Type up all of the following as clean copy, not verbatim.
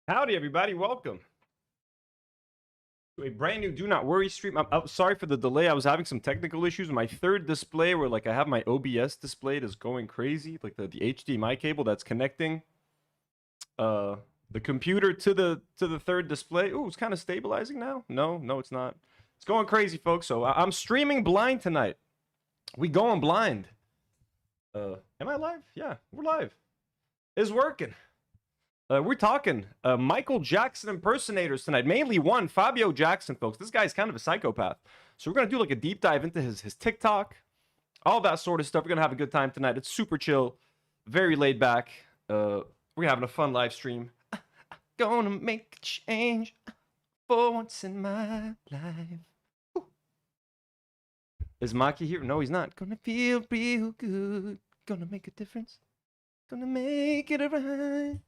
Howdy, everybody. Welcome to a brand new Do Not Worry stream. I'm sorry for the delay. I was having some technical issues. My third display, where like I have my OBS displayed, is going crazy. Like the HDMI cable that's connecting the computer to the third display. Ooh, it's kind of stabilizing now. No, it's not. It's going crazy, folks. So I'm streaming blind tonight. We going blind. Am I live? Yeah, we're live. It's working. We're talking Michael Jackson impersonators tonight. Mainly one, Fabio Jackson, folks. This guy's kind of a psychopath. So we're going to do like a deep dive into his TikTok, all that sort of stuff. We're going to have a good time tonight. It's super chill, very laid back. We're having a fun live stream. Gonna make a change for once in my life. Ooh. Is Maki here? No, he's not. Gonna feel real good. Gonna make a difference. Gonna make it right.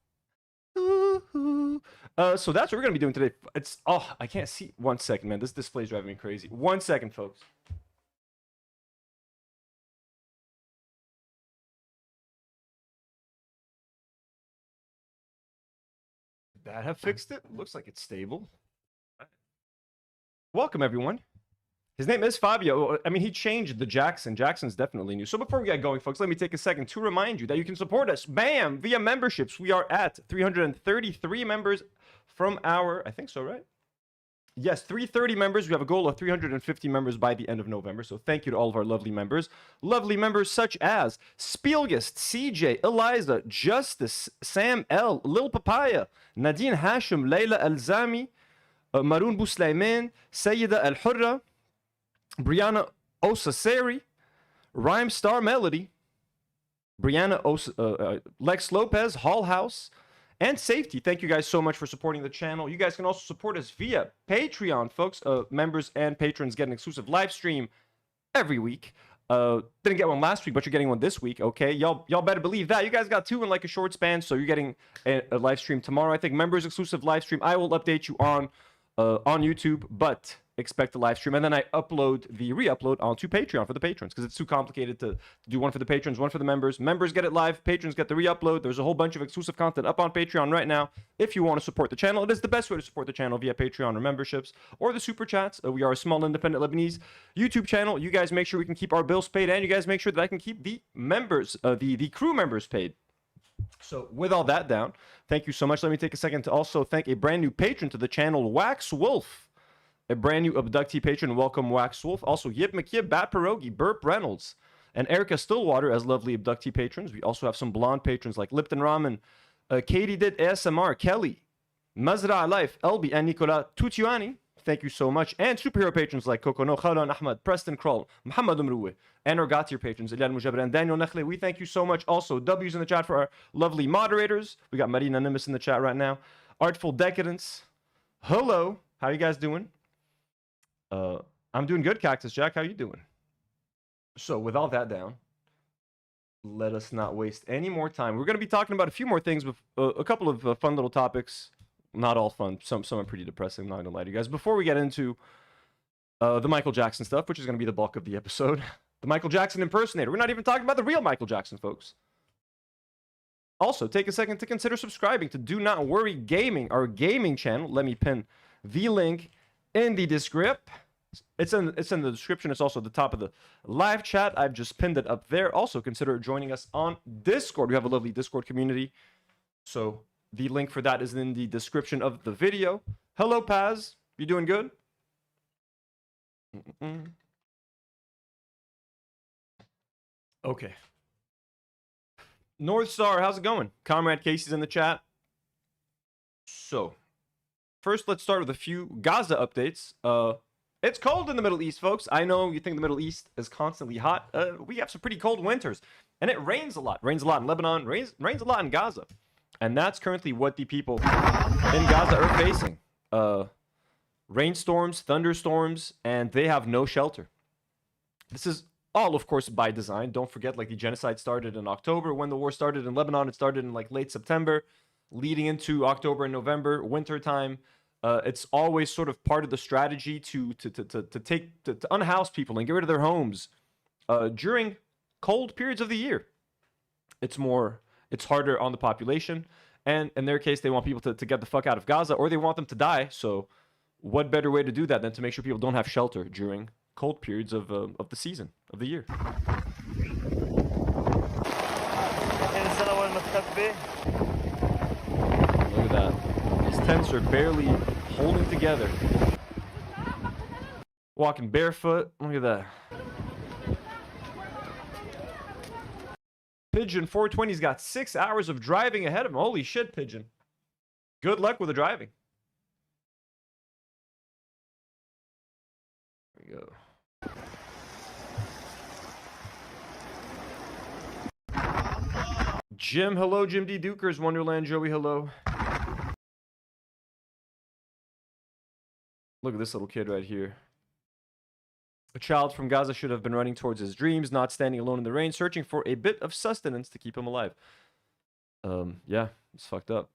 So that's what we're gonna be doing today. It's I can't see. 1 second, man. This display's driving me crazy. 1 second, folks. Did that have fixed it? Looks like it's stable. Welcome, everyone. His name is Fabio. I mean, he changed the Jackson. Jackson's definitely new. So before we get going, folks, let me take a second to remind you that you can support us, bam, via memberships. We are at 333 members from our, I think so, right? Yes, 330 members. We have a goal of 350 members by the end of November. So thank you to all of our lovely members. Lovely members such as Spielgist, CJ, Eliza, Justice, Sam L, Lil Papaya, Nadine Hashim, Leila Alzami, Maroon Bouslayman, Sayyida Al Hurra, Brianna Osaseri, Rhyme Star Melody, Lex Lopez, Hall House, and Safety. Thank you guys so much for supporting the channel. You guys can also support us via Patreon, folks. Members and patrons get an exclusive live stream every week. Didn't get one last week, but you're getting one this week, okay? Y'all better believe that. You guys got two in like a short span, so you're getting a live stream tomorrow. I think members exclusive live stream. I will update you on YouTube, but expect a live stream, and then I upload the re-upload onto Patreon for the patrons because it's too complicated to do one for the patrons, one for the members. Members get it live, patrons get the re-upload. There's a whole bunch of exclusive content up on Patreon right now. If you want to support the channel, it is the best way to support the channel via Patreon or memberships or the super chats. We are a small independent Lebanese YouTube channel. You guys make sure we can keep our bills paid, and you guys make sure that I can keep the members, the crew members paid. So with all that down, thank you so much. Let me take a second to also thank a brand new patron to the channel, Wax Wolf. A brand new abductee patron. Welcome, Wax Wolf. Also, Yip McYib, Bat Pierogi, Burp Reynolds, and Erica Stillwater as lovely abductee patrons. We also have some blonde patrons like Lipton Ramen, Katie did ASMR, Kelly, Mazra Life, Elbi, and Nicola Tutiani. Thank you so much. And superhero patrons like Kokono, Khalan Ahmad, Preston Kroll, Muhammad Umruwe, and our Gatir patrons, Ilyan Mujabir and Daniel Nekhle. We thank you so much. Also, W's in the chat for our lovely moderators. We got Marina Nimis in the chat right now. Artful Decadence. Hello. How you guys doing? I'm doing good, Cactus Jack. How you doing? So with all that down, let us not waste any more time. We're going to be talking about a few more things with a couple of fun little topics. Not all fun. Some are pretty depressing. I'm not going to lie to you guys. Before we get into the Michael Jackson stuff, which is going to be the bulk of the episode, the Michael Jackson impersonator. We're not even talking about the real Michael Jackson, folks. Also, take a second to consider subscribing to Do Not Worry Gaming, our gaming channel. Let me pin the link in the description. It's in the description. It's also at the top of the live chat. I've just pinned it up there. Also, consider joining us on Discord. We have a lovely Discord community. So the link for that is in the description of the video. Hello, Paz. You doing good? Okay. North Star, how's it going? Comrade Casey's in the chat. So, first, let's start with a few Gaza updates. It's cold in the Middle East, folks. I know you think the Middle East is constantly hot. We have some pretty cold winters, and it rains a lot. Rains a lot in Lebanon, rains a lot in Gaza. And that's currently what the people in Gaza are facing. Rainstorms, thunderstorms, and they have no shelter. This is all, of course, by design. Don't forget, like, the genocide started in October. When the war started in Lebanon, it started in, like, late September, leading into October and November, winter time. It's always sort of part of the strategy to unhouse people and get rid of their homes during cold periods of the year. It's harder on the population. And in their case, they want people to get the fuck out of Gaza, or they want them to die. So what better way to do that than to make sure people don't have shelter during cold periods of the season, of the year. Look at that. These tents are barely holding together. Walking barefoot. Look at that. Pigeon 420's got 6 hours of driving ahead of him. Holy shit, Pigeon. Good luck with the driving. There we go. Jim, hello. Jim D. Dukers, Wonderland, Joey, hello. Look at this little kid right here. A child from Gaza should have been running towards his dreams, not standing alone in the rain, searching for a bit of sustenance to keep him alive. Yeah, it's fucked up.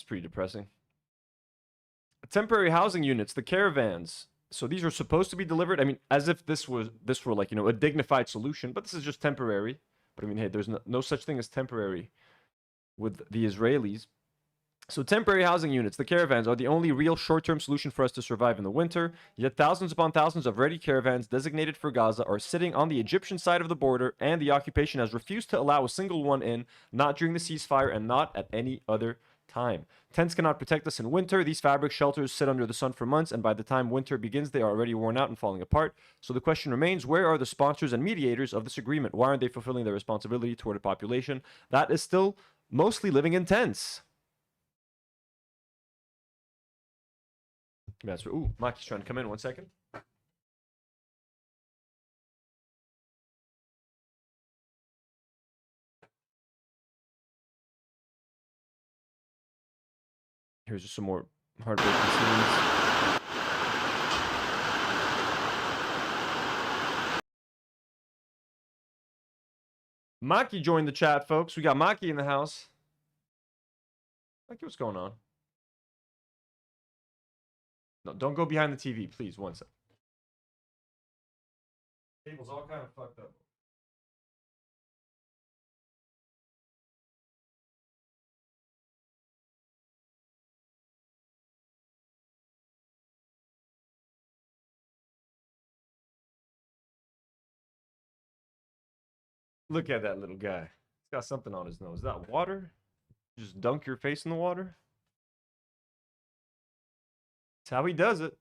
Pretty depressing. Temporary housing units, the caravans. So these are supposed to be delivered. I mean, as if this were like, you know, a dignified solution, but this is just temporary. But I mean, hey, there's no such thing as temporary with the Israelis. So temporary housing units, the caravans, are the only real short-term solution for us to survive in the winter. Yet thousands upon thousands of ready caravans designated for Gaza are sitting on the Egyptian side of the border, and the occupation has refused to allow a single one in, not during the ceasefire and not at any other time. Tents cannot protect us in winter. These fabric shelters sit under the sun for months, and by the time winter begins, they are already worn out and falling apart. So the question remains, where are the sponsors and mediators of this agreement? Why aren't they fulfilling their responsibility toward a population that is still mostly living in tents? That's right. Ooh, Maki's trying to come in. 1 second. Here's just some more heartbreaking scenes. Maki joined the chat, folks. We got Maki in the house. Maki, what's going on? No, don't go behind the TV, please. 1 second. Cable's all kind of fucked up. Look at that little guy. He's got something on his nose. Is that water? Just dunk your face in the water? That's how he does it.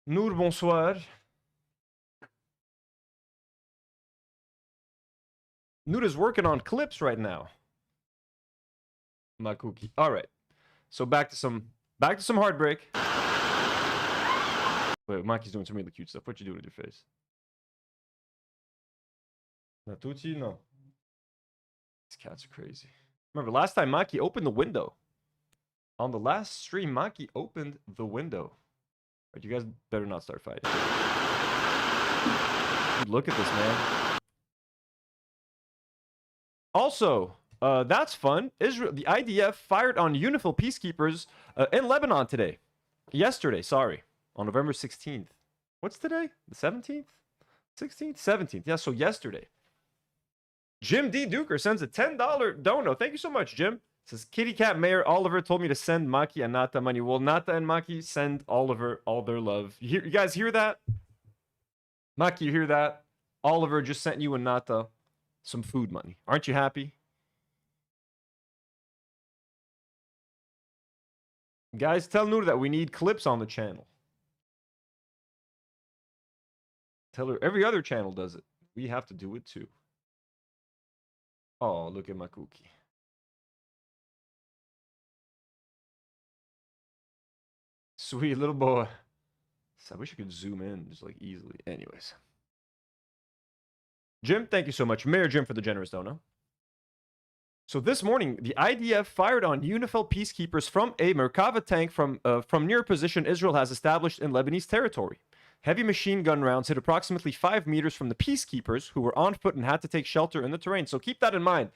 Nour, bonsoir. Nour is working on clips right now. My cookie. All right. So back to some heartbreak. Wait, Maki's doing some really cute stuff. What you doing with your face? Natucci? No. These cats are crazy. Remember, last time Maki opened the window. On the last stream, Maki opened the window. Right, you guys better not start fighting. Dude, look at this, man. Also, that's fun. Israel, the IDF fired on UNIFIL peacekeepers in Lebanon today. Yesterday, sorry. On November 16th. What's today? The 17th? 16th? 17th. Yeah, so yesterday. Jim D. Duker sends a $10 dono. Thank you so much, Jim. Says, Kitty Cat Mayor Oliver told me to send Maki and Nata money. Well, Nata and Maki send Oliver all their love. You guys hear that? Maki, you hear that? Oliver just sent you and Nata some food money. Aren't you happy? Guys, tell Nour that we need clips on the channel. Tell her every other channel does it. We have to do it too. Oh, look at my cookie. Sweet little boy. So I wish I could zoom in just like easily. Anyways. Jim, thank you so much. Mayor Jim for the generous dono. So this morning, the IDF fired on UNIFIL peacekeepers from a Merkava tank from near a position Israel has established in Lebanese territory. Heavy machine gun rounds hit approximately 5 meters from the peacekeepers, who were on foot and had to take shelter in the terrain. So keep that in mind.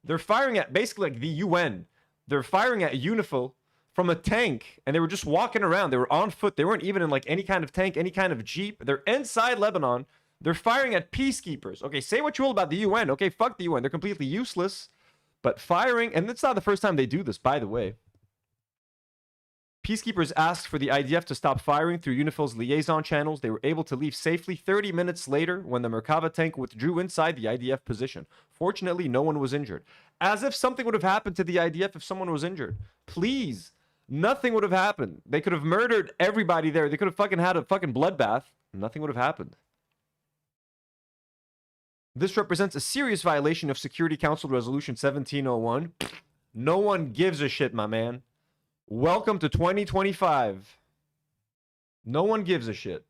They're firing at basically like the UN. They're firing at UNIFIL from a tank, and they were just walking around. They were on foot. They weren't even in like any kind of tank, any kind of jeep. They're inside Lebanon. They're firing at peacekeepers. Okay, say what you will about the UN. Okay, fuck the UN. They're completely useless. But firing, and it's not the first time they do this, by the way. Peacekeepers asked for the IDF to stop firing through UNIFIL's liaison channels. They were able to leave safely 30 minutes later when the Merkava tank withdrew inside the IDF position. Fortunately, no one was injured. As if something would have happened to the IDF if someone was injured. Please. Nothing would have happened. They could have murdered everybody there. They could have fucking had a fucking bloodbath. Nothing would have happened. This represents a serious violation of Security Council Resolution 1701. No one gives a shit, my man. Welcome to 2025. No one gives a shit.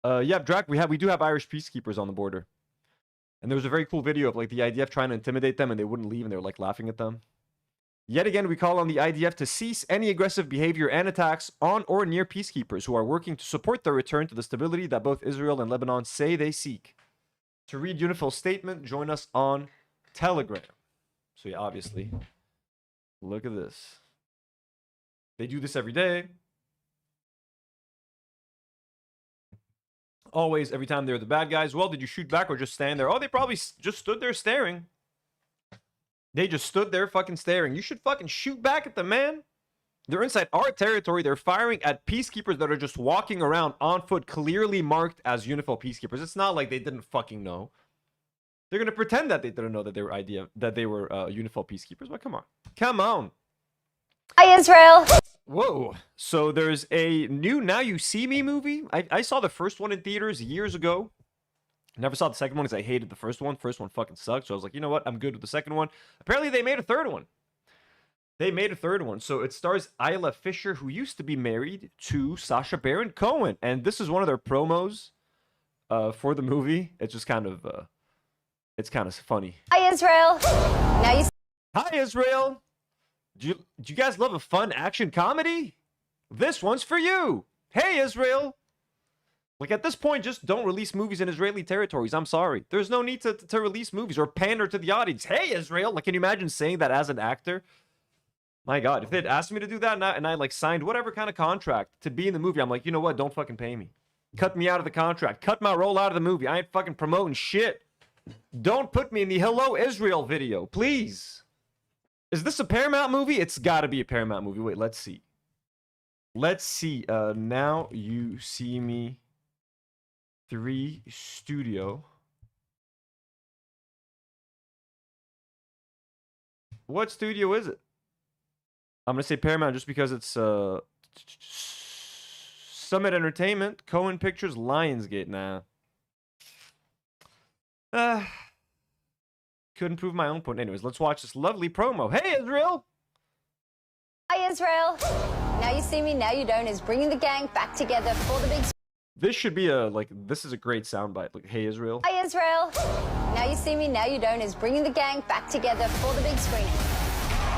Yeah, Drac, we do have Irish peacekeepers on the border. And there was a very cool video of like the IDF trying to intimidate them and they wouldn't leave and they were like laughing at them. Yet again, we call on the IDF to cease any aggressive behavior and attacks on or near peacekeepers who are working to support their return to the stability that both Israel and Lebanon say they seek. To read UNIFIL's statement, join us on Telegram. So yeah, obviously, look at this. They do this every day. Always, every time they're the bad guys. Well, did you shoot back or just stand there? Oh, they probably just stood there staring. They just stood there fucking staring. You should fucking shoot back at them, man. They're inside our territory. They're firing at peacekeepers that are just walking around on foot, clearly marked as UNIFIL peacekeepers. It's not like they didn't fucking know. They're gonna pretend that they didn't know that they were UNIFIL peacekeepers. But come on, come on. Hi, Israel. Whoa. So there's a new Now You See Me movie. I saw the first one in theaters years ago. Never saw the second one because I hated the first one. First one fucking sucked. So I was like, you know what? I'm good with the second one. Apparently they made a third one. So it stars Isla Fisher, who used to be married to Sacha Baron Cohen. And this is one of their promos for the movie. It's just kind of it's kind of funny. Hi, Israel. Now you. Hi, Israel. Do you guys love a fun action comedy? This one's for you. Hey, Israel. Like, at this point, just don't release movies in Israeli territories. I'm sorry. There's no need to release movies or pander to the audience. Hey, Israel. Like, can you imagine saying that as an actor? My God, if they'd asked me to do that and I like signed whatever kind of contract to be in the movie, I'm like, you know what? Don't fucking pay me. Cut me out of the contract. Cut my role out of the movie. I ain't fucking promoting shit. Don't put me in the Hello Israel video, please. Is this a Paramount movie? It's got to be a Paramount movie. Wait, let's see. Let's see. Now You See Me 3 Studio. What studio is it? I'm going to say Paramount just because it's Summit Entertainment, Cohen Pictures, Lionsgate. Nah. Couldn't prove my own point. Anyways, let's watch this lovely promo. Hey, Israel! Hi, Israel. Now You See Me, Now You Don't is bringing the gang back together for the big. This should be a, like, this is a great soundbite. Like, hey, Israel. Hi, Israel. Now You See Me, Now You Don't is bringing the gang back together for the big screening.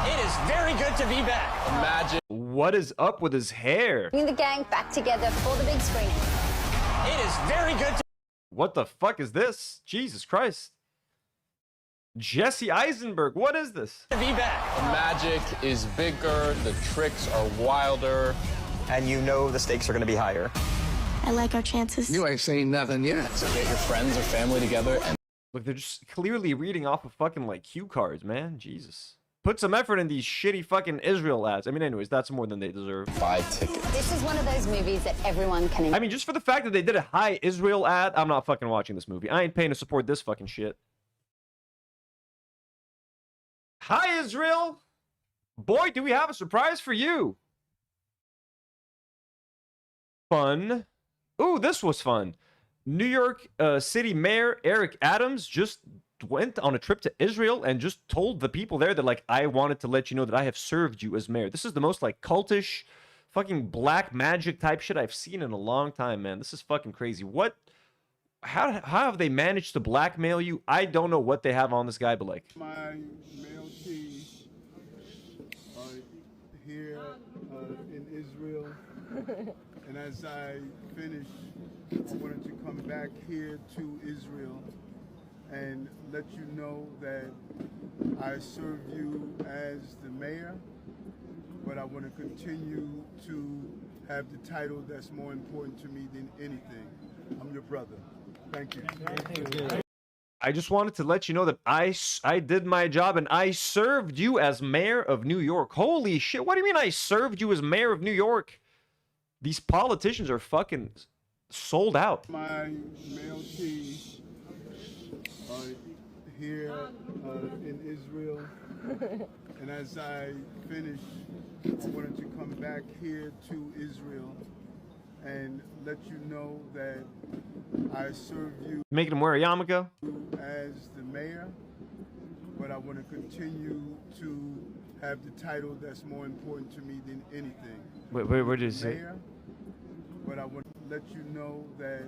It is very good to be back. Imagine. What is up with his hair? Bringing the gang back together for the big screening. It is very good to. What the fuck is this? Jesus Christ. Jesse Eisenberg, what is this? be back. The magic is bigger, the tricks are wilder. And you know the stakes are going to be higher. I like our chances. You ain't seen nothing yet. So get your friends or family together and Look, they're just clearly reading off of fucking, like, cue cards, man. Jesus. Put some effort in these shitty fucking Israel ads. I mean, anyways, that's more than they deserve. buy tickets. This is one of those movies that everyone can. I mean, just for the fact that they did a hi Israel ad, I'm not fucking watching this movie. I ain't paying to support this fucking shit. Hi, Israel! Boy, do we have a surprise for you! Fun. Ooh, this was fun. New York City Mayor Eric Adams just went on a trip to Israel and just told the people there that, like, I wanted to let you know that I have served you as mayor. This is the most, like, cultish, fucking black magic type shit I've seen in a long time, man. This is fucking crazy. What how have they managed to blackmail you? I don't know what they have on this guy, but like, My male team here in Israel, and as I finish, I wanted to come back here to Israel and let you know that I serve you as the mayor, but I want to continue to have the title that's more important to me than anything. I'm your brother. Thank you. I just wanted to let you know that I did my job and I served you as mayor of New York. Holy shit. What do you mean I served you as mayor of New York? These politicians are fucking sold out. My male team here in Israel, and as I finish, I wanted to come back here to Israel and let you know that I serve you Making him wear a yarmulke. as the mayor, but I want to continue to have the title that's more important to me than anything. Wait, where did it say? Mayor, but I want to let you know that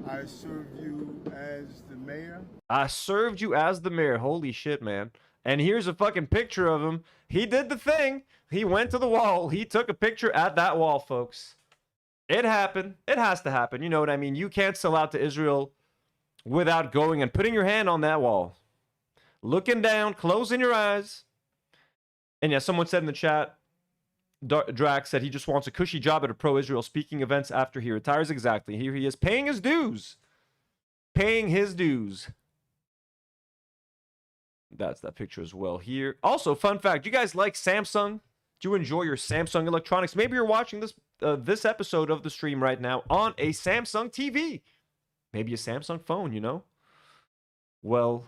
I serve you as the mayor. I served you as the mayor. Holy shit, man. And here's a fucking picture of him. He did the thing. He went to the wall. He took a picture at that wall, folks. It happened. It has to happen. You know what I mean? You can't sell out to Israel without going and putting your hand on that wall. Looking down, closing your eyes. And yeah, someone said in the chat, Drax said he just wants a cushy job at a pro-Israel speaking events after he retires. Exactly. Here he is paying his dues. Paying his dues. That's that picture as well here. Also, fun fact, do you guys like Samsung? Do you enjoy your Samsung electronics? Maybe you're watching this episode of the stream right now on a Samsung TV. Maybe a Samsung phone, you know? Well,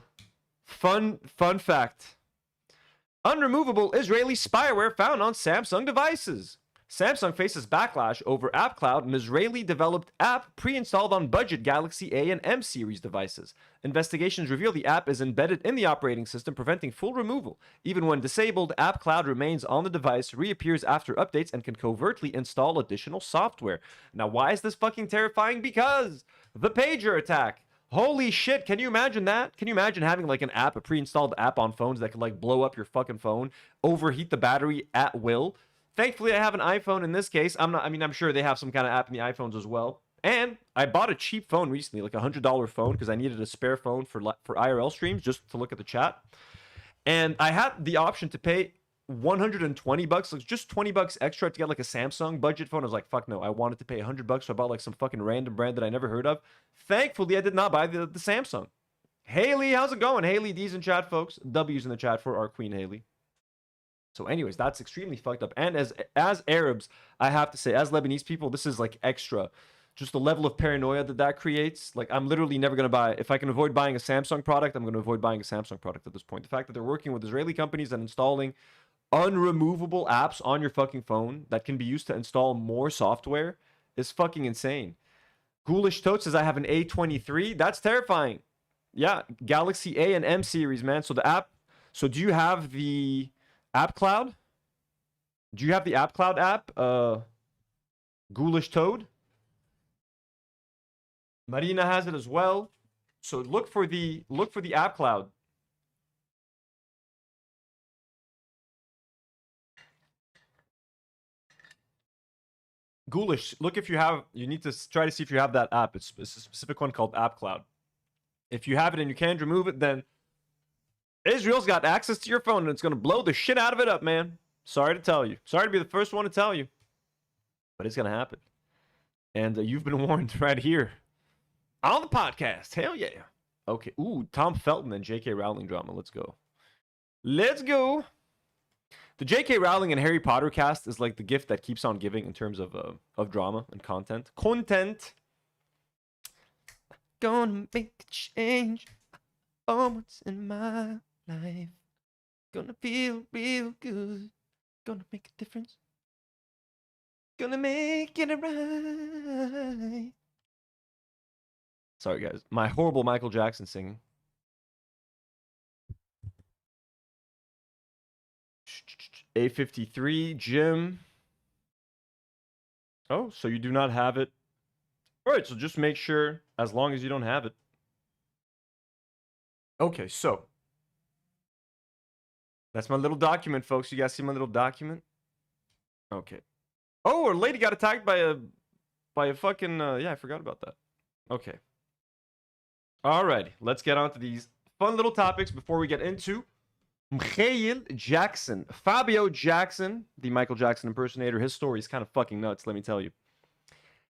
fun fact. Unremovable Israeli spyware found on Samsung devices. Samsung faces backlash over AppCloud, an Israeli-developed app pre-installed on budget Galaxy A and M series devices. Investigations reveal the app is embedded in the operating system, preventing full removal. Even when disabled, AppCloud remains on the device, reappears after updates, and can covertly install additional software. Now, why is this fucking terrifying? Because the pager attack. Holy shit, can you imagine that? Can you imagine having like an app, a pre-installed app on phones that could like blow up your fucking phone, overheat the battery at will? Thankfully, I have an iPhone in this case. I'm sure they have some kind of app in the iPhones as well. And I bought a cheap phone recently, like a $100 phone, because I needed a spare phone for IRL streams, just to look at the chat. And I had the option to pay $120, like just $20 extra to get like a Samsung budget phone. I was like, fuck no, I wanted to pay $100, so I bought like some fucking random brand that I never heard of. Thankfully, I did not buy the Samsung. Haley, how's it going? Haley D's in chat, folks. W's in the chat for our queen, Haley. So anyways, that's extremely fucked up. And as Arabs, I have to say, as Lebanese people, this is like extra. Just the level of paranoia that creates. Like, I'm literally never going to buy, if I can avoid buying a Samsung product, I'm going to avoid buying a Samsung product at this point. The fact that they're working with Israeli companies and installing unremovable apps on your fucking phone that can be used to install more software is fucking insane. Ghoulish Toad says, I have an A23. That's terrifying. Yeah, Galaxy A and M series, man. So the app, so do you have the AppCloud? Do you have the AppCloud app? Ghoulish Toad? Marina has it as well. So look for the AppCloud. Ghoulish, look if you have, you need to try to see if you have that app. It's a specific one called AppCloud. If you have it and you can't remove it, then Israel's got access to your phone and it's going to blow the shit out of it up, man. Sorry to tell you. Sorry to be the first one to tell you. But it's going to happen. And you've been warned right here on the podcast. Hell yeah. Okay. Ooh, Tom Felton and J.K. Rowling drama. Let's go. Let's go. The J.K. Rowling and Harry Potter cast is like the gift that keeps on giving in terms of drama and content. Content. Gonna make a change. Moments in my life. Gonna feel real good. Gonna make a difference. Gonna make it right. Sorry, guys. My horrible Michael Jackson singing. A53, Jim. Oh, so you do not have it All right, so just make sure, as long as you don't have it. Okay, so that's my little document, folks. You guys see my little document? Okay. Oh, a lady got attacked by a fucking yeah, I forgot about that. Okay. Alrighty, let's get on to these fun little topics before we get into Michael Jackson. Fabio Jackson, the Michael Jackson impersonator. His story is kind of fucking nuts, let me tell you.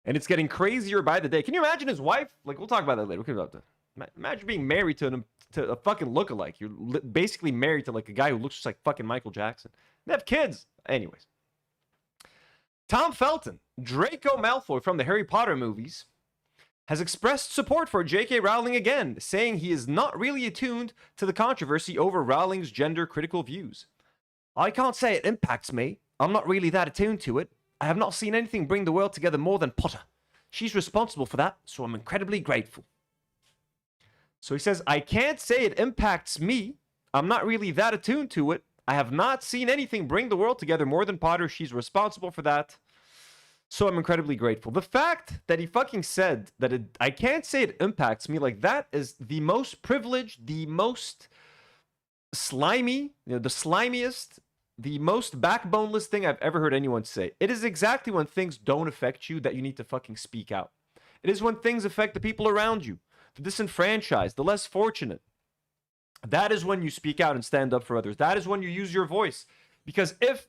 And it's getting crazier by the day. Can you imagine his wife? Like, we'll talk about that later. We'll talk about that. Imagine being married to a fucking lookalike. You're basically married to like a guy who looks just like fucking Michael Jackson. They have kids. Anyways. Tom Felton, Draco Malfoy from the Harry Potter movies, has expressed support for J.K. Rowling again, saying he is not really attuned to the controversy over Rowling's gender-critical views. I can't say it impacts me. I'm not really that attuned to it. I have not seen anything bring the world together more than Potter. She's responsible for that, so I'm incredibly grateful. So he says, I can't say it impacts me. I'm not really that attuned to it. I have not seen anything bring the world together more than Potter. She's responsible for that. So I'm incredibly grateful. The fact that he fucking said that I can't say it impacts me, like that is the most privileged, the most slimy, the slimiest, the most backboneless thing I've ever heard anyone say. It is exactly when things don't affect you that you need to fucking speak out. It is when things affect the people around you, the disenfranchised, the less fortunate. That is when you speak out and stand up for others. That is when you use your voice. Because if,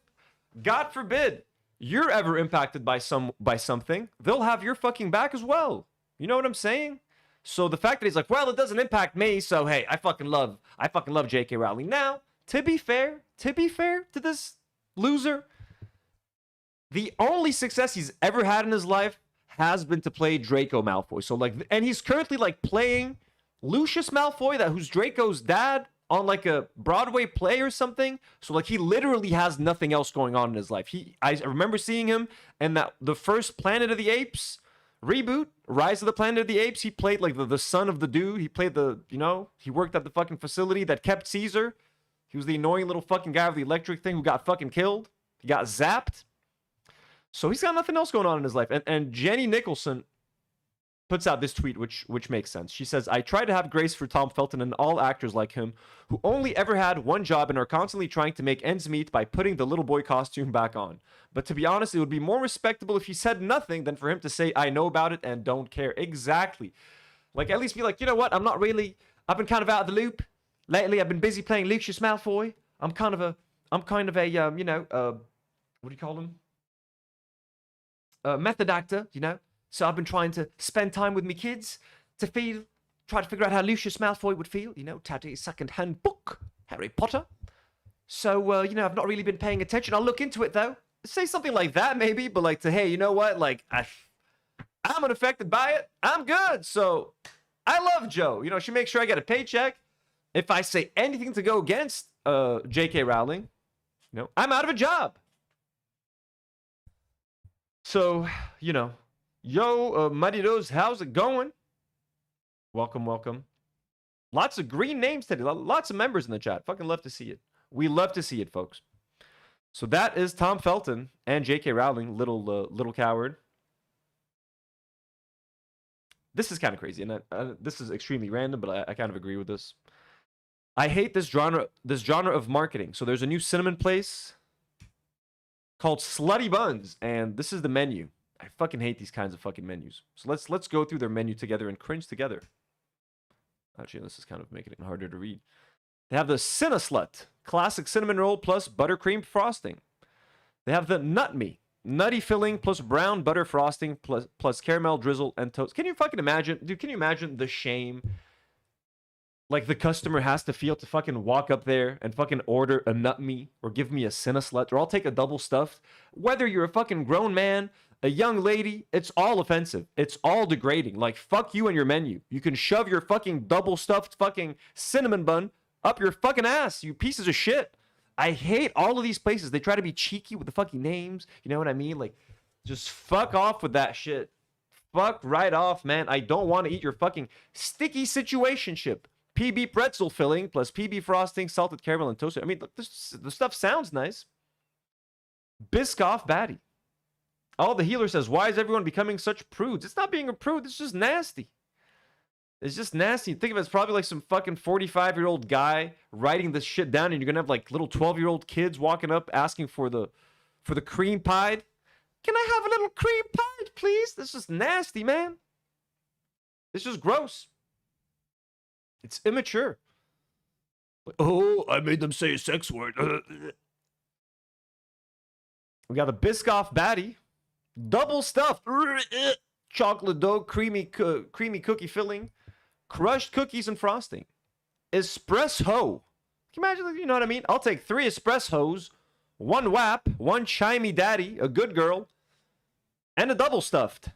God forbid, you're ever impacted by something, they'll have your fucking back as well. You know what I'm saying? So the fact that he's like, well, it doesn't impact me, so hey, I fucking love J.K. Rowling. Now, to be fair to this loser, the only success he's ever had in his life has been to play Draco Malfoy. So like, and he's currently like playing Lucius Malfoy, who's Draco's dad, on like a Broadway play or something. So like he literally has nothing else going on in his life. I remember seeing him in the first Planet of the Apes reboot, Rise of the Planet of the Apes. He played like the son of the dude. He played he worked at the fucking facility that kept Caesar. He was the annoying little fucking guy with the electric thing who got fucking killed. He got zapped. So he's got nothing else going on in his life. And Jenny Nicholson puts out this tweet, which makes sense. She says, I try to have grace for Tom Felton and all actors like him who only ever had one job and are constantly trying to make ends meet by putting the little boy costume back on. But to be honest, it would be more respectable if he said nothing than for him to say, I know about it and don't care. Exactly. Like, at least be like, you know what? I've been kind of out of the loop. Lately, I've been busy playing Lucius Malfoy. I'm kind of a what do you call him? Method actor, So I've been trying to spend time with me kids to try to figure out how Lucius Malfoy would feel, Taddy's second-hand book, Harry Potter. So, I've not really been paying attention. I'll look into it, though. Say something like that, maybe, but like hey, you know what? Like, I'm unaffected by it. I'm good. So I love Joe. She makes sure I get a paycheck. If I say anything to go against J.K. Rowling, I'm out of a job. So, yo, Maridos, how's it going? Welcome. Lots of green names today. Lots of members in the chat. Fucking love to see it. We love to see it, folks. So that is Tom Felton and J.K. Rowling, little coward. This is kind of crazy, and this is extremely random, but I kind of agree with this. I hate this genre of marketing. So there's a new cinnamon place called Slutty Buns, and this is the menu. I fucking hate these kinds of fucking menus. So let's go through their menu together and cringe together. Actually, this is kind of making it harder to read. They have the Cinnaslut, classic cinnamon roll plus buttercream frosting. They have the Nut Me, nutty filling plus brown butter frosting plus caramel drizzle and toast. Can you fucking imagine, dude? Can you imagine the shame like the customer has to feel to fucking walk up there and fucking order a Nut Me or give me a Cinnaslut, or I'll take a double stuffed? Whether you're a fucking grown man, a young lady, it's all offensive. It's all degrading. Like, fuck you and your menu. You can shove your fucking double stuffed fucking cinnamon bun up your fucking ass, you pieces of shit. I hate all of these places. They try to be cheeky with the fucking names. You know what I mean? Like, just fuck off with that shit. Fuck right off, man. I don't want to eat your fucking sticky situationship. PB pretzel filling plus PB frosting, salted caramel, and toasted. I mean, look, the stuff sounds nice. Biscoff Batty. All the healer says, why is everyone becoming such prudes? It's not being a prude. It's just nasty. It's just nasty. Think of it as probably like some fucking 45-year-old guy writing this shit down, and you're gonna have like little 12-year-old kids walking up asking for the cream pie. Can I have a little cream pie, please? This is nasty, man. It's just gross. It's immature. Oh, I made them say a sex word. We got the Biscoff Batty. Double stuffed. Chocolate dough, creamy cookie filling. Crushed cookies and frosting. Espresso. Can you imagine? You know what I mean? I'll take 3 espressos, 1 WAP, 1 chimey daddy, a good girl, and a double stuffed.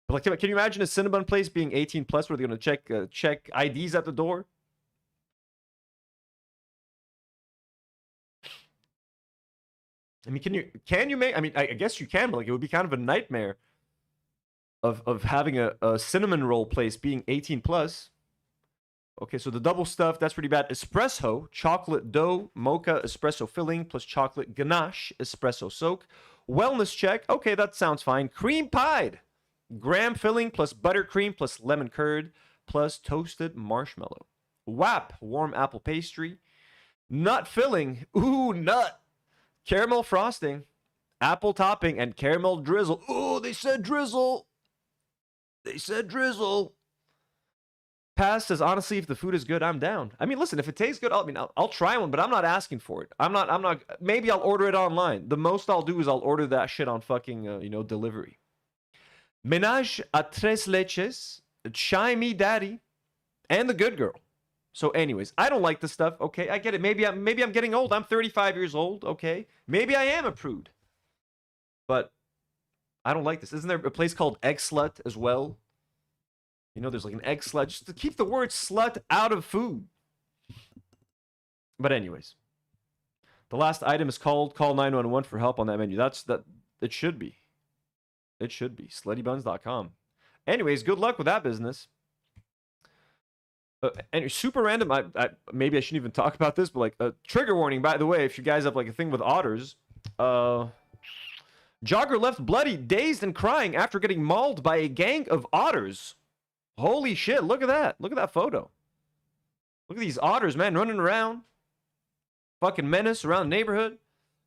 Like, can you imagine a Cinnabon place being 18 plus where they're going to check IDs at the door? I mean, can you make, I mean, I guess you can, but like it would be kind of a nightmare of having a cinnamon roll place being 18 plus. Okay, so the double stuff, that's pretty bad. Espresso, chocolate dough, mocha, espresso filling, plus chocolate ganache, espresso soak. Wellness check, okay, that sounds fine. Cream pied, graham filling, plus buttercream, plus lemon curd, plus toasted marshmallow. WAP, warm apple pastry. Nut filling, ooh, nut. Caramel frosting, apple topping, and caramel drizzle. Ooh, they said drizzle. They said drizzle. Pass says, honestly, if the food is good, I'm down. I mean, listen, if it tastes good, I'll try one, but I'm not asking for it. I'm not, maybe I'll order it online. The most I'll do is I'll order that shit on fucking, delivery. Ménage à tres leches, Chai Me Daddy, and the good girl. So anyways, I don't like this stuff, okay? I get it. Maybe I'm getting old. I'm 35 years old, okay? Maybe I am a prude. But I don't like this. Isn't there a place called Egg Slut as well? You know, there's like an egg slut. Just to keep the word slut out of food. But anyways. The last item is called call 911 for help on that menu. It should be. It should be. Sluttybuns.com. Anyways, good luck with that business. And super random. Maybe I shouldn't even talk about this, but like trigger warning. By the way, if you guys have like a thing with otters, jogger left bloody, dazed, and crying after getting mauled by a gang of otters. Holy shit! Look at that. Look at that photo. Look at these otters, man, running around, fucking menace around the neighborhood.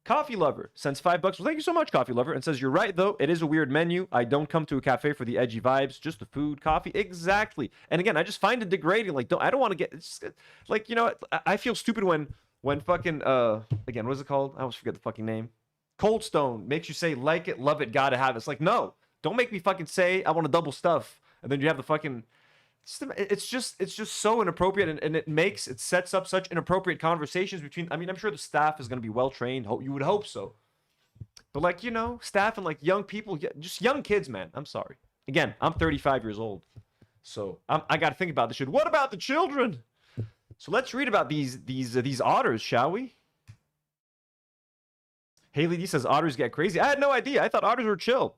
Coffee Lover sends $5. Well, thank you so much, Coffee Lover, and says, you're right, though. It is a weird menu. I don't come to a cafe for the edgy vibes, just the food, coffee. Exactly. And again, I just find it degrading. Like, I don't want to get... It's just, like, you know, I feel stupid when fucking... Again, what is it called? I always forget the fucking name. Cold Stone makes you say, like it, love it, gotta have it. It's like, no. Don't make me fucking say, I want a double stuff. And then you have the fucking... It's just so inappropriate, and it sets up such inappropriate conversations between. I mean, I'm sure the staff is going to be well trained. You would hope so, but like, you know, staff and like young people, just young kids, man. I'm sorry. Again, I'm 35 years old, so I got to think about this shit. What about the children? So let's read about these otters, shall we? Haley D says otters get crazy. I had no idea. I thought otters were chill.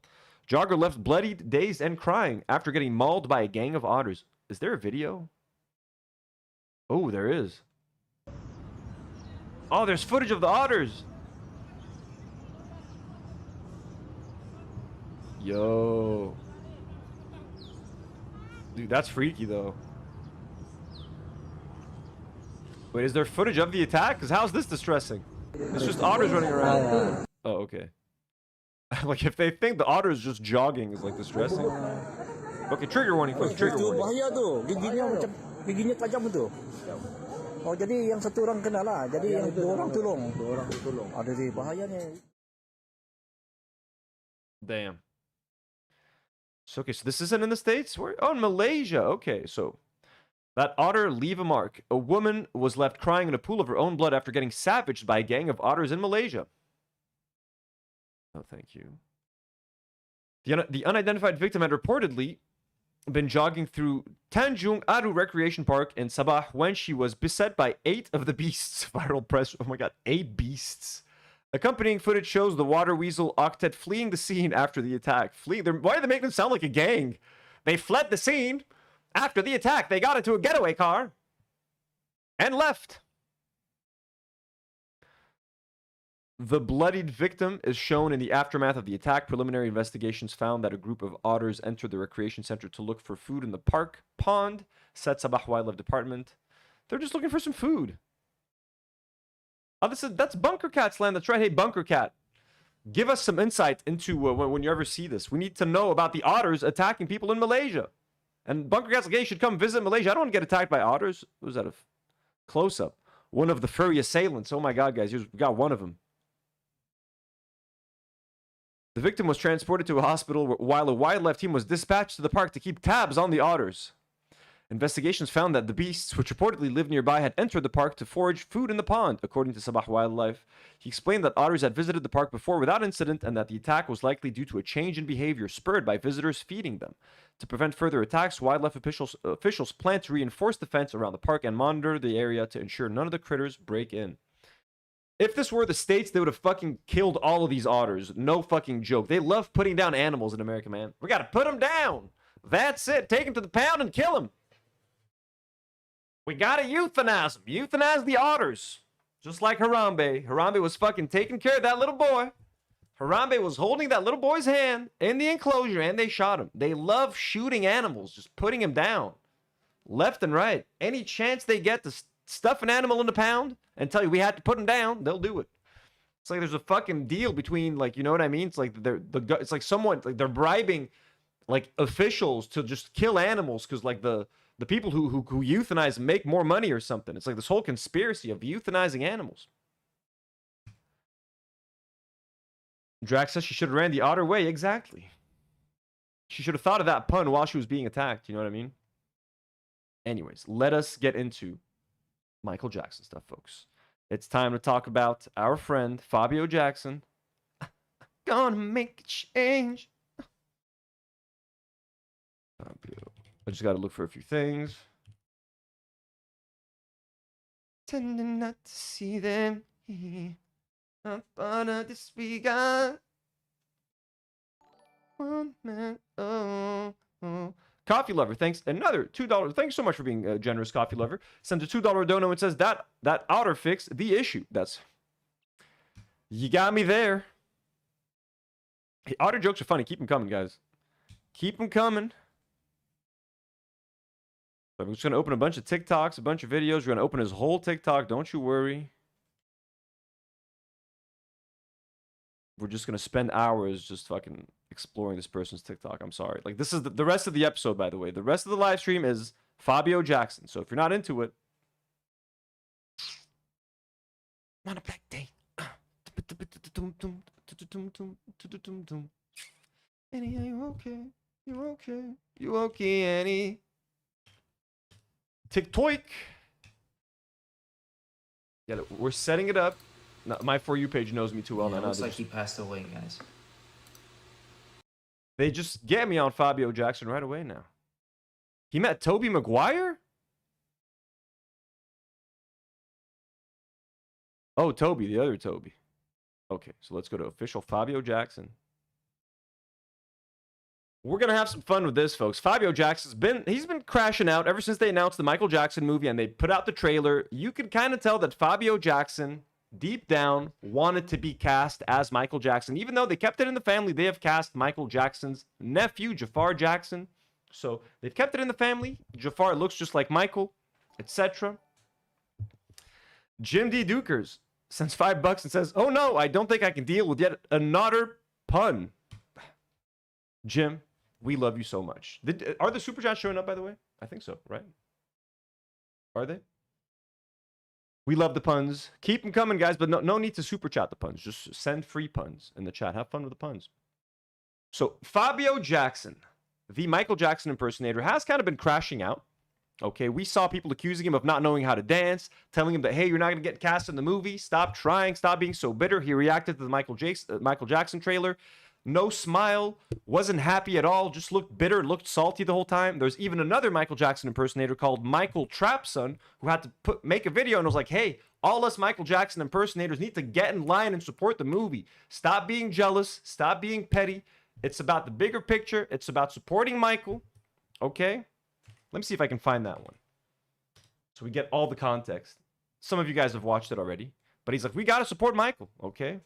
Jogger left bloodied, dazed, and crying after getting mauled by a gang of otters. Is there a video? Oh, there is. Oh, there's footage of the otters. Yo. Dude, that's freaky, though. Wait, is there footage of the attack? Because how's this distressing? It's just otters running around. Oh, okay. Like, if they think the otter is just jogging is like distressing. Okay, trigger warning, folks. Trigger warning. Bahaya tuh, giginya tajam tuh. Oh, jadi yang satu orang kena lah, jadi yang dua orang tolong. Ada di bahayanya. Damn. So, okay, so this isn't in the States? Oh, in Malaysia. Okay, so that otter leave a mark. A woman was left crying in a pool of her own blood after getting savaged by a gang of otters in Malaysia. Oh, thank you. The unidentified victim had reportedly been jogging through Tanjung Aru Recreation Park in Sabah when she was beset by 8 of the beasts. Viral press. Oh my god, 8 beasts. Accompanying footage shows the water weasel octet fleeing the scene after the attack. Why do they make them sound like a gang? They fled the scene after the attack. They got into a getaway car and left. The bloodied victim is shown in the aftermath of the attack. Preliminary investigations found that a group of otters entered the recreation center to look for food in the park pond, said Sabah Wildlife Department. They're just looking for some food. Oh, that's Bunker Cat's land. That's right. Hey, Bunker Cat, give us some insight into when you ever see this. We need to know about the otters attacking people in Malaysia. And Bunker Cat's like, hey, you should come visit Malaysia. I don't want to get attacked by otters. Was that a close-up? One of the furry assailants. Oh my God, guys, we got one of them. The victim was transported to a hospital while a wildlife team was dispatched to the park to keep tabs on the otters. Investigations found that the beasts, which reportedly lived nearby, had entered the park to forage food in the pond, according to Sabah Wildlife. He explained that otters had visited the park before without incident and that the attack was likely due to a change in behavior spurred by visitors feeding them. To prevent further attacks, wildlife officials plan to reinforce the fence around the park and monitor the area to ensure none of the critters break in. If this were the States, they would have fucking killed all of these otters. No fucking joke. They love putting down animals in America, man. We got to put them down. That's it. Take them to the pound and kill them. We got to euthanize them. Euthanize the otters. Just like Harambe. Harambe was fucking taking care of that little boy. Harambe was holding that little boy's hand in the enclosure and they shot him. They love shooting animals, just putting him down. Left and right. Any chance they get to stuff an animal in the pound and tell you we had to put him down, they'll do it. It's like there's a fucking deal between, like, you know what I mean? It's like it's like someone, like, they're bribing like officials to just kill animals because like the people who euthanize make more money or something. It's like this whole conspiracy of euthanizing animals. Drax says she should have ran the otter way. Exactly. She should have thought of that pun while she was being attacked. You know what I mean? Anyways, let us get into Michael Jackson stuff, folks. It's time to talk about our friend Fabio Jackson. Gonna make a change. Fabio. I just got to look for a few things. Tending not to see them. I'm gonna disregard. One man. Oh. Coffee Lover, thanks. Another $2. Thanks so much for being generous, Coffee Lover. Sends a $2 dono and says that otter fixed the issue. That's, you got me there. Hey, otter jokes are funny. Keep them coming, guys. Keep them coming. I'm just gonna open a bunch of TikToks, a bunch of videos. We're gonna open his whole TikTok. Don't you worry. We're just gonna spend hours just fucking exploring this person's TikTok. I'm sorry. Like, this is the rest of the episode, by the way. The rest of the live stream is Fabio Jackson. So if you're not into it, I'm on a black day. Annie, are you okay? You okay? You okay, Annie? TikTok. Yeah, we're setting it up. My For You page knows me too well. Yeah, now. looks like he passed away, guys. They just get me on Fabio Jackson right away now. He met Tobey Maguire? Oh, Toby, the other Toby. Okay, so let's go to official Fabio Jackson. We're going to have some fun with this, folks. Fabio Jackson's been crashing out ever since they announced the Michael Jackson movie and they put out the trailer. You could kind of tell that Fabio Jackson, deep down, wanted to be cast as Michael Jackson. Even though they kept it in the family, they have cast Michael Jackson's nephew, Jafar Jackson. So they've kept it in the family. Jafar looks just like Michael, etc. Jim D. Dukers sends $5 and says, "Oh no, I don't think I can deal with yet another pun." Jim, we love you so much. Are the super chats showing up, by the way? I think so, right? Are they? We love the puns. Keep them coming, guys, but no need to super chat the puns. Just send free puns in the chat. Have fun with the puns. So Fabio Jackson, the Michael Jackson impersonator, has kind of been crashing out. Okay, we saw people accusing him of not knowing how to dance, telling him that, hey, you're not going to get cast in the movie. Stop trying. Stop being so bitter. He reacted to the Michael Jackson trailer. No smile, wasn't happy at all, just looked bitter, looked salty the whole time. There's even another Michael Jackson impersonator called Michael Trapson who had to make a video and was like, hey, all us Michael Jackson impersonators need to get in line and support the movie. Stop being jealous. Stop being petty. It's about the bigger picture. It's about supporting Michael. Okay? Let me see if I can find that one. So we get all the context. Some of you guys have watched it already. But he's like, we got to support Michael. Okay.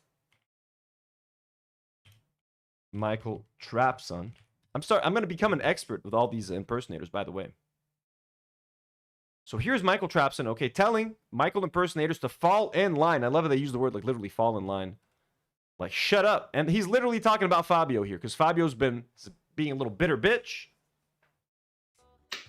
Michael Trapson. I'm sorry. I'm going to become an expert with all these impersonators, by the way. So here's Michael Trapson, okay, telling Michael impersonators to fall in line. I love how they use the word, like, literally fall in line. Like, shut up. And he's literally talking about Fabio here, because Fabio's been being a little bitter bitch.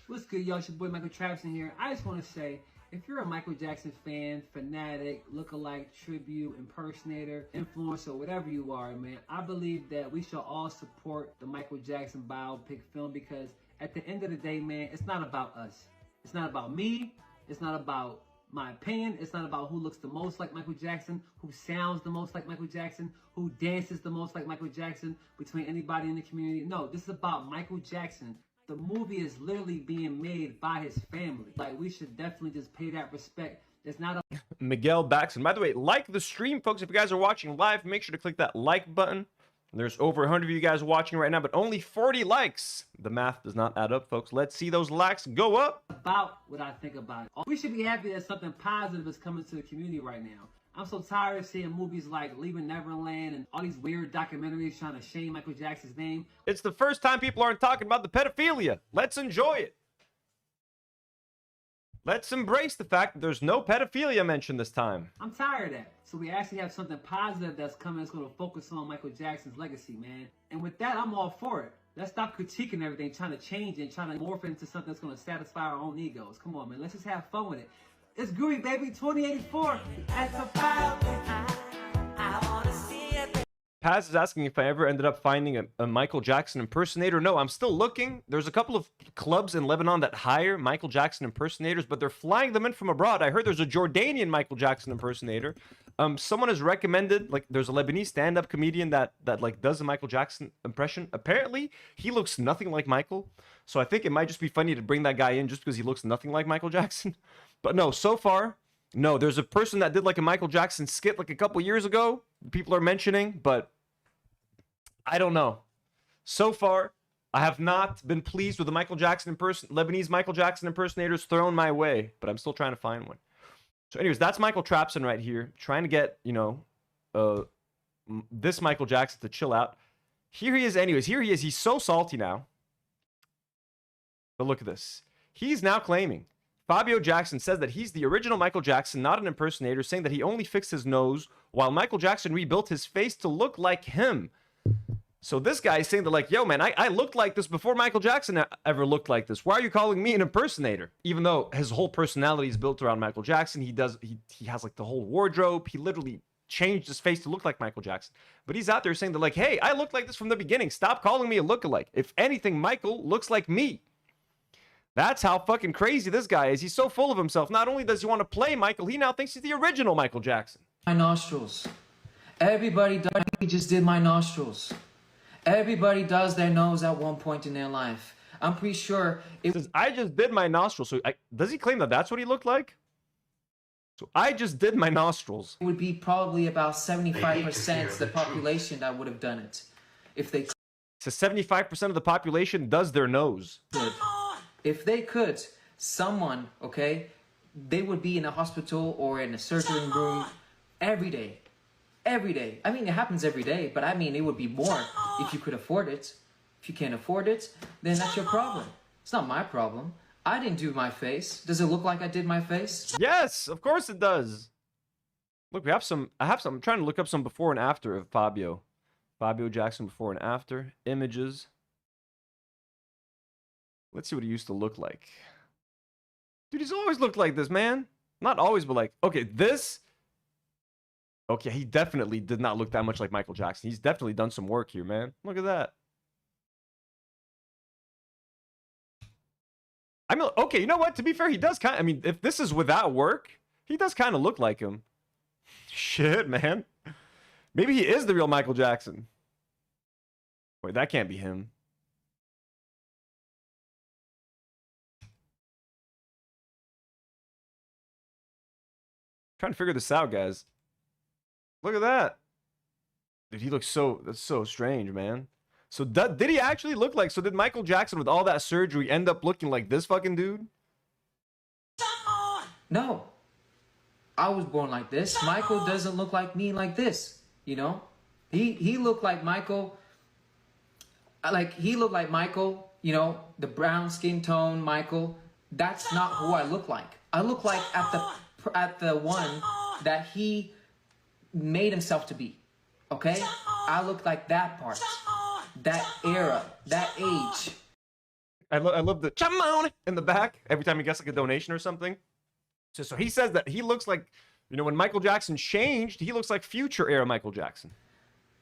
What's good, y'all? It's your boy Michael Trapson here. I just want to say, if you're a Michael Jackson fan, fanatic, lookalike, tribute, impersonator, influencer, whatever you are, man, I believe that we should all support the Michael Jackson biopic film, because at the end of the day, man, it's not about us. It's not about me. It's not about my opinion. It's not about who looks the most like Michael Jackson, who sounds the most like Michael Jackson, who dances the most like Michael Jackson between anybody in the community. No, this is about Michael Jackson. The movie is literally being made by his family. Like, we should definitely just pay that respect. It's not a Miguel Baxton. By the way, like the stream, folks. If you guys are watching live, make sure to click that like button. There's over 100 of you guys watching right now, but only 40 likes. The math does not add up, folks. Let's see those likes go up. About what I think about it. We should be happy that something positive is coming to the community right now. I'm so tired of seeing movies like Leaving Neverland and all these weird documentaries trying to shame Michael Jackson's name. It's the first time people aren't talking about the pedophilia. Let's enjoy it. Let's embrace the fact that there's no pedophilia mentioned this time. I'm tired of that. So we actually have something positive that's coming that's going to focus on Michael Jackson's legacy, man. And with that, I'm all for it. Let's stop critiquing everything, trying to change it, trying to morph it into something that's going to satisfy our own egos. Come on, man. Let's just have fun with it. It's Groovy, baby. 2084. That's a I want to see it. Paz is asking if I ever ended up finding a Michael Jackson impersonator. No, I'm still looking. There's a couple of clubs in Lebanon that hire Michael Jackson impersonators, but they're flying them in from abroad. I heard there's a Jordanian Michael Jackson impersonator. Someone has recommended, like, there's a Lebanese stand-up comedian that like does a Michael Jackson impression. Apparently, he looks nothing like Michael. So I think it might just be funny to bring that guy in just because he looks nothing like Michael Jackson. But no, so far, no. There's a person that did like a Michael Jackson skit like a couple years ago. People are mentioning, but I don't know. So far, I have not been pleased with the Michael Jackson Lebanese Michael Jackson impersonators thrown my way, but I'm still trying to find one. So anyways, that's Michael Trapson right here, trying to get, you know, this Michael Jackson to chill out. Here he is anyways. Here he is. He's so salty now. But look at this. He's now claiming Fabio Jackson says that he's the original Michael Jackson, not an impersonator, saying that he only fixed his nose while Michael Jackson rebuilt his face to look like him. So this guy is saying that, like, yo, man, I looked like this before Michael Jackson ever looked like this. Why are you calling me an impersonator? Even though his whole personality is built around Michael Jackson, he has like the whole wardrobe. He literally changed his face to look like Michael Jackson. But he's out there saying that, like, hey, I looked like this from the beginning. Stop calling me a lookalike. If anything, Michael looks like me. That's how fucking crazy this guy is. He's so full of himself. Not only does he want to play Michael, he now thinks he's the original Michael Jackson. My nostrils. Everybody just did my nostrils. Everybody does their nose at one point in their life. I'm pretty sure it says, I just did my nostrils. So does he claim that that's what he looked like? So I just did my nostrils. would be probably about 75% of the population that would have done it. If they So 75% of the population does their nose. could. If they could, someone, okay, they would be in a hospital or in a surgery room every day. Every day. I mean, it happens every day, but I mean, it would be more if you could afford it. If you can't afford it, then that's your problem. It's not my problem. I didn't do my face. Does it look like I did my face? Yes, of course it does. Look, I'm trying to look up some before and after of Fabio. Fabio Jackson before and after. Images. Let's see what he used to look like. Dude, he's always looked like this, man. Not always, but like, okay, this. Okay, he definitely did not look that much like Michael Jackson. He's definitely done some work here, man. Look at that. I mean, okay, you know what? To be fair, he does kind of, I mean, if this is without work, he does kind of look like him. Shit, man. Maybe he is the real Michael Jackson. Wait, that can't be him. Trying to figure this out, guys. Look at that. Dude, he looks that's so strange, man. So did he actually look like, so did Michael Jackson with all that surgery end up looking like this fucking dude? No. I was born like this. Michael doesn't look like me like this. You know, he looked like Michael. He looked like Michael. You know, the brown skin tone Michael. That's not who I look like. I look like at the one that he made himself to be. Okay, I look like that part, that era, that age. I love the chamon in the back every time he gets like a donation or something. So he says that he looks like, you know, when Michael Jackson changed, he looks like future era Michael Jackson.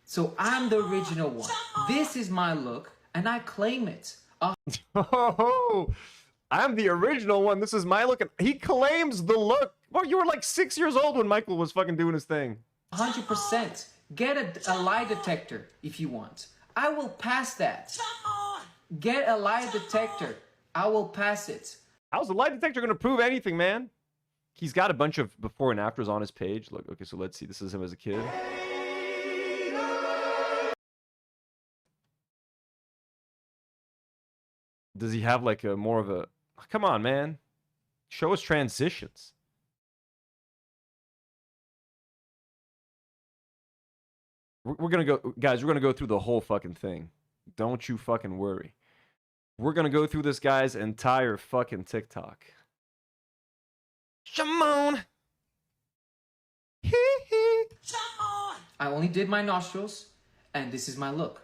So I'm the original one. This is my look, and I claim it. Oh, I'm the original one. This is my look. And he claims the look. Well, you were like 6 years old when Michael was fucking doing his thing. 100%. Get a lie detector if you want. I will pass that. Get a lie detector. I will pass it. How's the lie detector going to prove anything, man? He's got a bunch of before and afters on his page. Look, okay, so let's see. This is him as a kid. Does he have like a more of a... Come on, man. Show us transitions. We're going to go... Guys, we're going to go through the whole fucking thing. Don't you fucking worry. We're going to go through this guy's entire fucking TikTok. Shamon! I only did my nostrils, and this is my look.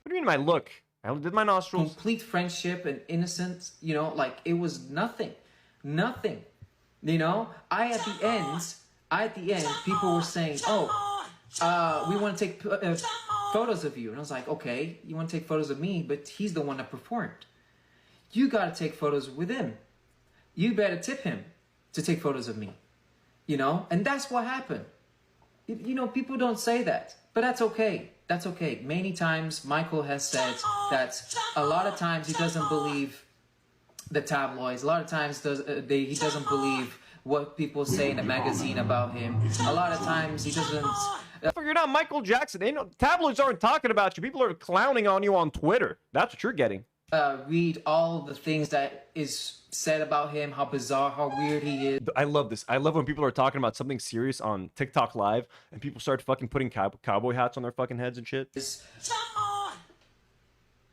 What do you mean my look? I only did my nostrils. Complete friendship and innocence, you know, like it was nothing. Nothing. You know, at the end, people were saying, oh, we want to take photos of you. And I was like, okay, you want to take photos of me, but he's the one that performed. You got to take photos with him. You better tip him to take photos of me. You know, and that's what happened. You know, people don't say that, but that's okay. That's okay. Many times Michael has said that a lot of times he doesn't believe the tabloids. A lot of times he doesn't believe what people say in a magazine about him. A lot of times he doesn't... You're not Michael Jackson. Tabloids aren't talking about you. People are clowning on you on Twitter. That's what you're getting. Read all the things that is said about him, how bizarre, how weird he is. I love this. I love when people are talking about something serious on TikTok Live and people start fucking putting cowboy hats on their fucking heads and shit.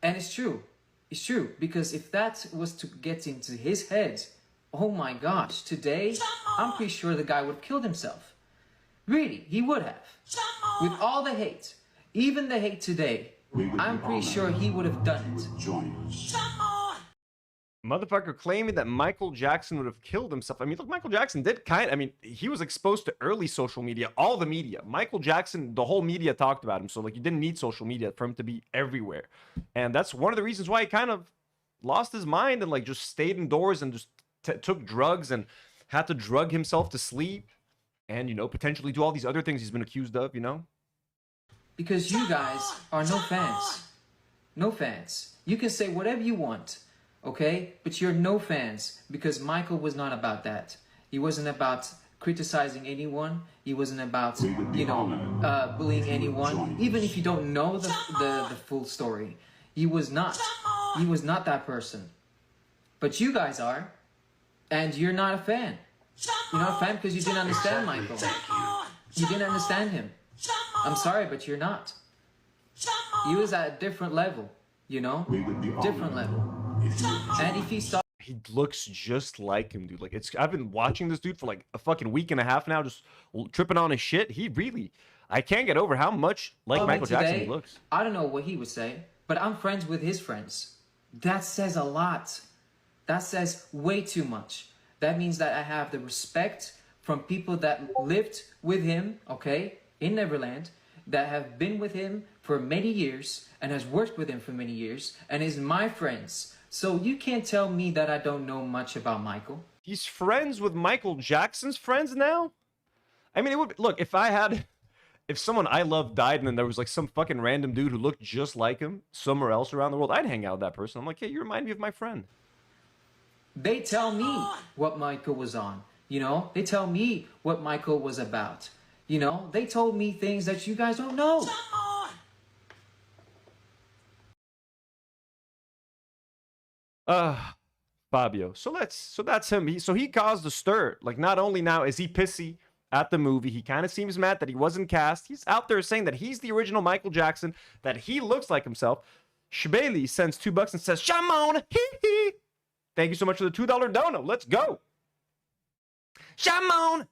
And it's true. It's true. Because if that was to get into his head, oh my gosh, today, I'm pretty sure the guy would have killed himself. Really, he would have. With all the hate, even the hate today, I'm pretty sure he would have done it. Motherfucker claiming that Michael Jackson would have killed himself. I mean, look, Michael Jackson did he was exposed to early social media, all the media. Michael Jackson, the whole media talked about him. So, like, you didn't need social media for him to be everywhere. And that's one of the reasons why he kind of lost his mind and, like, just stayed indoors and just took drugs and had to drug himself to sleep and, you know, potentially do all these other things he's been accused of, you know? Because you guys are no fans. No fans. You can say whatever you want, okay? But you're no fans because Michael was not about that. He wasn't about criticizing anyone. He wasn't about, you know, bullying anyone. Even if you don't know the full story. He was not. He was not that person. But you guys are. And you're not a fan. You're not a fan because you didn't understand Michael. You didn't understand him. I'm sorry, but you're not. He was at a different level, you know? Different level. And if he saw... He looks just like him, dude. Like, I've been watching this dude for like a fucking week and a half now, just tripping on his shit. He really... I can't get over how much like Michael Jackson he looks. I don't know what he would say, but I'm friends with his friends. That says a lot. That says way too much. That means that I have the respect from people that lived with him, okay, in Neverland, that have been with him for many years and has worked with him for many years and is my friends. So you can't tell me that I don't know much about Michael. He's friends with Michael Jackson's friends now? I mean, it would... Look, if someone I love died and then there was like some fucking random dude who looked just like him somewhere else around the world, I'd hang out with that person. I'm like, hey, you remind me of my friend. They tell me what Michael was on, you know? They tell me what Michael was about. You know, they told me things that you guys don't know. Fabio. So that's him. So he caused a stir. Like, not only now is he pissy at the movie, he kind of seems mad that he wasn't cast. He's out there saying that he's the original Michael Jackson, that he looks like himself. Shibeli sends $2 and says, Shamon, hee hee. Thank you so much for the $2 dono. Let's go. Shamon.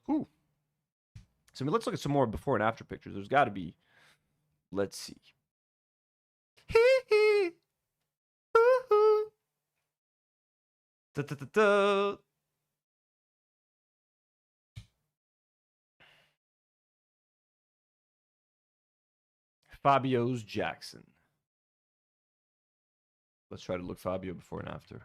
Ooh. So let's look at some more before and after pictures. There's got to be. Let's see. Hee hee. Ooh. Da da da da. Fabio's Jackson. Let's try to look Fabio before and after.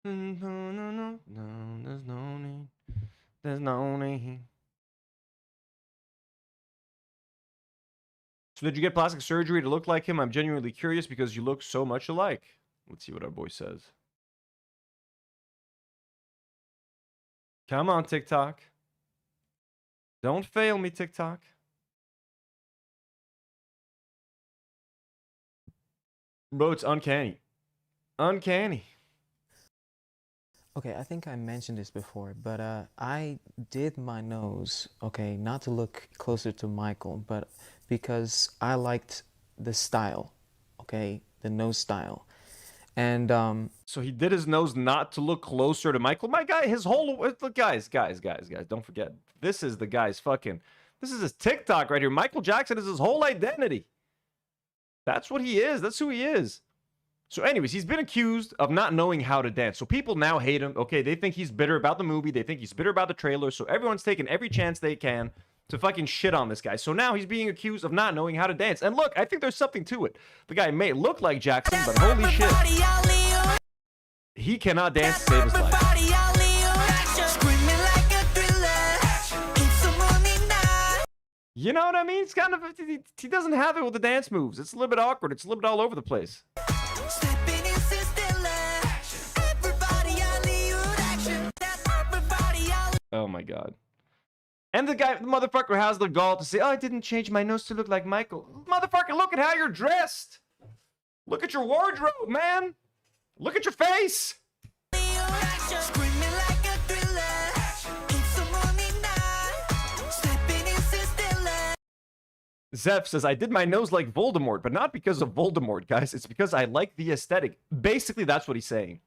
No, there's no need. There's no need. So did you get plastic surgery to look like him? I'm genuinely curious because you look so much alike. Let's see what our boy says. Come on, TikTok. Don't fail me, TikTok. Bro, it's uncanny. Uncanny. Okay, I think I mentioned this before, but I did my nose, okay, not to look closer to Michael, but because I liked the style, okay, the nose style. And so he did his nose not to look closer to Michael. My guy, his whole look, guys, don't forget, this is the guy's this is his TikTok right here. Michael Jackson is his whole identity. That's what he is. That's who he is. So anyways, he's been accused of not knowing how to dance. So people now hate him. Okay, they think he's bitter about the movie. They think he's bitter about the trailer. So everyone's taking every chance they can to fucking shit on this guy. So now he's being accused of not knowing how to dance. And look, I think there's something to it. The guy may look like Jackson, but holy shit, he cannot dance to save his life. You know what I mean? It's kind of, he doesn't have it with the dance moves. It's a little bit awkward. It's a little bit all over the place. Oh my God. And the motherfucker has the gall to say, oh, I didn't change my nose to look like Michael. Motherfucker, look at how you're dressed. Look at your wardrobe, man. Look at your face. Zeph says, I did my nose like Voldemort, but not because of Voldemort, guys. It's because I like the aesthetic. Basically, that's what he's saying.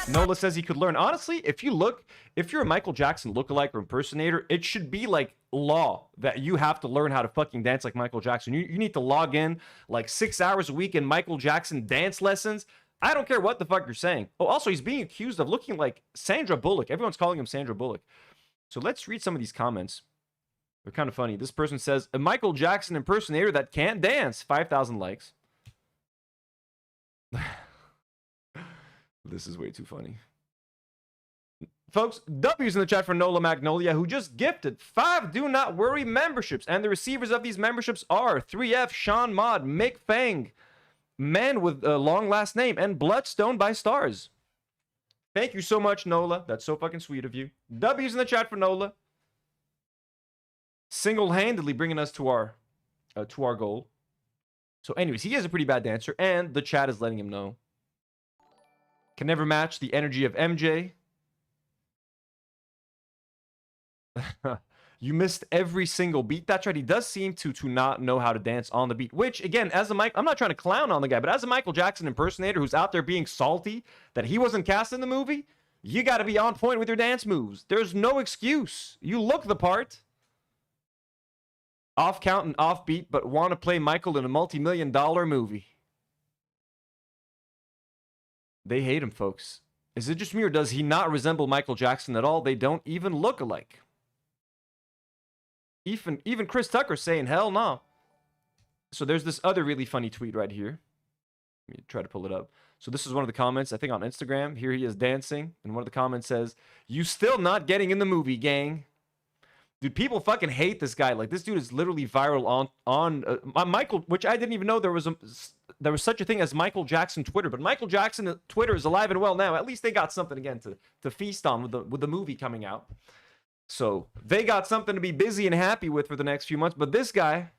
Nola says he could learn. Honestly, if you're a Michael Jackson lookalike or impersonator, it should be like law that you have to learn how to fucking dance like Michael Jackson. You need to log in like 6 hours a week in Michael Jackson dance lessons. I don't care what the fuck you're saying. Oh, also, he's being accused of looking like Sandra Bullock. Everyone's calling him Sandra Bullock. So let's read some of these comments. They're kind of funny. This person says, a Michael Jackson impersonator that can't dance. 5,000 likes. This is way too funny. Folks, W's in the chat for Nola Magnolia, who just gifted 5 Do Not Worry memberships. And the receivers of these memberships are 3F, Sean Mod, Mick Fang, Man with a long last name, and Bloodstone by Stars. Thank you so much, Nola. That's so fucking sweet of you. W's in the chat for Nola. Single-handedly bringing us to our goal. So anyways, he is a pretty bad dancer, and the chat is letting him know. Can never match the energy of MJ. You missed every single beat. That's right. He does seem to not know how to dance on the beat. Which, again, I'm not trying to clown on the guy, but as a Michael Jackson impersonator who's out there being salty that he wasn't cast in the movie, you got to be on point with your dance moves. There's no excuse. You look the part. Off count and off beat, but want to play Michael in a multi-million-dollar movie. They hate him, folks. Is it just me, or does he not resemble Michael Jackson at all? They don't even look alike. Even Chris Tucker saying, hell no. So there's this other really funny tweet right here. Let me try to pull it up. So this is one of the comments, I think, on Instagram. Here he is dancing, and one of the comments says, you still not getting in the movie, gang. Dude, people fucking hate this guy. Like, this dude is literally viral on Michael, which I didn't even know there was there was such a thing as Michael Jackson Twitter, but Michael Jackson Twitter is alive and well now. At least they got something again to feast on with the movie coming out. So they got something to be busy and happy with for the next few months. But this guy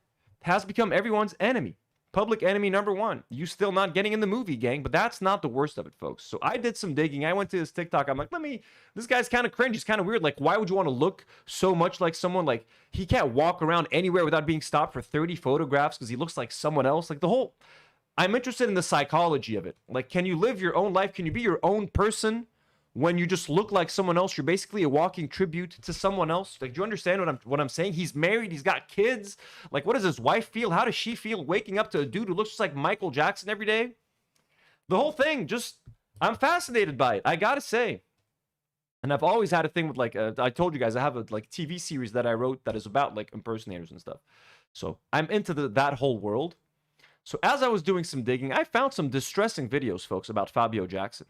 has become everyone's enemy. Public enemy number one. You still not getting in the movie, gang, but that's not the worst of it, folks. So I did some digging. I went to his TikTok. I'm like, this guy's kind of cringe. He's kind of weird. Like, why would you want to look so much like someone? Like, he can't walk around anywhere without being stopped for 30 photographs because he looks like someone else. Like, I'm interested in the psychology of it. Like, can you live your own life? Can you be your own person when you just look like someone else? You're basically a walking tribute to someone else. Like, do you understand what I'm saying? He's married. He's got kids. Like, what does his wife feel? How does she feel waking up to a dude who looks just like Michael Jackson every day? The whole thing, I'm fascinated by it. I gotta say. And I've always had a thing with, like, I told you guys, I have a TV series that I wrote that is about, like, impersonators and stuff. So I'm into that whole world. So as I was doing some digging, I found some distressing videos, folks, about Fabio Jackson.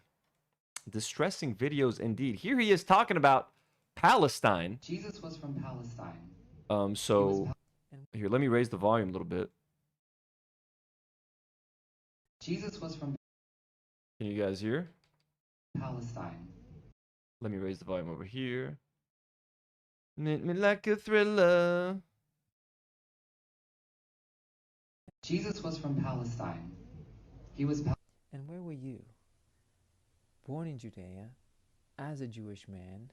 Distressing videos indeed. Here he is talking about Palestine. Jesus was from Palestine. Here, let me raise the volume a little bit. Jesus was from Can you guys hear? Palestine. Let me raise the volume over here. Knit me like a thriller. Jesus was from Palestine. He was And where were you? Born in Judea, as a Jewish man.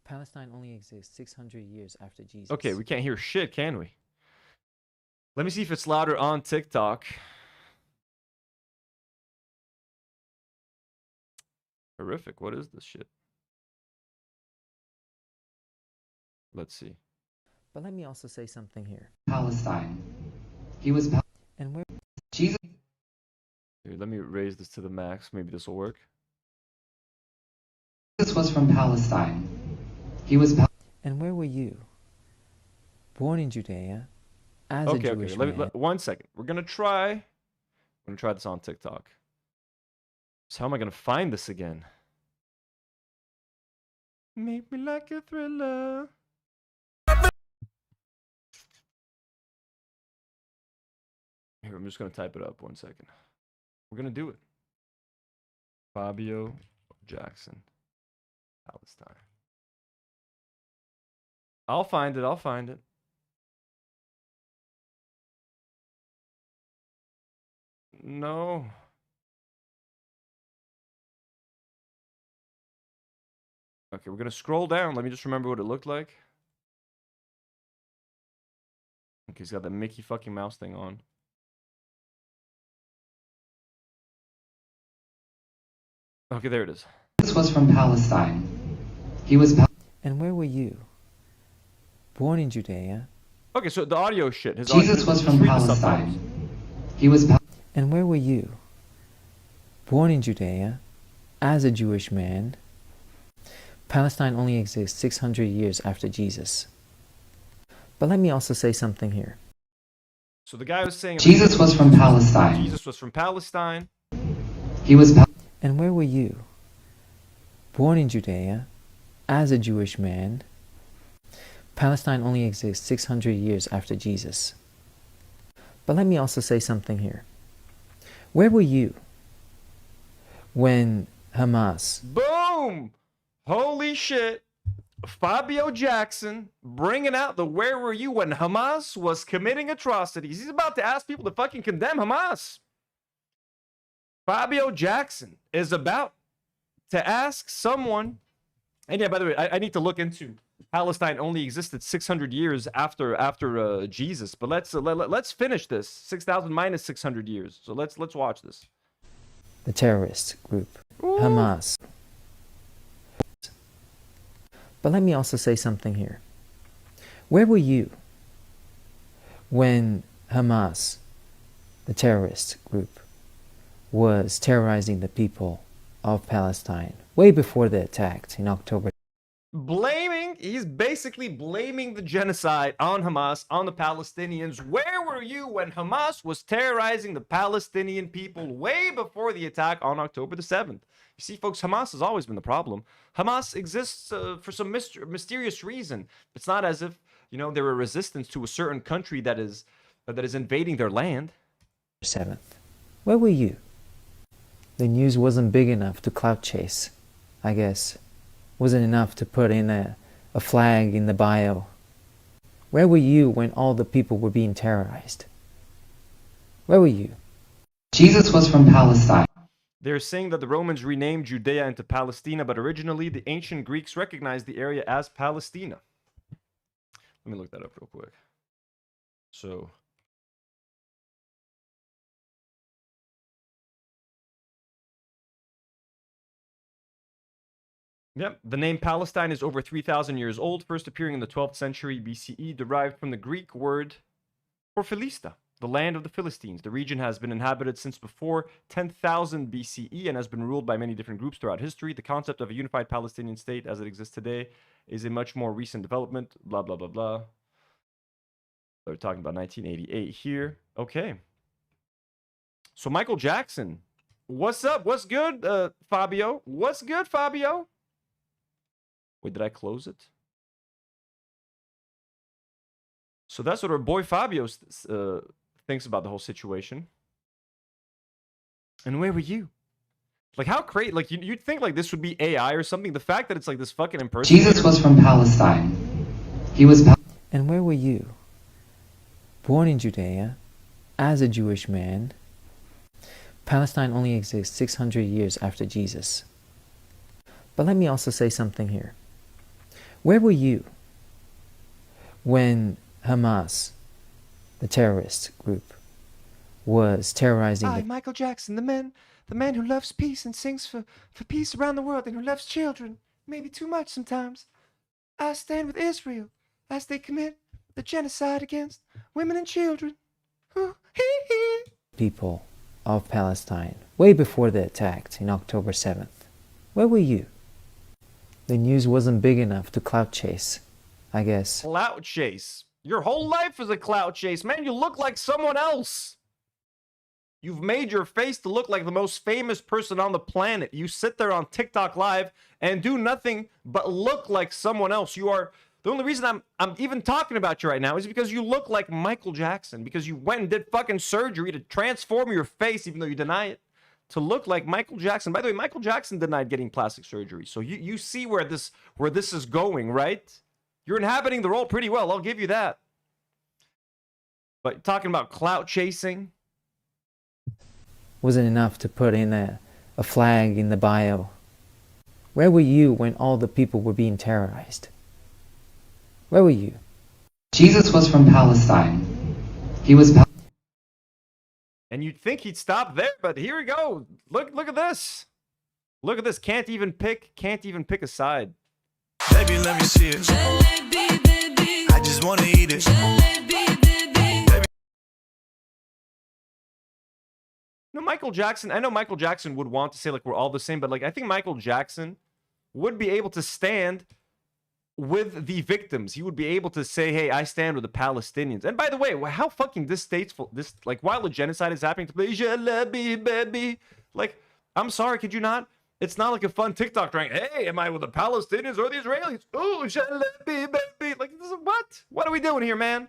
Palestine only exists 600 years after Jesus. Okay, we can't hear shit, can we? Let me see if it's louder on TikTok. Horrific. What is this shit? Let's see. But let me also say something here. Palestine. He was And where Jesus Here, let me raise this to the max. Maybe this will work. Jesus was from Palestine. He was And where were you? Born in Judea, as a Jewish man. 1 second. We're gonna try this on TikTok. So how am I gonna find this again? Make me like a thriller. Here, I'm just gonna type it up. 1 second. We're gonna do it. Fabio Jackson, Palestine. I'll find it. No. Okay, we're gonna scroll down. Let me just remember what it looked like. Okay, he's got that Mickey fucking mouse thing on. Okay, there it is. Jesus was from Palestine. He was And where were you? Born in Judea. Okay, so the audio shit. Jesus was from Palestine. He was And where were you? Born in Judea, as a Jewish man. Palestine only exists 600 years after Jesus. But let me also say something here. So the guy was saying Jesus was from Palestine. Jesus was from Palestine. He was And where were you? Born in Judea, as a Jewish man. Palestine only exists 600 years after Jesus. But let me also say something here. Where were you when Hamas... Boom! Holy shit. Fabio Jackson bringing out the where were you when Hamas was committing atrocities. He's about to ask people to fucking condemn Hamas. Fabio Jackson is about to ask someone, and yeah, by the way, I need to look into Palestine only existed 600 years after Jesus, but let's finish this. 6,000 minus 600 years. So let's watch this. The terrorist group, Hamas. But let me also say something here. Where were you when Hamas, the terrorist group, was terrorizing the people of Palestine way before they attacked in October? He's basically blaming the genocide on Hamas, on the Palestinians. Where were you when Hamas was terrorizing the Palestinian people way before the attack on October the 7th? You see, folks, Hamas has always been the problem. Hamas exists for some mysterious reason. It's not as if, they're a resistance to a certain country that is invading their land. 7th. Where were you? The news wasn't big enough to clout chase, I guess. Wasn't enough to put in a flag in the bio. Where were you when all the people were being terrorized? Where were you? Jesus was from Palestine. They're saying that the Romans renamed Judea into Palestina, but originally the ancient Greeks recognized the area as Palestina. Let me look that up real quick. So, yep, the name Palestine is over 3,000 years old, first appearing in the 12th century BCE, derived from the Greek word for Philista, the land of the Philistines. The region has been inhabited since before 10,000 BCE and has been ruled by many different groups throughout history. The concept of a unified Palestinian state as it exists today is a much more recent development, blah, blah, blah, blah. They're talking about 1988 here. Okay. So Michael Jackson. What's up? What's good, Fabio? What's good, Fabio? Wait, did I close it? So that's what our boy Fabio thinks about the whole situation. And where were you? Like, how crazy? Like, you'd think like this would be AI or something. The fact that it's like this fucking impersonator. Jesus was from Palestine. He was. And where were you? Born in Judea, as a Jewish man. Palestine only exists 600 years after Jesus. But let me also say something here. Where were you when Hamas, the terrorist group, was terrorizing Michael Jackson, the man who loves peace and sings for peace around the world and who loves children, maybe too much sometimes. I stand with Israel as they commit the genocide against women and children. people of Palestine way before they attacked in October 7th. Where were you? The news wasn't big enough to clout chase, I guess. Clout chase? Your whole life is a clout chase, man. You look like someone else. You've made your face to look like the most famous person on the planet. You sit there on TikTok Live and do nothing but look like someone else. You are... The only reason I'm even talking about you right now is because you look like Michael Jackson. Because you went and did fucking surgery to transform your face, even though you deny it, to look like Michael Jackson. By the way, Michael Jackson denied getting plastic surgery. So you see where this is going, right? You're inhabiting the role pretty well. I'll give you that. But talking about clout chasing wasn't enough to put in a flag in the bio. Where were you when all the people were being terrorized? Where were you? Jesus was from Palestine. He was. And you'd think he'd stop there, but here we go. Look at this. Look at this. Can't even pick a side. Baby, let me see it. Jalebi, baby. I just wanna eat it. Jalebi, baby. No, Michael Jackson. I know Michael Jackson would want to say like we're all the same, but like I think Michael Jackson would be able to stand with the victims. He would be able to say, hey, I stand with the Palestinians. And by the way, how fucking distasteful this, like, while a genocide is happening, to play Jalebi, baby. Like, I'm sorry, could you not? It's not like a fun TikTok trend. Hey, am I with the Palestinians or the Israelis? Ooh, Jalebi, baby. Like, what are we doing here, man?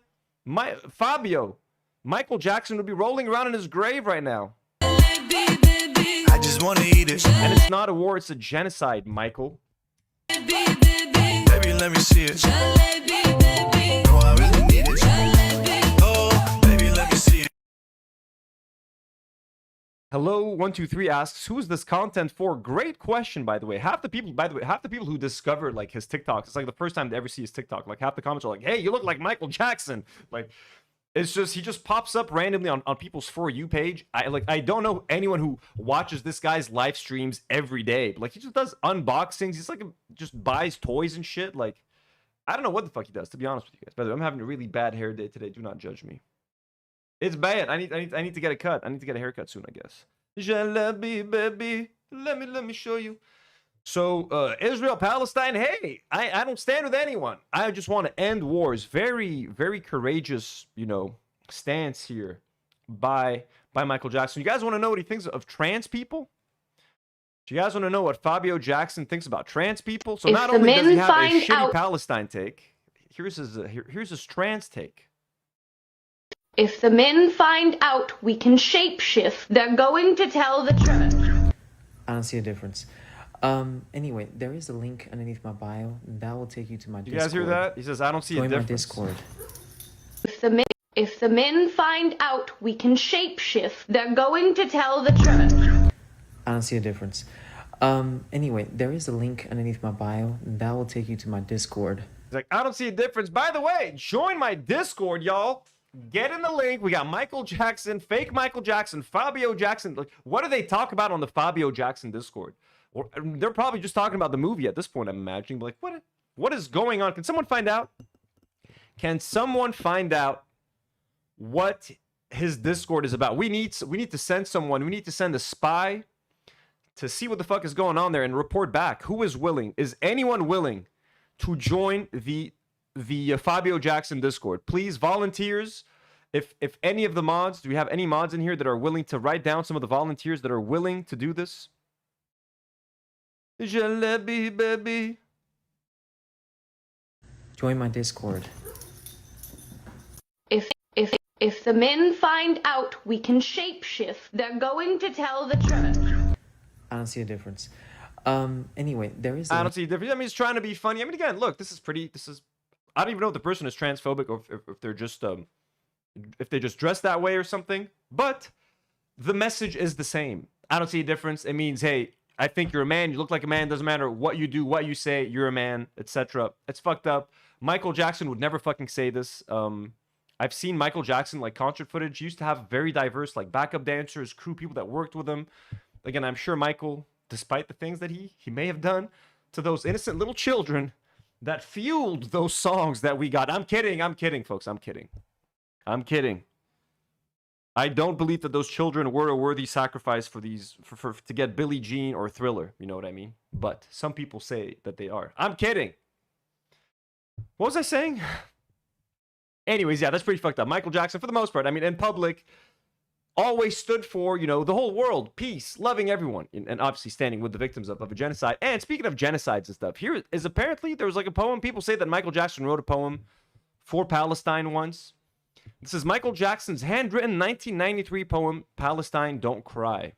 Fabio, Michael Jackson would be rolling around in his grave right now. Jalebi, baby. I just want to eat it. And it's not a war, it's a genocide, Michael. Jalebi, baby, let me see it. Jalebi, baby. Oh, I really need it. Jalebi. Oh, baby, let me see it. Hello 123 asks, who is this content for? Great question, by the way. Half the people who discover like his TikToks, it's like the first time they ever see his TikTok. Like half the comments are like, hey, you look like Michael Jackson. Like, it's just, he just pops up randomly on people's For You page. I don't know anyone who watches this guy's live streams every day. But, like, he just does unboxings. He's like, just buys toys and shit. Like, I don't know what the fuck he does, to be honest with you guys. By the way, I'm having a really bad hair day today. Do not judge me. It's bad. I need to get a cut. I need to get a haircut soon, I guess. Jalebi, baby. Let me show you. So, Israel, Palestine, hey, I don't stand with anyone. I just want to end wars. Very, very courageous, stance here by Michael Jackson. You guys want to know what he thinks of trans people? Do you guys want to know what Fabio Jackson thinks about trans people? So not only does he have a shitty Palestine take, here's his trans take. If the men find out we can shapeshift, they're going to tell the church. I don't see a difference. Anyway, there is a link underneath my bio that will take you to my Discord. You guys hear that? He says, I don't see a difference. Join my Discord. If the men find out we can shapeshift, they're going to tell the church. I don't see a difference. Anyway, there is a link underneath my bio that will take you to my Discord. He's like, I don't see a difference. By the way, join my Discord, y'all. Get in the link. We got Michael Jackson, fake Michael Jackson, Fabio Jackson. Like, what do they talk about on the Fabio Jackson Discord? Or they're probably just talking about the movie at this point, I'm imagining. Like, what is going on? Can someone find out? Can someone find out what his Discord is about? We need to send someone. We need to send a spy to see what the fuck is going on there and report back. Who is willing? Is anyone willing to join the Fabio Jackson Discord? Please, volunteers. If any of the mods, do we have any mods in here that are willing to write down some of the volunteers that are willing to do this? Jalebi, baby. Join my Discord. If the men find out we can shapeshift, they're going to tell the church. I don't see a difference. Anyway, there is. I don't see a difference. I mean, he's trying to be funny. I mean, again, look, this is. I don't even know if the person is transphobic or if they're just if they just dress that way or something. But the message is the same. I don't see a difference. It means, hey, I think you're a man. You look like a man. Doesn't matter what you do, what you say. You're a man, etc. It's fucked up. Michael Jackson would never fucking say this. I've seen Michael Jackson like concert footage. He used to have very diverse like backup dancers, crew people that worked with him. Again, I'm sure Michael, despite the things that he may have done to those innocent little children that fueled those songs that we got. I'm kidding, folks. I'm kidding. I don't believe that those children were a worthy sacrifice for to get Billie Jean or Thriller. You know what I mean? But some people say that they are. I'm kidding. What was I saying? Anyways, yeah, that's pretty fucked up. Michael Jackson, for the most part, I mean, in public, always stood for, you know, the whole world, peace, loving everyone, and obviously standing with the victims of a genocide. And speaking of genocides and stuff, here is apparently there was like a poem. People say that Michael Jackson wrote a poem for Palestine once. This is Michael Jackson's handwritten 1993 poem, Palestine Don't Cry.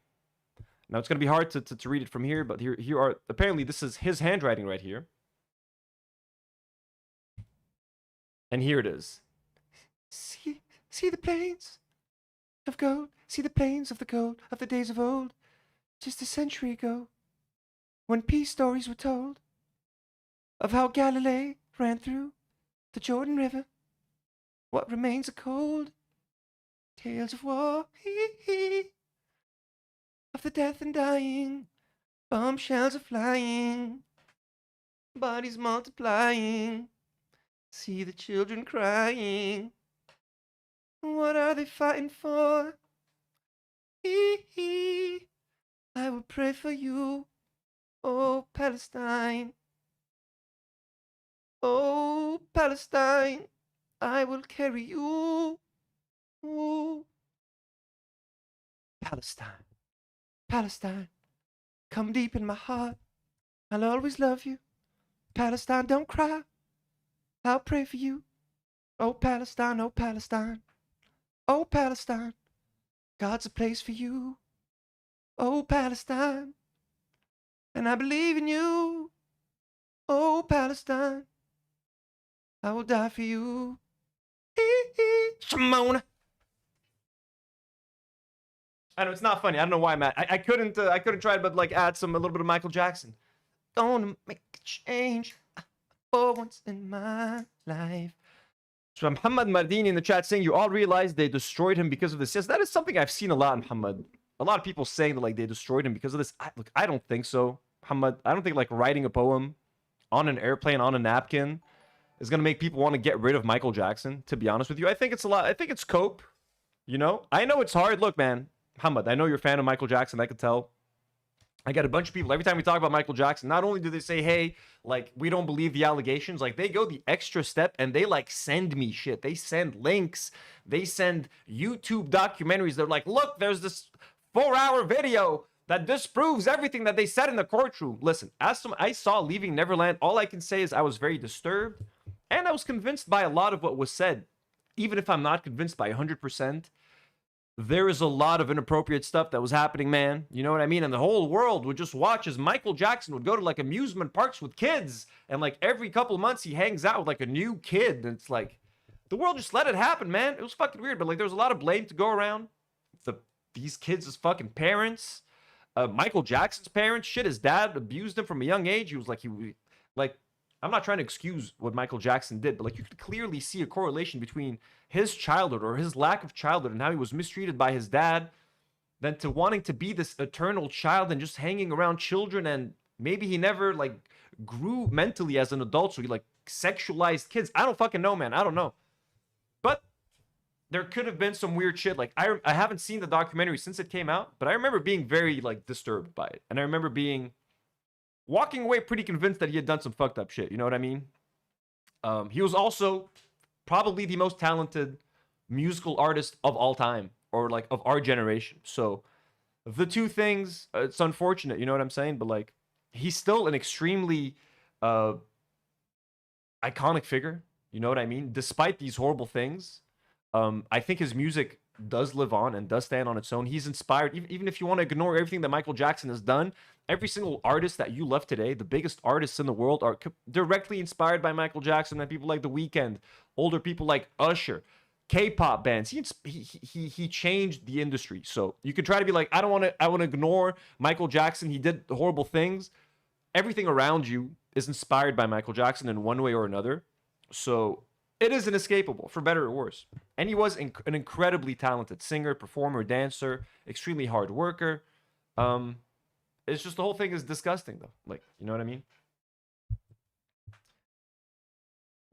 Now, it's going to be hard to read it from here, but here are, apparently this is his handwriting right here. And here it is. See the plains of gold, see the plains of the gold of the days of old, just a century ago, when peace stories were told of how Galilee ran through the Jordan River. What remains are cold tales of war, of the death and dying, bombshells are flying, bodies multiplying, see the children crying. What are they fighting for? I will pray for you, oh Palestine. Oh Palestine, I will carry you. Ooh. Palestine, Palestine, come deep in my heart. I'll always love you. Palestine, don't cry. I'll pray for you. Oh Palestine, oh Palestine. Oh Palestine, God's a place for you. Oh Palestine, and I believe in you. Oh Palestine, I will die for you. Shimona. I know it's not funny. I don't know why I'm at. I couldn't try but like add a little bit of Michael Jackson. Gonna make a change for once in my life. So Muhammad Mardini in the chat saying you all realize they destroyed him because of this. Yes, that is something I've seen a lot, Muhammad. A lot of people saying that like they destroyed him because of this. Look, I don't think so, Muhammad. I don't think like writing a poem on an airplane on a napkin is gonna make people want to get rid of Michael Jackson. To be honest with you, I think it's a lot. I think it's cope. You know, I know it's hard. Look, man, Muhammad, I know you're a fan of Michael Jackson. I could tell. I got a bunch of people, every time we talk about Michael Jackson, not only do they say, hey, like, we don't believe the allegations, like, they go the extra step and they, like, send me shit. They send links. They send YouTube documentaries. They're like, look, there's this 4-hour video that disproves everything that they said in the courtroom. Listen, as I saw Leaving Neverland, all I can say is I was very disturbed and I was convinced by a lot of what was said even if I'm not convinced by 100%, there is a lot of inappropriate stuff that was happening, man. You know what I mean? And the whole world would just watch as Michael Jackson would go to like amusement parks with kids, and like every couple of months he hangs out with like a new kid, and it's like the world just let it happen, man. It was fucking weird, but like there's a lot of blame to go around. These kids' fucking parents, Michael Jackson's parents, shit, his dad abused him from a young age. He was like, I'm not trying to excuse what Michael Jackson did, but like you could clearly see a correlation between his childhood or his lack of childhood and how he was mistreated by his dad, than to wanting to be this eternal child and just hanging around children, and maybe he never like grew mentally as an adult, so he like sexualized kids. I don't fucking know, man. I don't know. But there could have been some weird shit. Like I haven't seen the documentary since it came out, but I remember being very like disturbed by it. And I remember walking away pretty convinced that he had done some fucked up shit. You know what I mean? He was also probably the most talented musical artist of all time, or like of our generation. So the two things, it's unfortunate, you know what I'm saying? But like, he's still an extremely iconic figure. You know what I mean? Despite these horrible things, I think his music does live on and does stand on its own. He's inspired, even if you want to ignore everything that Michael Jackson has done, every single artist that you love today, the biggest artists in the world, are directly inspired by Michael Jackson. And people like The Weeknd, older people like Usher, K-pop bands. He changed the industry. So you could try to be like, I want to ignore Michael Jackson. He did horrible things. Everything around you is inspired by Michael Jackson in one way or another. So it is inescapable, for better or worse. And he was an incredibly talented singer, performer, dancer, extremely hard worker. It's just the whole thing is disgusting, though. Like, you know what I mean?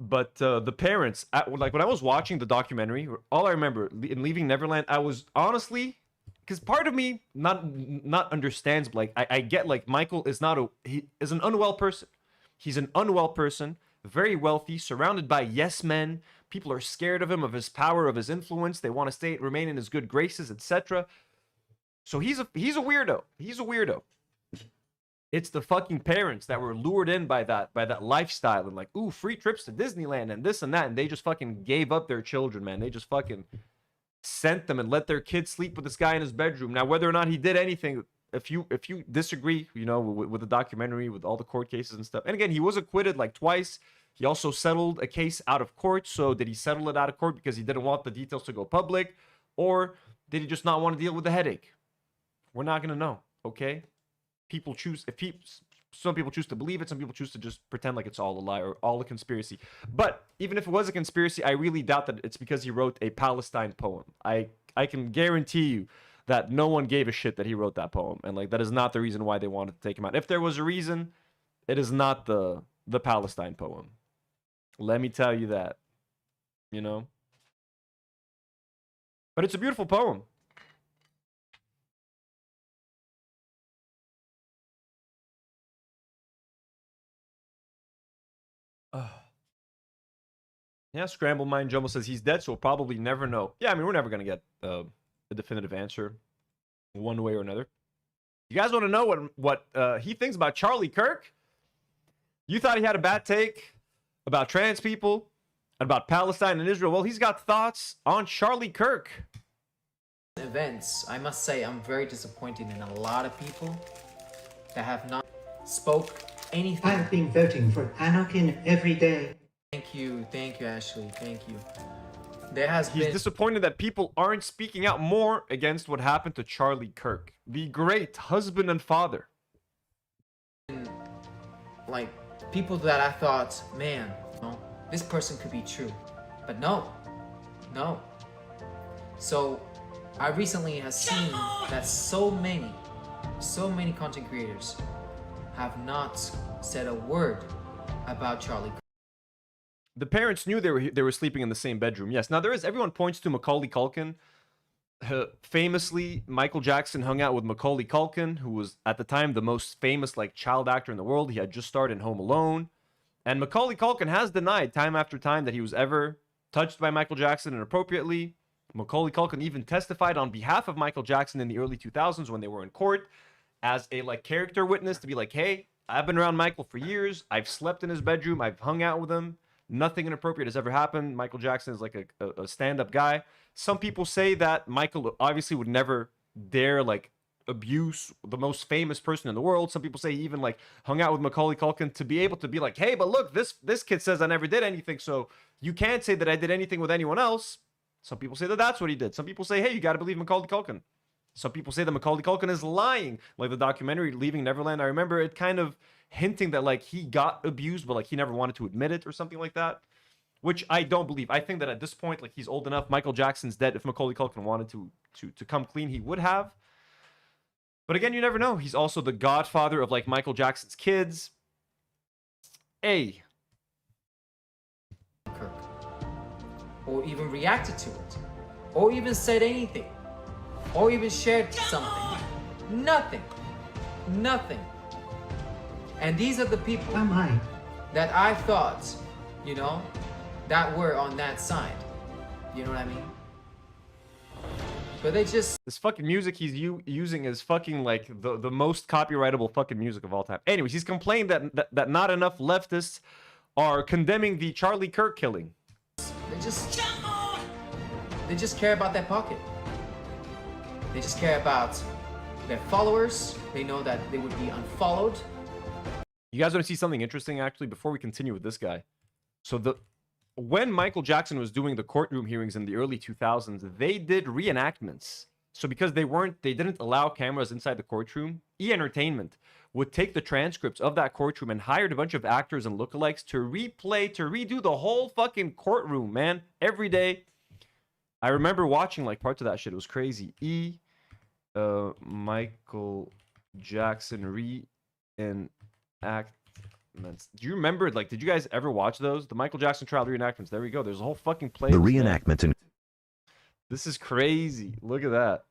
But the parents, like when I was watching the documentary, all I remember in Leaving Neverland, I was honestly, because part of me not understands, but like I get like Michael is he is an unwell person. He's an unwell person, very wealthy, surrounded by yes men. People are scared of him, of his power, of his influence. They want to remain in his good graces, etc. So he's a weirdo. He's a weirdo. It's the fucking parents that were lured in by that lifestyle and like, ooh, free trips to Disneyland and this and that, and they just fucking gave up their children, man. They just fucking sent them and let their kids sleep with this guy in his bedroom. Now, whether or not he did anything, if you disagree, you know, with the documentary, with all the court cases and stuff, and again, he was acquitted like twice. He also settled a case out of court. So did he settle it out of court because he didn't want the details to go public, or did he just not want to deal with the headache? We're not gonna know. Okay. People choose, some people choose to believe it, some people choose to just pretend like it's all a lie or all a conspiracy. But even if it was a conspiracy, I really doubt that it's because he wrote a Palestine poem. I can guarantee you that no one gave a shit that he wrote that poem, and like that is not the reason why they wanted to take him out. If there was a reason, it is not the Palestine poem. Let me tell you that, you know. But it's a beautiful poem. Yeah, Scramble Mind Jumbo says he's dead, so we'll probably never know. Yeah, I mean, we're never going to get a definitive answer one way or another. You guys want to know what he thinks about Charlie Kirk? You thought he had a bad take about trans people and about Palestine and Israel. Well, he's got thoughts on Charlie Kirk. Events, I must say I'm very disappointed in a lot of people that have not spoke anything. I've been voting for Anakin every day. Thank you, Ashley. Thank you. He's disappointed that people aren't speaking out more against what happened to Charlie Kirk, the great husband and father. Like, people that I thought, man, this person could be true. But no. So, I recently have seen that so many content creators have not said a word about Charlie Kirk. The parents knew they were sleeping in the same bedroom. Yes. Now everyone points to Macaulay Culkin. Famously, Michael Jackson hung out with Macaulay Culkin, who was at the time the most famous like child actor in the world. He had just starred in Home Alone, and Macaulay Culkin has denied time after time that he was ever touched by Michael Jackson inappropriately. Macaulay Culkin even testified on behalf of Michael Jackson in the early 2000s when they were in court as a like character witness to be like, hey, I've been around Michael for years. I've slept in his bedroom. I've hung out with him. Nothing inappropriate has ever happened. Michael Jackson is like a stand-up guy. Some people say that Michael obviously would never dare like abuse the most famous person in the world. Some people say he even like hung out with Macaulay Culkin to be able to be like, hey, but look, this kid says I never did anything, so you can't say that I did anything with anyone else. Some people say that that's what he did. Some people say, hey, you got to believe Macaulay Culkin. Some people say that Macaulay Culkin is lying, like the documentary Leaving Neverland. I remember it kind of hinting that like he got abused, but like he never wanted to admit it or something like that, which I don't believe. I think that at this point, like he's old enough. Michael Jackson's dead. If Macaulay Culkin wanted to come clean, he would have. But again, you never know. He's also the godfather of like Michael Jackson's kids. Kirk. Or even reacted to it. Or even said anything. Or even shared something. Nothing. Nothing. And these are the people that I thought, you know, that were on that side. You know what I mean? But they just... This fucking music he's using is fucking like the most copyrightable fucking music of all time. Anyways, he's complained that not enough leftists are condemning the Charlie Kirk killing. They just care about their pocket. They just care about their followers. They know that they would be unfollowed. You guys want to see something interesting, actually, before we continue with this guy? So when Michael Jackson was doing the courtroom hearings in the early 2000s, they did reenactments. So because they didn't allow cameras inside the courtroom, E-Entertainment would take the transcripts of that courtroom and hired a bunch of actors and lookalikes to redo the whole fucking courtroom, man, every day. I remember watching like parts of that shit. It was crazy. Michael Jackson reenactments. Do you remember, like, did you guys ever watch those? The Michael Jackson trial reenactments. There we go. There's a whole fucking play. The reenactments. This is crazy. Look at that.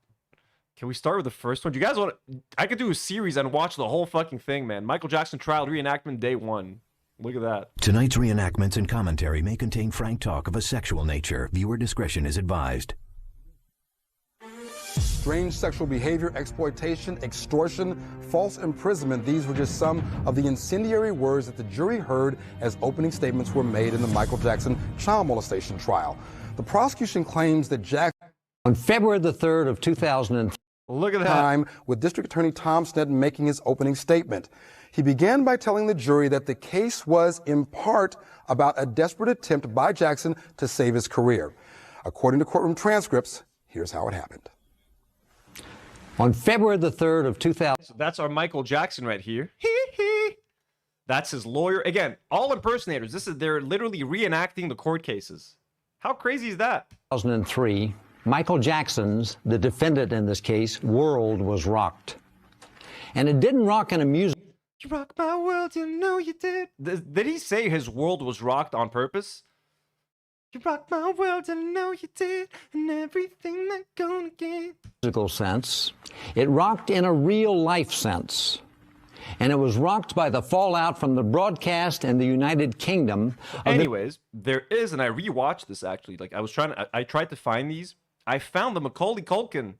Can we start with the first one? Do you guys want to... I could do a series and watch the whole fucking thing, man. Michael Jackson trial reenactment day 1. Look at that. Tonight's reenactments and commentary may contain frank talk of a sexual nature. Viewer discretion is advised. Strange sexual behavior, exploitation, extortion, false imprisonment. These were just some of the incendiary words that the jury heard as opening statements were made in the Michael Jackson child molestation trial. The prosecution claims that Jackson... On February the 3rd of 2003... Look at that. Time with District Attorney Tom Sneddon making his opening statement. He began by telling the jury that the case was in part about a desperate attempt by Jackson to save his career. According to courtroom transcripts, here's how it happened. On February the 3rd of 2000... So that's our Michael Jackson right here. That's his lawyer. Again, all impersonators. They're literally reenacting the court cases. How crazy is that? 2003, Michael Jackson's, the defendant in this case, world was rocked. And it didn't rock in a music... You rocked my world, you know you did. Did he say his world was rocked on purpose? You rocked my world, I know you did, and everything that gonna get. Musical sense. It rocked in a real life sense. And it was rocked by the fallout from the broadcast in the United Kingdom. Anyways, there is, and I rewatched this actually. Like I tried to find these. I found the Macaulay Culkin,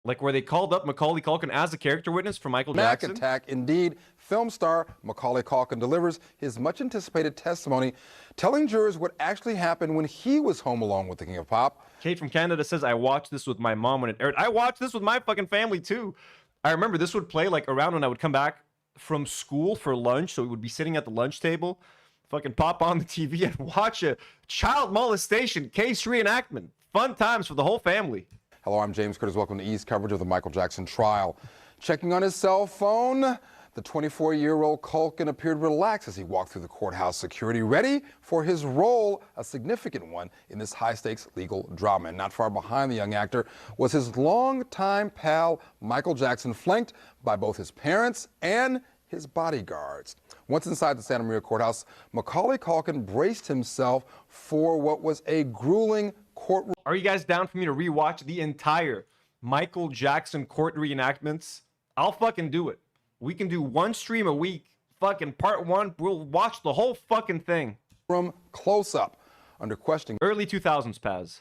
like where they called up Macaulay Culkin as a character witness for Michael Jackson. Attack. Indeed, film star Macaulay Culkin delivers his much-anticipated testimony, telling jurors what actually happened when he was home alone with the King of Pop. Kate from Canada says, I watched this with my mom when it aired. I watched this with my fucking family too. I remember this would play like around when I would come back from school for lunch, so we would be sitting at the lunch table, fucking pop on the TV and watch a child molestation case reenactment. Fun times for the whole family. Hello, I'm James Curtis. Welcome to E's coverage of the Michael Jackson trial. Checking on his cell phone, the 24-year-old Culkin appeared relaxed as he walked through the courthouse security, ready for his role, a significant one, in this high-stakes legal drama. And not far behind the young actor was his longtime pal, Michael Jackson, flanked by both his parents and his bodyguards. Once inside the Santa Maria courthouse, Macaulay Culkin braced himself for what was a grueling courtroom. Are you guys down for me to rewatch the entire Michael Jackson court reenactments? I'll fucking do it. We can do one stream a week. Fucking part 1. We'll watch the whole fucking thing. From close up under questioning. Early 2000s, Paz.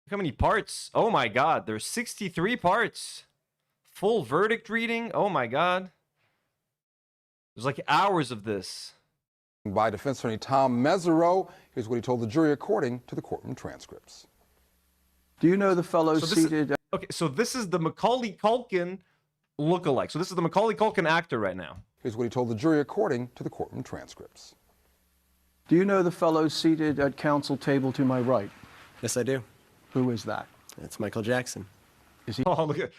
Look how many parts. Oh my god. There's 63 parts. Full verdict reading. Oh my god. There's like hours of this. By defense attorney Tom Mesereau. Here's what he told the jury according to the courtroom transcripts. Do you know the fellow So seated? Okay, so this is the Macaulay Culkin lookalike. So this is the Macaulay Culkin actor right now. Here's what he told the jury according to the courtroom transcripts. Do you know the fellow seated at counsel table to my right? Yes, I do. Who is that? It's Michael Jackson. Is he? Oh, look at.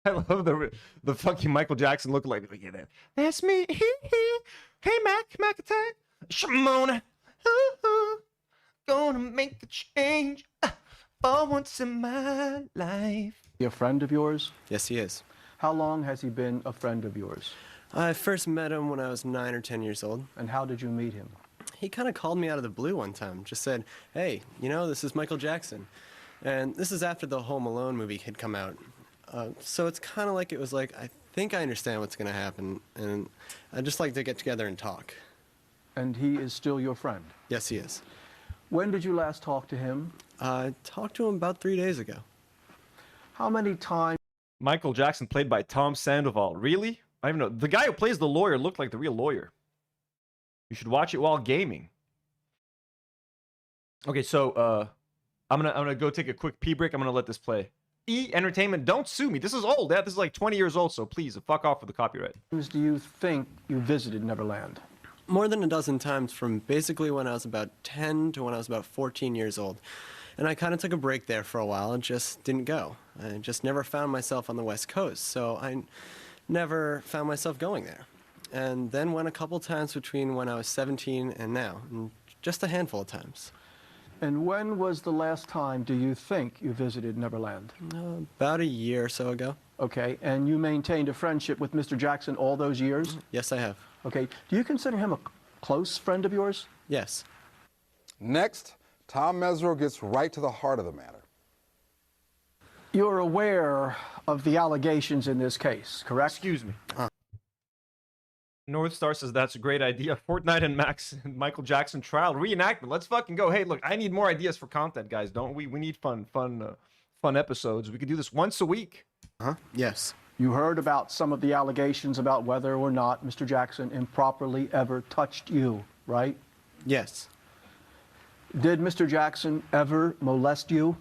I love the fucking Michael Jackson lookalike. Look at that. That's me. Hey, Mac attack. Shimona. Gonna make a change for once in my life. He a friend of yours? Yes, he is. How long has he been a friend of yours? I first met him when I was 9 or 10 years old. And how did you meet him? He kind of called me out of the blue one time. Just said, hey, you know, this is Michael Jackson. And this is after the Home Alone movie had come out. So it's kind of like it was like, I think I understand what's going to happen. And I'd just like to get together and talk. And he is still your friend? Yes, he is. When did you last talk to him? I talked to him about 3 days ago. How many times? Michael Jackson played by Tom Sandoval. Really? I don't even know. The guy who plays the lawyer looked like the real lawyer. You should watch it while gaming. Okay, so I'm gonna go take a quick pee break. I'm gonna let this play. Entertainment, don't sue me. This is old. Yeah, this is like 20 years old, so please fuck off with the copyright. Do you think you visited Neverland? More than a dozen times, from basically when I was about 10 to when I was about 14 years old. And I kind of took a break there for a while and just didn't go. I just never found myself on the West Coast, so I never found myself going there. And then went a couple times between when I was 17 and now, and just a handful of times. And when was the last time, do you think, you visited Neverland? About a year or so ago. Okay, and you maintained a friendship with Mr. Jackson all those years? Yes, I have. Okay, do you consider him a close friend of yours? Yes. Next, Tom Mesereau gets right to the heart of the matter. You're aware of the allegations in this case, correct? Excuse me. North Star says that's a great idea. Fortnite and Michael Jackson trial reenactment. Let's fucking go. Hey, look, I need more ideas for content, guys. Don't we? We need fun episodes. We could do this once a week. Yes. You heard about some of the allegations about whether or not Mr. Jackson improperly ever touched you, right? Yes. Did Mr. Jackson ever molest you?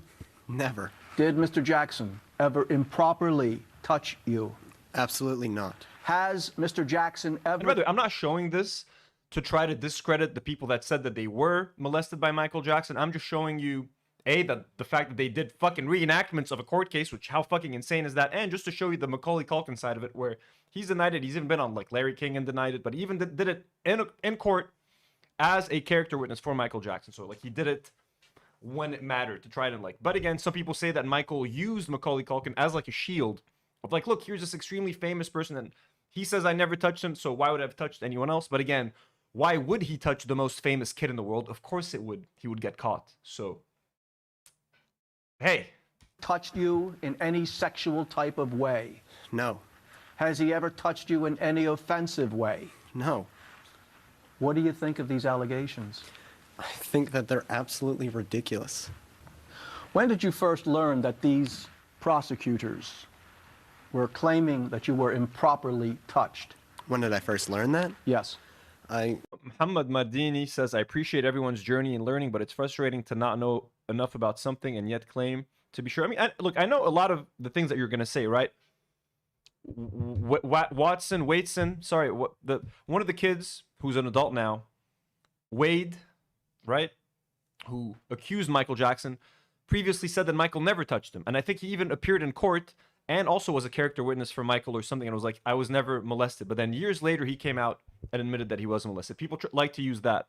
Never. Did Mr. Jackson ever improperly touch you? Absolutely not. Has Mr. Jackson ever... And by the way, I'm not showing this to try to discredit the people that said that they were molested by Michael Jackson. I'm just showing you, A, the fact that they did fucking reenactments of a court case, which how fucking insane is that? And just to show you the Macaulay Culkin side of it, where he's denied it. He's even been on, like, Larry King and denied it, but he even did it in court as a character witness for Michael Jackson. So, like, he did it when it mattered to try to, like... But again, some people say that Michael used Macaulay Culkin as, like, a shield of, like, look, here's this extremely famous person, and he says I never touched him, so why would I have touched anyone else? But again, why would he touch the most famous kid in the world? Of course it would. He would get caught. So, hey. Touched you in any sexual type of way? No. Has he ever touched you in any offensive way? No. What do you think of these allegations? I think that they're absolutely ridiculous. When did you first learn that these prosecutors were claiming that you were improperly touched? When did I first learn that? Yes. Muhammad Madini says, I appreciate everyone's journey in learning, but it's frustrating to not know enough about something and yet claim to be sure. I mean, look, I know a lot of the things that you're going to say, right? Wadeson, sorry, one of the kids who's an adult now, Wade, right, who accused Michael Jackson, previously said that Michael never touched him. And I think he even appeared in court and also was a character witness for Michael or something, and was like, I was never molested. But then years later, he came out and admitted that he was molested. People like to use that.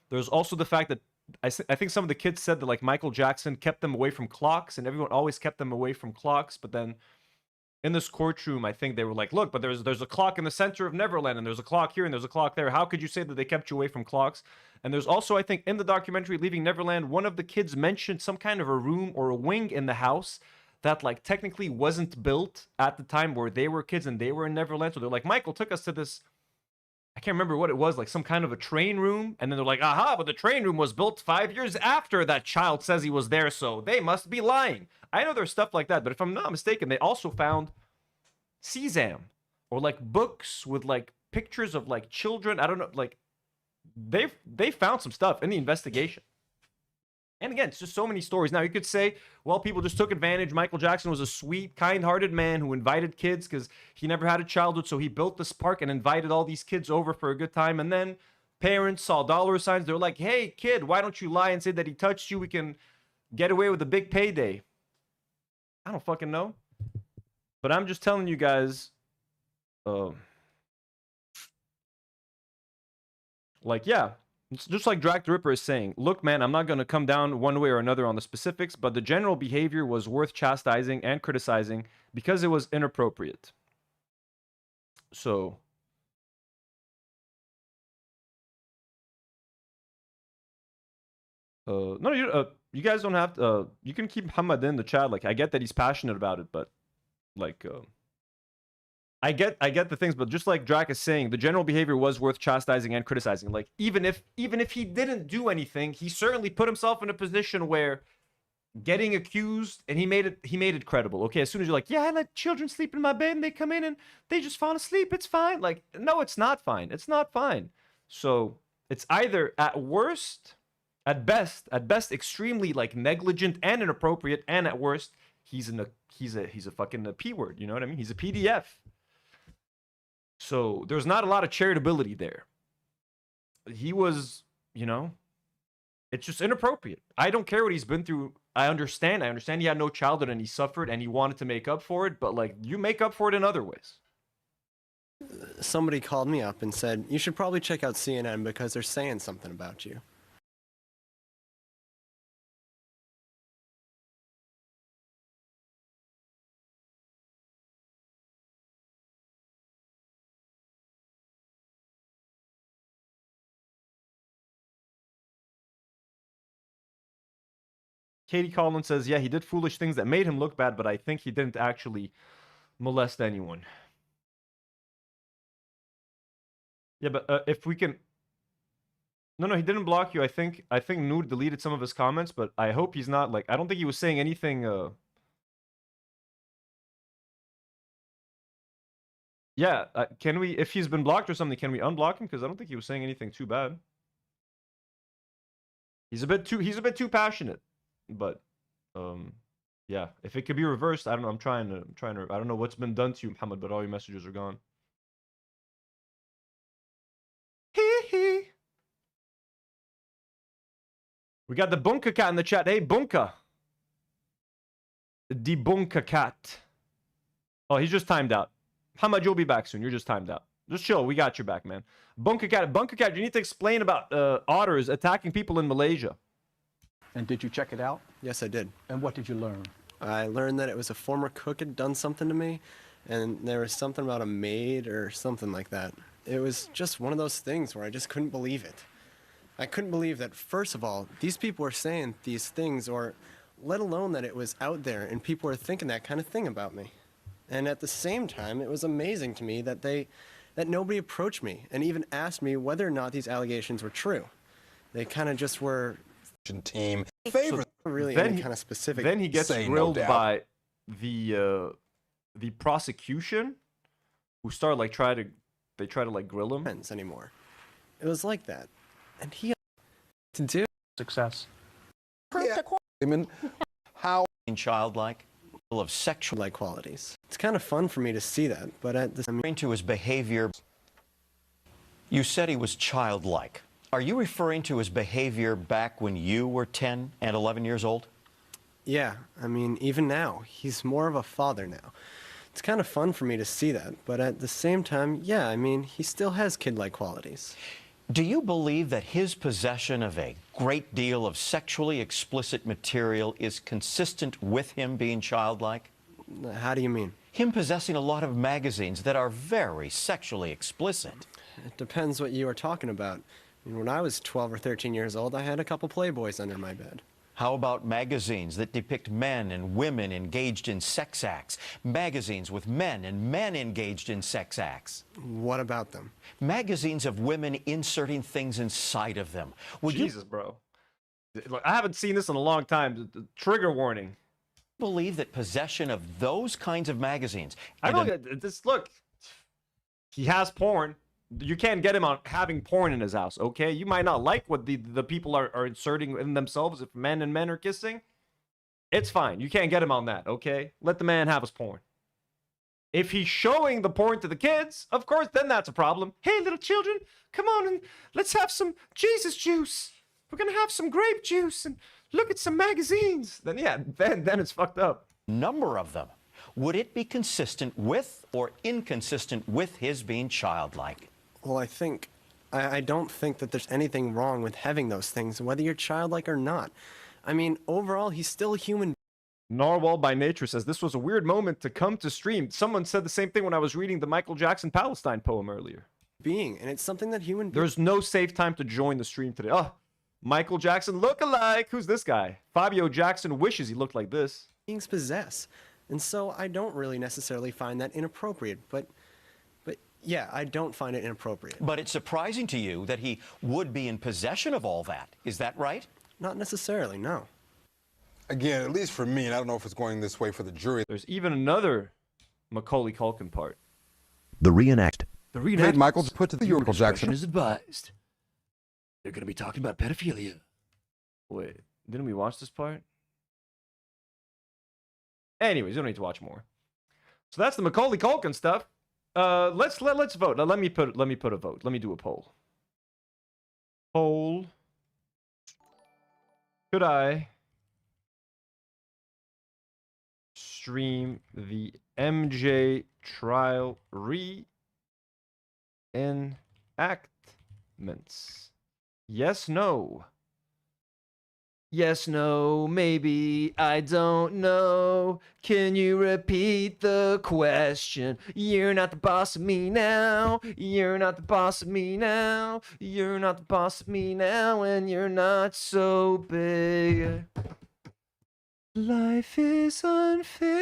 There's also the fact that I think some of the kids said that, like, Michael Jackson kept them away from clocks, and everyone always kept them away from clocks. But then in this courtroom, I think they were like, look, but there's a clock in the center of Neverland, and there's a clock here, and there's a clock there. How could you say that they kept you away from clocks? And there's also, I think, in the documentary Leaving Neverland, one of the kids mentioned some kind of a room or a wing in the house that, like, technically wasn't built at the time where they were kids and they were in Neverland. So they're like, Michael took us to this, I can't remember what it was, like some kind of a train room. And then they're like, aha, but the train room was built 5 years after that child says he was there, so they must be lying. I know there's stuff like that, but if I'm not mistaken, they also found sesame or, like, books with, like, pictures of like children. I don't know, like they found some stuff in the investigation. And again, it's just so many stories. Now, you could say, well, people just took advantage. Michael Jackson was a sweet, kind-hearted man who invited kids because he never had a childhood, so he built this park and invited all these kids over for a good time. And then parents saw dollar signs. They're like, hey, kid, why don't you lie and say that he touched you? We can get away with a big payday. I don't fucking know. But I'm just telling you guys, like, yeah. It's just like Drac the Ripper is saying, look, man, I'm not going to come down one way or another on the specifics, but the general behavior was worth chastising and criticizing because it was inappropriate. So, no, you guys don't have to, you can keep Muhammad in the chat. Like, I get that he's passionate about it, but like, I get the things, but just like Drac is saying, the general behavior was worth chastising and criticizing. Like, even if he didn't do anything, he certainly put himself in a position where getting accused, and he made it credible. Okay, as soon as you're like, yeah, I let children sleep in my bed and they come in and they just fall asleep, it's fine. Like, no, it's not fine. It's not fine. So it's either at worst, at best, extremely like negligent and inappropriate, and at worst, he's a fucking P word. You know what I mean? He's a PDF. So there's not a lot of charitability there. He was, you know, it's just inappropriate. I don't care what he's been through. I understand he had no childhood and he suffered and he wanted to make up for it, but like, you make up for it in other ways. Somebody called me up and said, you should probably check out CNN because they're saying something about you. Katie Collins says, yeah, he did foolish things that made him look bad, but I think he didn't actually molest anyone. Yeah, but if we can... No, he didn't block you. I think Nour deleted some of his comments, but I hope he's not, like... I don't think he was saying anything... Yeah, can we... If he's been blocked or something, can we unblock him? Because I don't think he was saying anything too bad. He's a bit too passionate. But yeah, if it could be reversed, I don't know. I'm trying to I don't know what's been done to you, Muhammad, but all your messages are gone. Hee. We got the Bunka Cat in the chat. Hey, Bunka. The Bunka Cat. Oh, he's just timed out. Muhammad, you'll be back soon. You're just timed out. Just chill. We got your back, man. Bunka Cat, you need to explain about otters attacking people in Malaysia. And did you check it out? Yes, I did. And what did you learn? I learned that it was a former cook had done something to me, and there was something about a maid or something like that. It was just one of those things where I just couldn't believe it. I couldn't believe that, first of all, these people were saying these things, or let alone that it was out there and people were thinking that kind of thing about me. And at the same time, it was amazing to me that nobody approached me and even asked me whether or not these allegations were true. They kind of just were... team favorite. So really any kind of specific. Then he gets grilled by the prosecution, who start like try to like grill him. Anymore. It was like that, and he to do success. Yeah. How childlike, full of sexual-like qualities. It's kind of fun for me to see that, but at the referring to his behavior, you said he was childlike. Are you referring to his behavior back when you were 10 and 11 years old? Yeah, I mean, even now, he's more of a father now. It's kind of fun for me to see that, but at the same time, yeah, I mean, he still has kid-like qualities. Do you believe that his possession of a great deal of sexually explicit material is consistent with him being childlike? How do you mean? Him possessing a lot of magazines that are very sexually explicit. It depends what you are talking about. I mean, when I was 12 or 13 years old, I had a couple Playboys under my bed. How about magazines that depict men and women engaged in sex acts? Magazines with men and men engaged in sex acts? What about them? Magazines of women inserting things inside of them. Jesus, bro. I haven't seen this in a long time. Trigger warning. Believe that possession of those kinds of magazines... I know this. Look, he has porn. You can't get him on having porn in his house, okay? You might not like what the people are inserting in themselves if men and men are kissing. It's fine. You can't get him on that, okay? Let the man have his porn. If he's showing the porn to the kids, of course, then that's a problem. Hey, little children, come on and let's have some Jesus juice. We're going to have some grape juice and look at some magazines. Then, yeah, then it's fucked up. Number of them. Would it be consistent with or inconsistent with his being childlike? Well, I don't think that there's anything wrong with having those things, whether you're childlike or not. I mean, overall, he's still a human. Narwhal by Nature says, this was a weird moment to come to stream. Someone said the same thing when I was reading the Michael Jackson Palestine poem earlier. And it's something that There's no safe time to join the stream today. Oh, Michael Jackson lookalike. Who's this guy? Fabio Jackson wishes he looked like this. Beings possess. And so I don't really necessarily find that inappropriate. But yeah, I don't find it inappropriate. But it's surprising to you that he would be in possession of all that. Is that right? Not necessarily, no. Again, at least for me, and I don't know if it's going this way for the jury. There's even another Macaulay Culkin part. The reenact. The reenactments. Michael to put to the Michael Jackson is advised. They're going to be talking about pedophilia. Wait, didn't we watch this part? Anyways, you don't need to watch more. So that's the Macaulay Culkin stuff. Let's vote. Let me put a vote. Let me do a poll. Poll. Should I stream the MJ trial reenactments? Yes, no. Yes, no, maybe, I don't know. Can you repeat the question? You're not the boss of me now. You're not the boss of me now. You're not the boss of me now, and you're not so big. Life is unfair.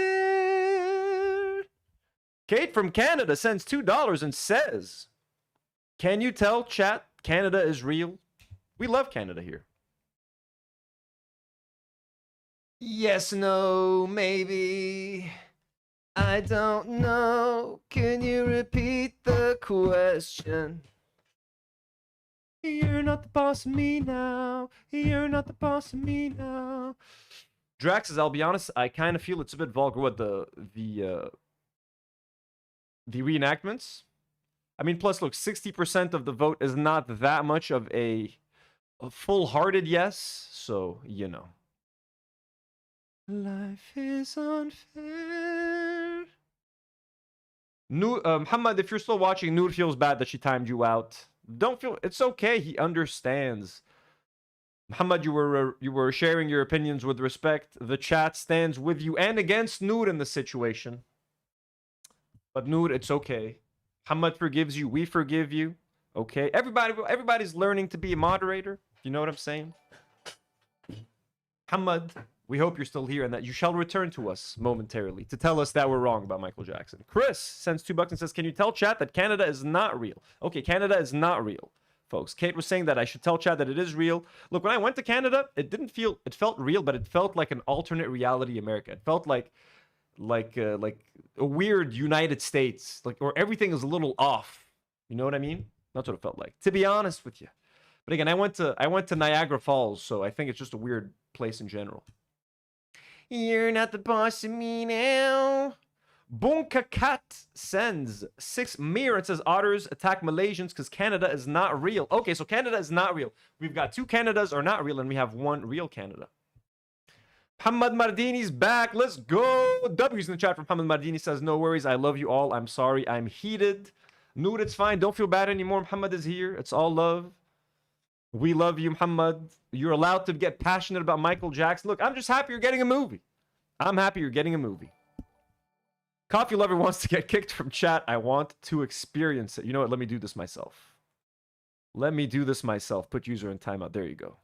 Kate from Canada sends $2 and says, can you tell, chat, Canada is real? We love Canada here. Yes, no, maybe. I don't know. Can you repeat the question? You're not the boss of me now. You're not the boss of me now. Drax says, I'll be honest, I kind of feel it's a bit vulgar. What, the reenactments? I mean, plus, look, 60% of the vote is not that much of a full-hearted yes, so, you know. Life is unfair. Muhammad, if you're still watching, Nour feels bad that she timed you out. Don't feel... It's okay. He understands. Muhammad, you were sharing your opinions with respect. The chat stands with you and against Nour in the situation. But Nour, it's okay. Muhammad forgives you. We forgive you. Okay? Everybody's learning to be a moderator. You know what I'm saying? Muhammad... We hope you're still here and that you shall return to us momentarily to tell us that we're wrong about Michael Jackson. Chris sends $2 and says, can you tell chat that Canada is not real? Okay, Canada is not real, folks. Kate was saying that I should tell chat that it is real. Look, when I went to Canada, it felt real, but it felt like an alternate reality America. It felt like a weird United States, or everything is a little off. You know what I mean? That's what it felt like, to be honest with you. But again, I went to Niagara Falls, so I think it's just a weird place in general. You're not the boss of me now. Bunkakat sends 6 mirror and says, Otters attack Malaysians because Canada is not real. Okay, so Canada is not real. We've got 2 Canadas are not real, and we have 1 real Canada. Muhammad Mardini's back. Let's go. W's in the chat from Muhammad Mardini says, no worries. I love you all. I'm sorry. I'm heated. Noor, it's fine. Don't feel bad anymore. Muhammad is here. It's all love. We love you, Muhammad. You're allowed to get passionate about Michael Jackson. Look, I'm just happy you're getting a movie. I'm happy you're getting a movie. Coffee Lover wants to get kicked from chat. I want to experience it. You know what? Let me do this myself. Let me do this myself. Put user in timeout. There you go.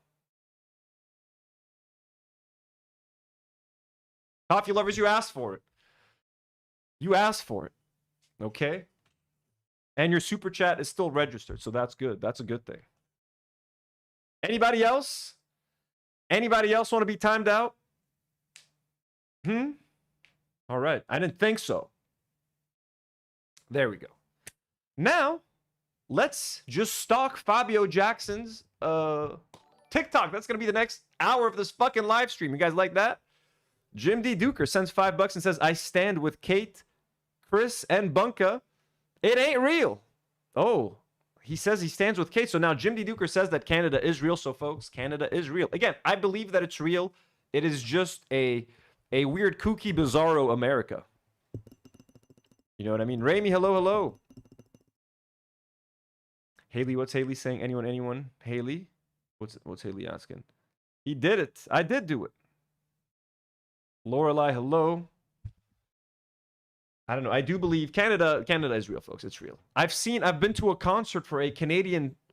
Coffee Lovers, you asked for it. You asked for it. Okay? And your super chat is still registered, so that's good. That's a good thing. Anybody else? Anybody else want to be timed out? All right. I didn't think so. There we go. Now, let's just stalk Fabio Jackson's TikTok. That's gonna be the next hour of this fucking live stream. You guys like that? Jim D. Duker sends $5 and says, I stand with Kate, Chris, and Bunka. It ain't real. Oh, he says he stands with Kate. So now Jim D. Duker says that Canada is real. So folks, Canada is real. Again, I believe that it's real. It is just a weird, kooky, bizarro America. You know what I mean? Raimi, hello, hello. Haley, what's Haley saying? Anyone? Haley? What's Haley asking? He did it. I did do it. Lorelai, hello. I don't know. I do believe Canada is real, folks. It's real. I've been to a concert for a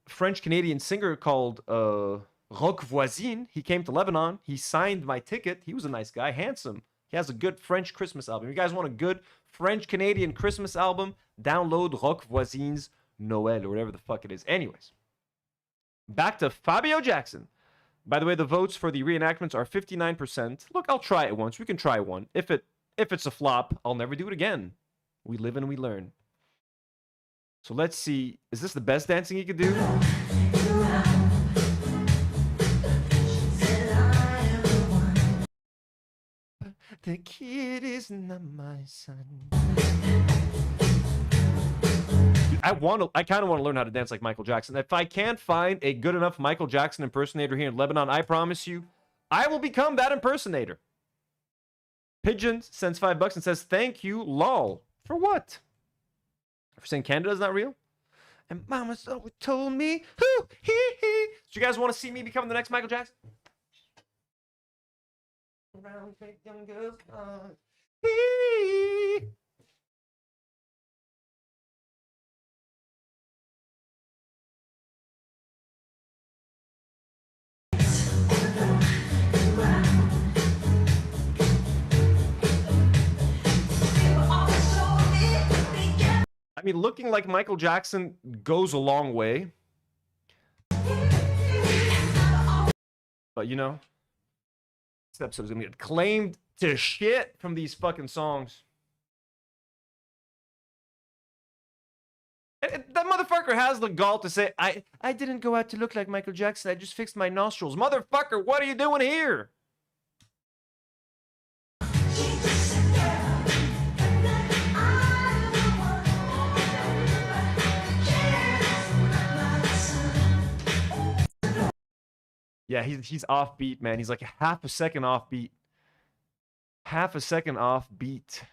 French-Canadian singer called Rock Voisine. He came to Lebanon. He signed my ticket. He was a nice guy, handsome. He has a good French Christmas album. If you guys want a good French-Canadian Christmas album, download Rock Voisine's Noël or whatever the fuck it is. Anyways, back to Fabio Jackson. By the way, the votes for the reenactments are 59%. Look, I'll try it once. We can try one. If it's a flop, I'll never do it again. We live and we learn. So let's see. Is this the best dancing he could do? The kid is not my son. I kind of want to learn how to dance like Michael Jackson. If I can't find a good enough Michael Jackson impersonator here in Lebanon, I promise you, I will become that impersonator. Pigeon sends $5 and says, thank you, lol. For what? For saying Canada's not real? And Mama's always told me, hoo, hee, hee. So you guys want to see me become the next Michael Jackson? Around fake young girls. Hee. I mean, looking like Michael Jackson goes a long way. But, you know, this episode is going to get claimed to shit from these fucking songs. And that motherfucker has the gall to say, I didn't go out to look like Michael Jackson. I just fixed my nostrils. Motherfucker, what are you doing here? Yeah, he's offbeat, man. He's like half a second offbeat. Half a second offbeat.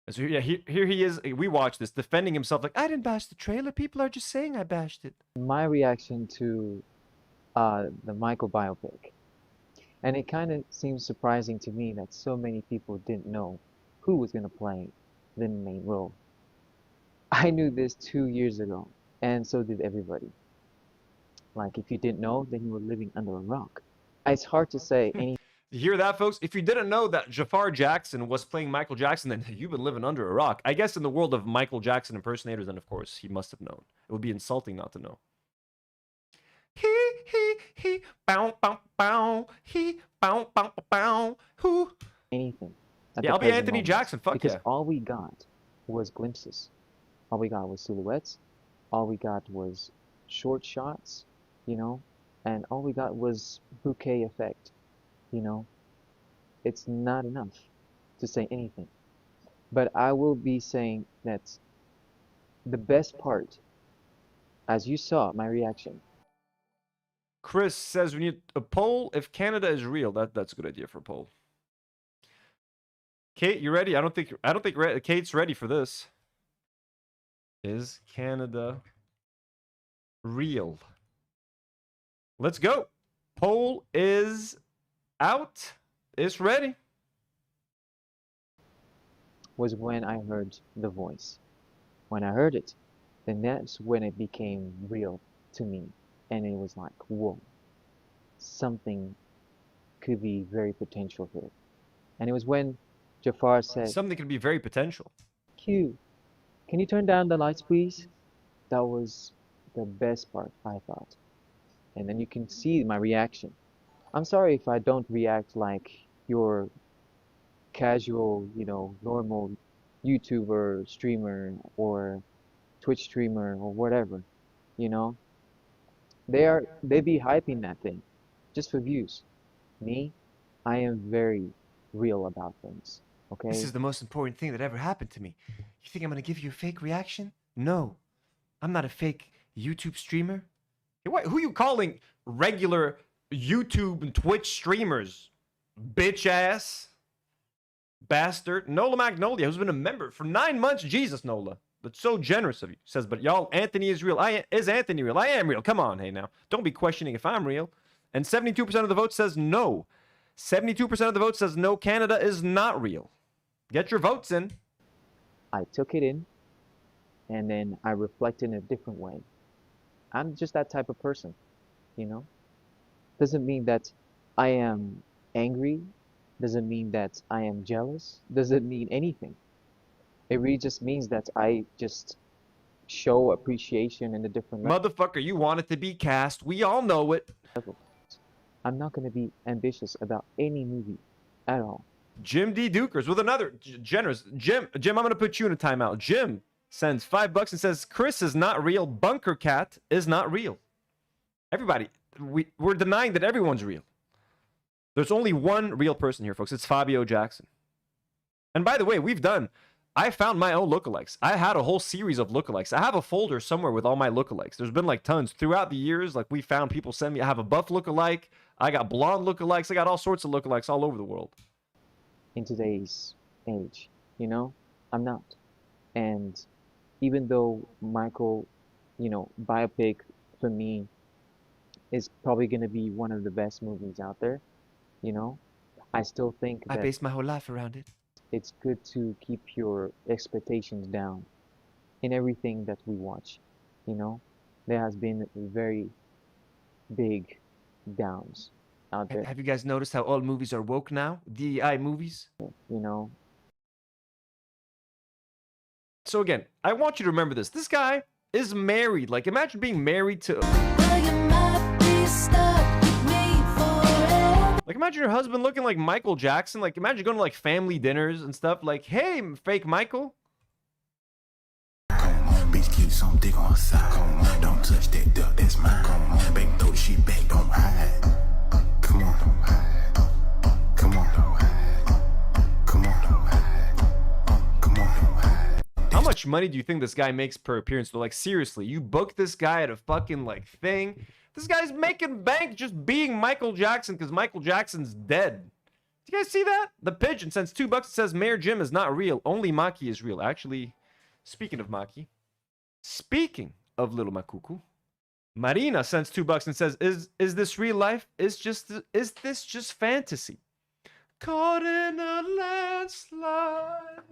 So yeah, here he is. We watch this, defending himself like, I didn't bash the trailer. People are just saying I bashed it. My reaction to the Michael biopic. And it kind of seems surprising to me that so many people didn't know who was going to play the main role. I knew this 2 years ago, and so did everybody. Like, if you didn't know, then you were living under a rock. It's hard to say any. You hear that, folks? If you didn't know that Jafar Jackson was playing Michael Jackson, then you've been living under a rock. I guess in the world of Michael Jackson impersonators, then of course he must have known. It would be insulting not to know. He, bow, bow, bow, he, bow, bow, bow, who? Anything. Yeah, I'll be Anthony Jackson. Fuck because yeah. All we got was glimpses. All we got was silhouettes. All we got was short shots, you know, and all we got was bouquet effect, you know. It's not enough to say anything. But I will be saying that the best part, as you saw my reaction. Chris says we need a poll if Canada is real. That's a good idea for a poll. Kate, you ready? I don't think Kate's ready for this. Is Canada real? Let's go. Poll is out. It's ready. Was when I heard the voice. When I heard it, then that's when it became real to me. And it was like, whoa, something could be very potential here. And it was when Jafar said, something could be very potential. Q, can you turn down the lights, please? That was the best part, I thought. And then you can see my reaction. I'm sorry if I don't react like your casual, you know, normal YouTuber, streamer, or Twitch streamer or whatever, you know. They be hyping that thing just for views. Me, I am very real about things. Okay. This is the most important thing that ever happened to me. You think I'm gonna give you a fake reaction? No. I'm not a fake YouTube streamer. Hey, who you calling regular YouTube and Twitch streamers? Bitch ass. Bastard. Nola Magnolia, who's been a member for 9 months. Jesus, Nola. That's so generous of you. Says, but y'all, Anthony is real. Is Anthony real? I am real. Come on, hey now. Don't be questioning if I'm real. And 72% of the vote says no. 72% of the vote says no, Canada is not real. Get your votes in. I took it in, and then I reflect in a different way. I'm just that type of person, you know? Doesn't mean that I am angry. Doesn't mean that I am jealous. Doesn't mean anything. It really just means that I just show appreciation in a different Motherfucker, you want it to be cast. We all know it. level. I'm not going to be ambitious about any movie at all. Jim D. Dukers with another generous. Jim, I'm going to put you in a timeout. Jim sends $5 and says, Chris is not real. Bunker Cat is not real. Everybody, we're denying that everyone's real. There's only one real person here, folks. It's Fabio Jackson. And by the way, I found my own lookalikes. I had a whole series of lookalikes. I have a folder somewhere with all my lookalikes. There's been like tons throughout the years. Like we found people send me. I have a buff lookalike. I got blonde lookalikes. I got all sorts of lookalikes all over the world. In today's age, you know, I'm not. And even though Michael, you know, biopic for me is probably going to be one of the best movies out there, you know, I still think I that based my whole life around it. it's good to keep your expectations down in everything that we watch. You know, there has been very big downs out there. Have you guys noticed how all movies are woke now? DEI movies? You know. So again, I want you to remember this. This guy is married. Like, imagine being married to... Like, imagine your husband looking like Michael Jackson. Like, imagine going to, like, family dinners and stuff. Like, hey, fake Michael. Bitch, keep some dick on her side. Don't touch that duck, that's mine. Baby, throw the shit back, don't hide. Come on, don't hide. Come on, don't hide. Come on, don't hide. Come on, don't hide. How much money do you think this guy makes per appearance? So, like, seriously, you book this guy at a fucking, like, thing. This guy's making bank just being Michael Jackson because Michael Jackson's dead. Do you guys see that? The Pigeon sends $2 and says Mayor Jim is not real. Only Maki is real. Actually, speaking of Maki, speaking of Little Makuku, Marina sends $2 and says, "Is this real life? Is this just fantasy? Caught in a landslide."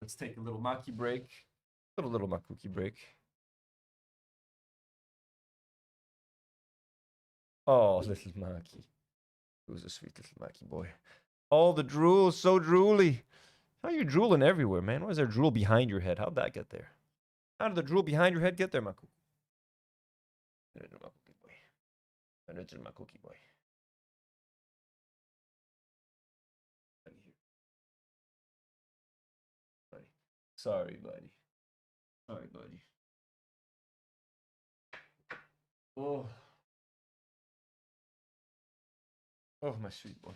Let's take a little Maki break. Little Makuki break. Oh, little Maki. Who's a sweet little Maki boy. Oh, the drool is so drooly. How are you drooling everywhere, man? Why is there drool behind your head? How'd that get there? How did the drool behind your head get there, Maku? Little Makuki boy. Little Makuki boy. Sorry, buddy. Sorry, buddy. Oh. Oh, my sweet boy.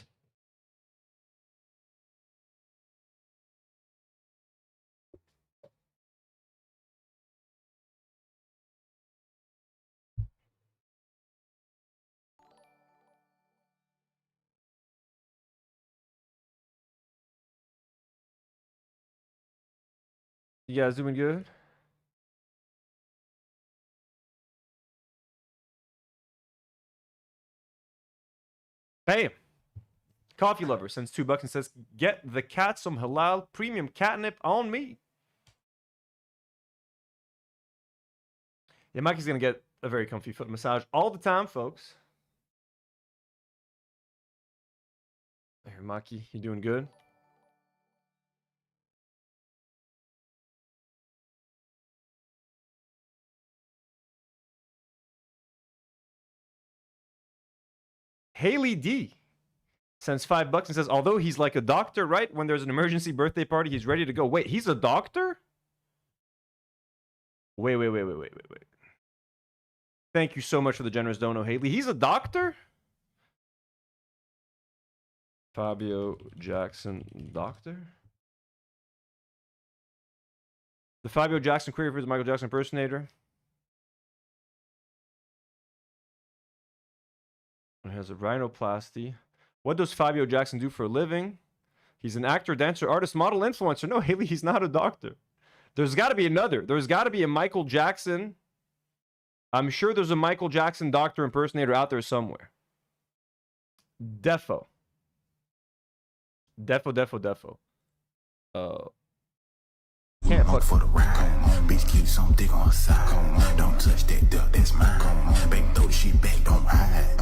You guys doing good? Bam! Coffee Lover sends $2 and says, "Get the cat some halal premium catnip on me." Yeah, Mikey's gonna get a very comfy foot massage all the time, folks. Here, Maki, you doing good? Haley D Sends $5 and says, although he's like a doctor, right? When there's an emergency birthday party, he's ready to go. Wait, he's a doctor? Wait. Thank you so much for the generous dono, Haley. He's a doctor? Fabio Jackson, doctor? The Fabio Jackson query for the Michael Jackson impersonator. It has a rhinoplasty. What does Fabio Jackson do for a living? He's an actor, dancer, artist, model, influencer. No, Haley, he's not a doctor. There's got to be another. There's got to be a Michael Jackson. I'm sure there's a Michael Jackson doctor impersonator out there somewhere. Defo. Can't fuck for the ride. Come on, bitch, keep some dick on her side. Come on, don't touch that duck, that's mine. Come on, baby, throw the shit back, don't hide.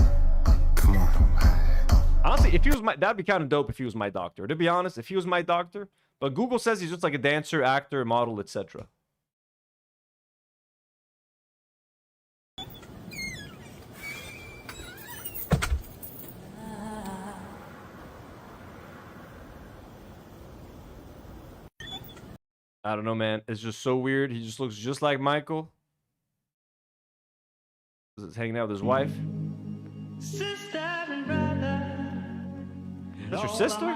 Come on, don't hide. Honestly, if he was that'd be kind of dope if he was my doctor. To be honest, if he was my doctor. But Google says he's just like a dancer, actor, model, etc. I don't know, man. It's just so weird. He just looks just like Michael. He's hanging out with his wife. Sister and brother. That's your sister?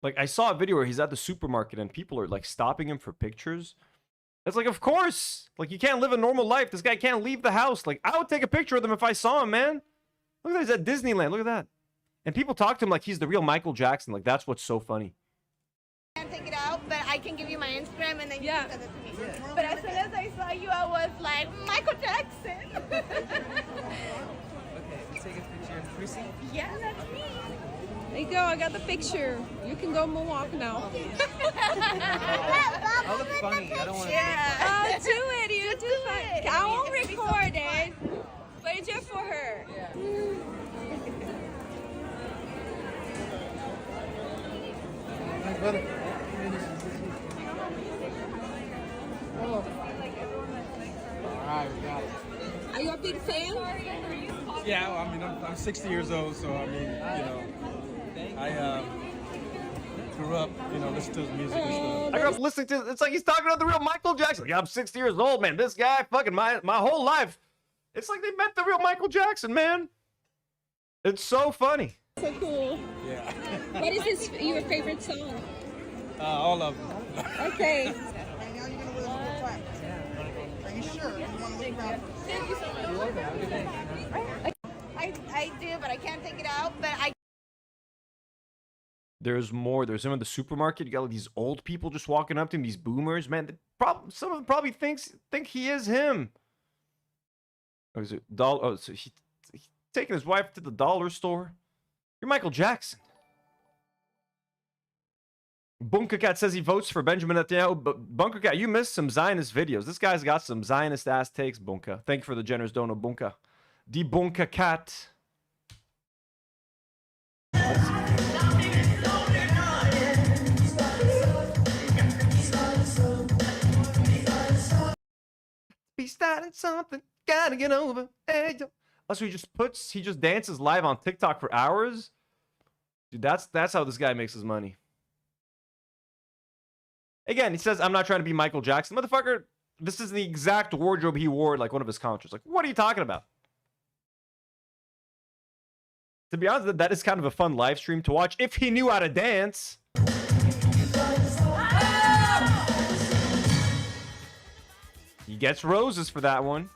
Like, I saw a video where he's at the supermarket and people are, like, stopping him for pictures. It's like, of course. Like, you can't live a normal life. This guy can't leave the house. Like, I would take a picture of him if I saw him, man. Look at that. He's at Disneyland. Look at that. And people talk to him like he's the real Michael Jackson. Like, that's what's so funny. I can't take it out, but I can give you my Instagram and then you can send it to me. Yeah. But as soon as I saw you, I was like, Michael Jackson. Okay, let's take a picture. Can we see? Yeah, that's me. There you go, I got the picture. You can go moonwalk now. I look funny. I don't want to. Yeah. Oh, do it. You do it. I won't record it, but it's just for her. Yeah. Alright, we got it. Are you a big fan? Yeah, well, I mean, I'm 60 years old, so I mean, you know, I grew up, you know, listening to his music and stuff. I grew up listening to, it's like he's talking about the real Michael Jackson. Like, I'm 60 years old, man. This guy, fucking my whole life. It's like they met the real Michael Jackson, man. It's so funny. So cool. Yeah. What is your favorite song? All of them. Okay. Are you sure? You want to look around? Thank you so much. I do, but I can't take it out. But I. There's more. There's him in the supermarket. You got like these old people just walking up to him. These boomers, man. Some of them probably think he is him. Oh, is it oh, so he's taking his wife to the dollar store. You're Michael Jackson. Bunker Cat says he votes for Benjamin Netanyahu, but Bunker Cat, you missed some Zionist videos. This guy's got some Zionist ass takes, Bunker. Thank you for the generous dono, Bunker. Die Bunker Cat. Be starting something, gotta get over. Hey, also, he just dances live on TikTok for hours. Dude, that's how this guy makes his money. Again, he says, I'm not trying to be Michael Jackson. Motherfucker, this is the exact wardrobe he wore at like one of his concerts. Like, what are you talking about? To be honest, that is kind of a fun live stream to watch if he knew how to dance. He gets roses for that one.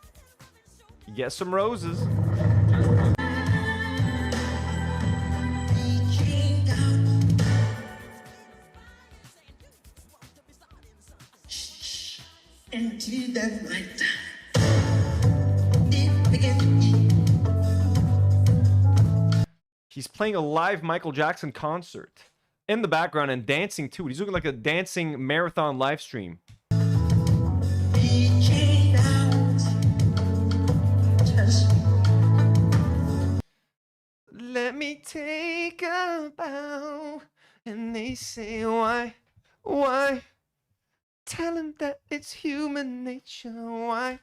He gets some roses. Into the night. He's playing a live Michael Jackson concert in the background and dancing to it. He's looking like a dancing marathon live stream. Let me take a bow. And they say, why? Tell him that it's human nature. Why?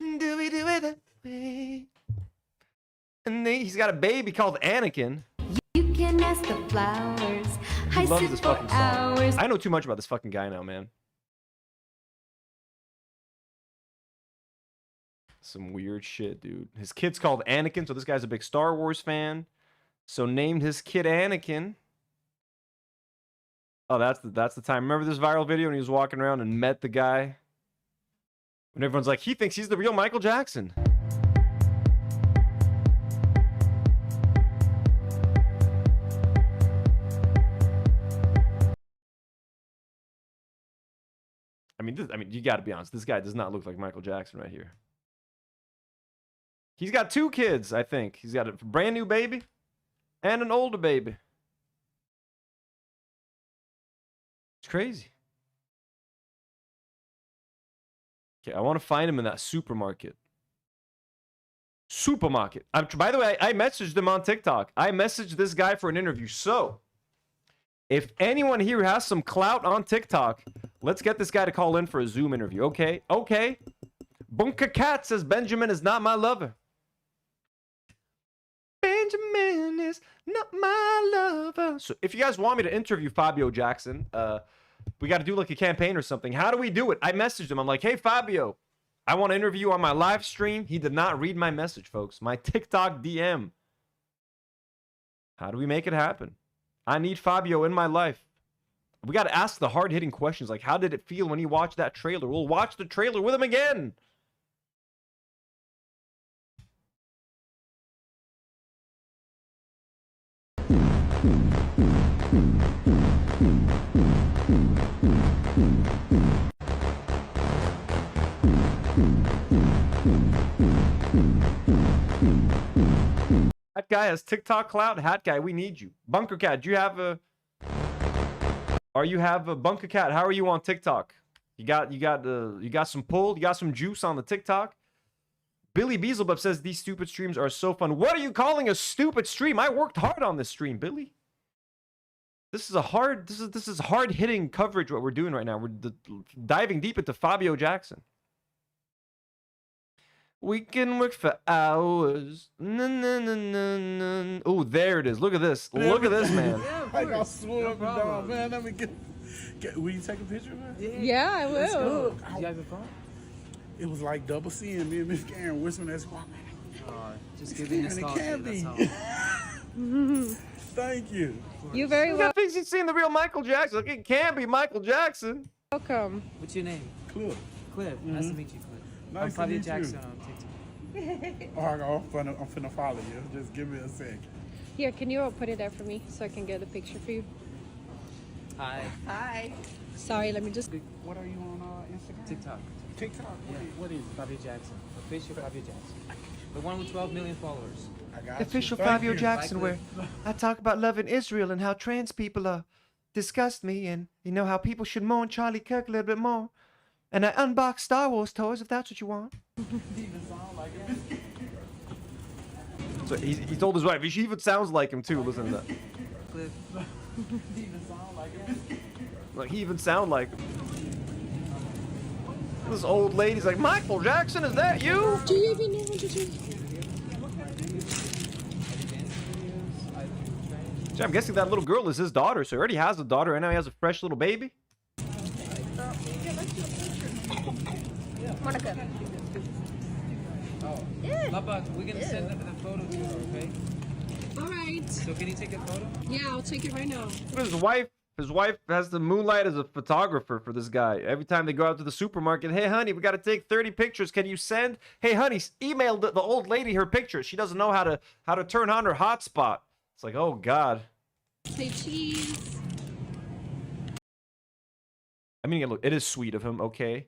Do we do it that way? And then he's got a baby called Anakin. You can ask the flowers. He I loves sit this for fucking song. hours. I know too much about this fucking guy now, man. Some weird shit, dude. His kid's called Anakin, so this guy's a big Star Wars fan. So named his kid Anakin. Oh, that's the time. Remember this viral video when he was walking around and met the guy? When everyone's like, he thinks he's the real Michael Jackson. I mean, you got to be honest. This guy does not look like Michael Jackson right here. He's got 2 kids, I think. He's got a brand new baby and an older baby. It's crazy. Okay, I want to find him in that supermarket. Supermarket. By the way, I messaged him on TikTok. I messaged this guy for an interview. So, if anyone here has some clout on TikTok, let's get this guy to call in for a Zoom interview. Okay? Okay. Bunker Cat says Benjamin is not my lover. Benjamin is not my lover. So if you guys want me to interview Fabio Jackson, we got to do like a campaign or something. How do we do it? I messaged him. I'm like, hey, Fabio, I want to interview you on my live stream. He did not read my message, folks. My TikTok DM. How do we make it happen? I need Fabio in my life. We got to ask the hard-hitting questions, like how did it feel when he watched that trailer? We'll watch the trailer with him again. Hat guy has TikTok clout. Hat guy, we need you. Bunker Cat, do you have a? Bunker Cat? How are you on TikTok? You got some pull. You got some juice on the TikTok. Billy Beelzebub says these stupid streams are so fun. What are you calling a stupid stream? I worked hard on this stream, Billy. This is hard hitting coverage. What we're doing right now. We're diving deep into Fabio Jackson. We can work for hours. Oh, there it is. Look at this. Look at this, man. I got swoon up and down, man. Let me get. Will you take a picture, man? Yeah, I will. Do you have a phone? It was like double C and me and Miss Karen whispering as well. Just give me a It can't be. Thank you. You very well. Thinks he's seen the real Michael Jackson. Like, it can't be Michael Jackson. Welcome. What's your name? Cliff. Cliff. Nice to meet you, Cliff. Nice I'm to Fabio meet Jackson you. on TikTok. I'm finna follow you. Just give me a sec. Here, can you put it there for me so I can get a picture for you? Hi. Hi. Sorry, let me just. What are you on Instagram? TikTok. TikTok? What is it? Fabio Jackson. Official Fabio Jackson. The one with 12 million followers. I got Official you. Thank Fabio you. Jackson, where I talk about loving Israel and how trans people disgust me, and you know how people should mourn Charlie Kirk a little bit more. And I unbox Star Wars toys if that's what you want. So he told his wife. She even sounds like him too. Listen to that. Cliff. Like he even sound like him. This old lady's like, Michael Jackson, is that you? Do you even know what to do? Gee, I'm guessing that little girl is his daughter. So he already has a daughter, and now he has a fresh little baby. Monica. Yeah. Papa, we're gonna send the photo to her, okay? All right. So can you take a photo? Yeah, I'll take it right now. His wife has the moonlight as a photographer for this guy. Every time they go out to the supermarket, hey honey, we got to take 30 pictures. Can you send? Hey honey, email the old lady her pictures. She doesn't know how to turn on her hotspot. It's like, oh god. Say cheese. I mean, look, it is sweet of him. Okay,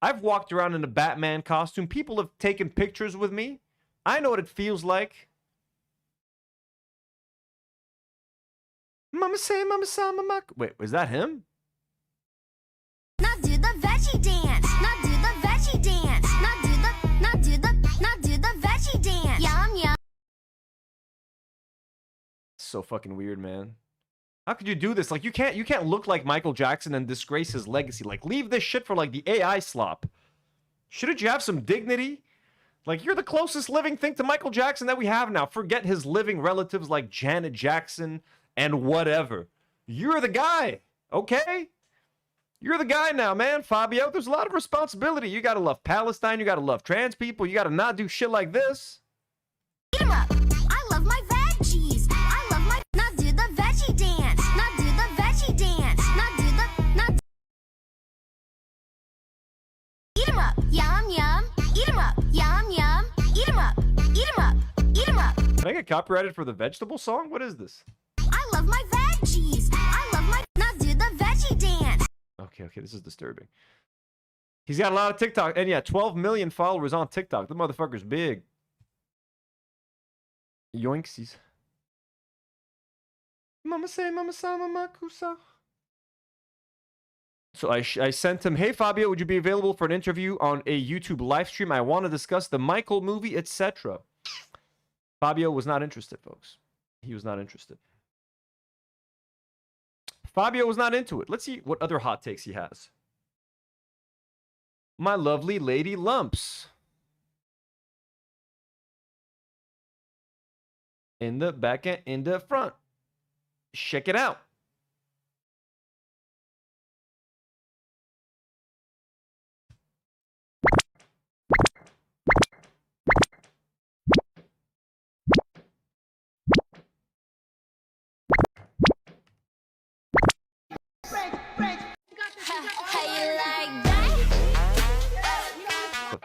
I've walked around in a Batman costume. People have taken pictures with me. I know what it feels like. Mama say, mama say, mama. Wait, was that him? Now do the veggie dance. Now do the veggie dance. Now do the veggie dance. Yum yum. So fucking weird, man. How could you do this? Like, you can't look like Michael Jackson and disgrace his legacy. Like, leave this shit for like the AI slop. Shouldn't you have some dignity? Like, you're the closest living thing to Michael Jackson that we have now. Forget his living relatives like Janet Jackson and whatever. You're the guy, okay? You're the guy now, man, Fabio. There's a lot of responsibility. You gotta love Palestine. You gotta love trans people. You gotta not do shit like this. Eat 'em up. I love my veggies. I love my. Now do the veggie dance. Now do the veggie dance. Now do the. Now. Eat 'em up. Yum yum. Eat 'em up. Yum yum. Eat 'em up. Eat 'em up. Eat 'em up. Can I get copyrighted for the vegetable song? What is this? I love my veggies. I love my. Now do the veggie dance. Okay, this is disturbing. He's got a lot of TikTok, and yeah, 12 million followers on TikTok. The motherfucker's big. Yoinksies. Mama say, mama sa, mama kusa. So I sent him, hey Fabio, would you be available for an interview on a YouTube live stream? I want to discuss the Michael movie, etc. Fabio was not interested, folks. He was not interested. Fabio was not into it. Let's see what other hot takes he has. My lovely lady lumps. In the back and in the front. Check it out.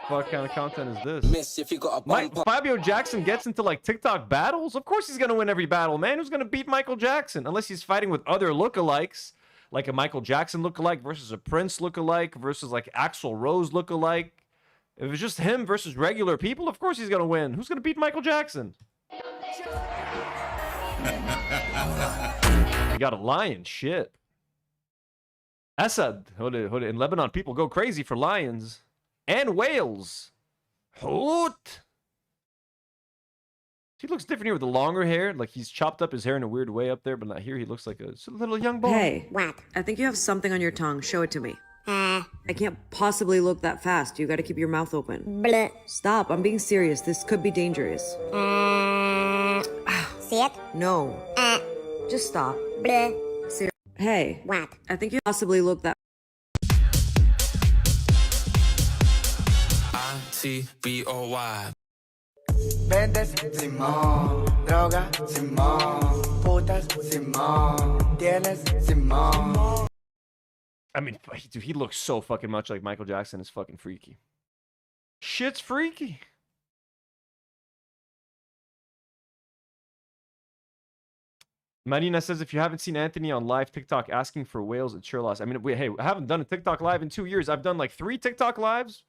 What kind of content is this? Miss, if you got a Fabio Jackson gets into like TikTok battles? Of course he's gonna win every battle, man. Who's gonna beat Michael Jackson? Unless he's fighting with other lookalikes, like a Michael Jackson lookalike versus a Prince lookalike versus like Axl Rose lookalike. If it's just him versus regular people, of course he's gonna win. Who's gonna beat Michael Jackson? You got a lion, shit. Assad, in Lebanon, people go crazy for lions. And whales. Hoot. He looks different here with the longer hair. Like he's chopped up his hair in a weird way up there, but not here. He looks like a little young boy. Hey. What? I think you have something on your tongue. Show it to me. I can't possibly look that fast. You gotta keep your mouth open. Bleh. Stop. I'm being serious. This could be dangerous. See it? No. Just stop. Bleh. Hey. What? I think you possibly look that. I-T-B-O-Y. Vendes, Simón. Droga, Simón. Putas, Simón. Tienes, Simón. I mean, dude, he looks so fucking much like Michael Jackson. It's fucking freaky. Shit's freaky. Marina says, if you haven't seen Anthony on live TikTok asking for whales, it's your loss. I mean, hey, I haven't done a TikTok live in 2 years. I've done like 3 TikTok lives.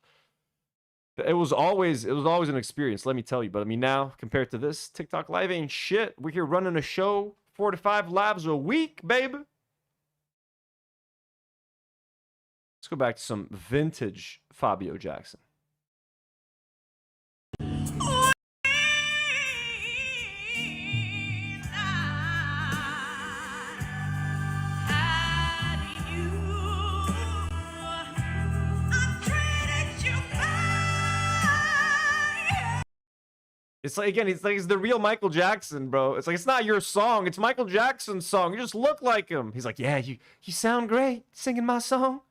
It was always an experience, let me tell you. But I mean, now compared to this, TikTok live ain't shit. We're here running a show, 4 to 5 lives a week, baby. Let's go back to some vintage Fabio Jackson. It's like, again, it's the real Michael Jackson, bro. It's like, it's not your song. It's Michael Jackson's song. You just look like him. He's like, yeah, you sound great singing my song.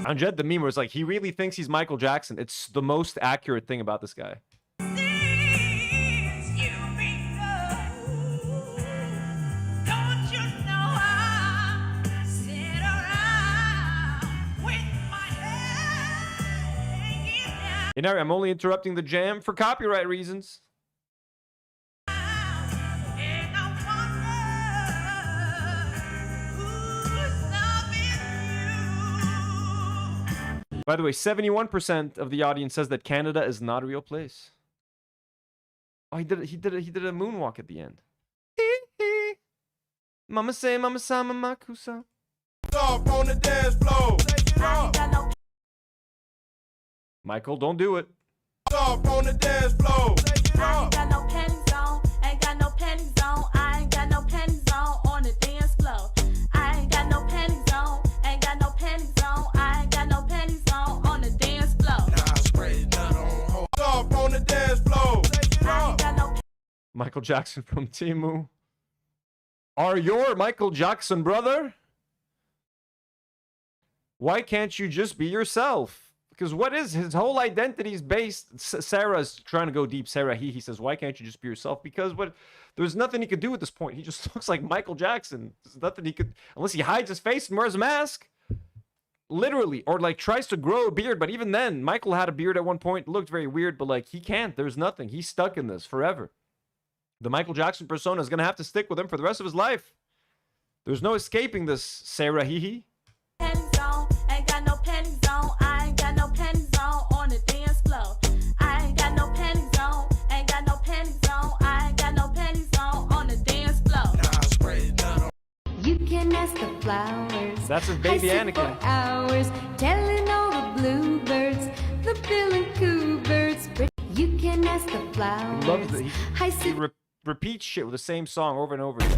Anjed, the meme, where it's like, he really thinks he's Michael Jackson. It's the most accurate thing about this guy. Inari, I'm only interrupting the jam for copyright reasons. By the way, 71% of the audience says that Canada is not a real place. Oh, he did a moonwalk at the end. Mama say, mama sa, mama kusa. Up on the dance floor. Michael, don't do it. Up on the dance floor. I ain't got no panties on, ain't got no panties on, I ain't got no panties on the dance floor. I ain't got no panties on, ain't got no panties on. Michael Jackson from Timu. Are your Michael Jackson brother? Why can't you just be yourself? Because what is his whole identity is based. Sarah's trying to go deep. Sarah, he says, why can't you just be yourself? Because there's nothing he could do at this point. He just looks like Michael Jackson. There's nothing he could, unless he hides his face and wears a mask. Literally, or like tries to grow a beard. But even then, Michael had a beard at one point. It looked very weird, but like he can't. There's nothing. He's stuck in this forever. The Michael Jackson persona is going to have to stick with him for the rest of his life. There's no escaping this, Sarah, hee. You can ask the flowers. That's his baby I sit Anakin. For hours, telling all the bluebirds, the bill and coo birds. You can ask the flowers. He loves it. He repeats shit with the same song over and over again.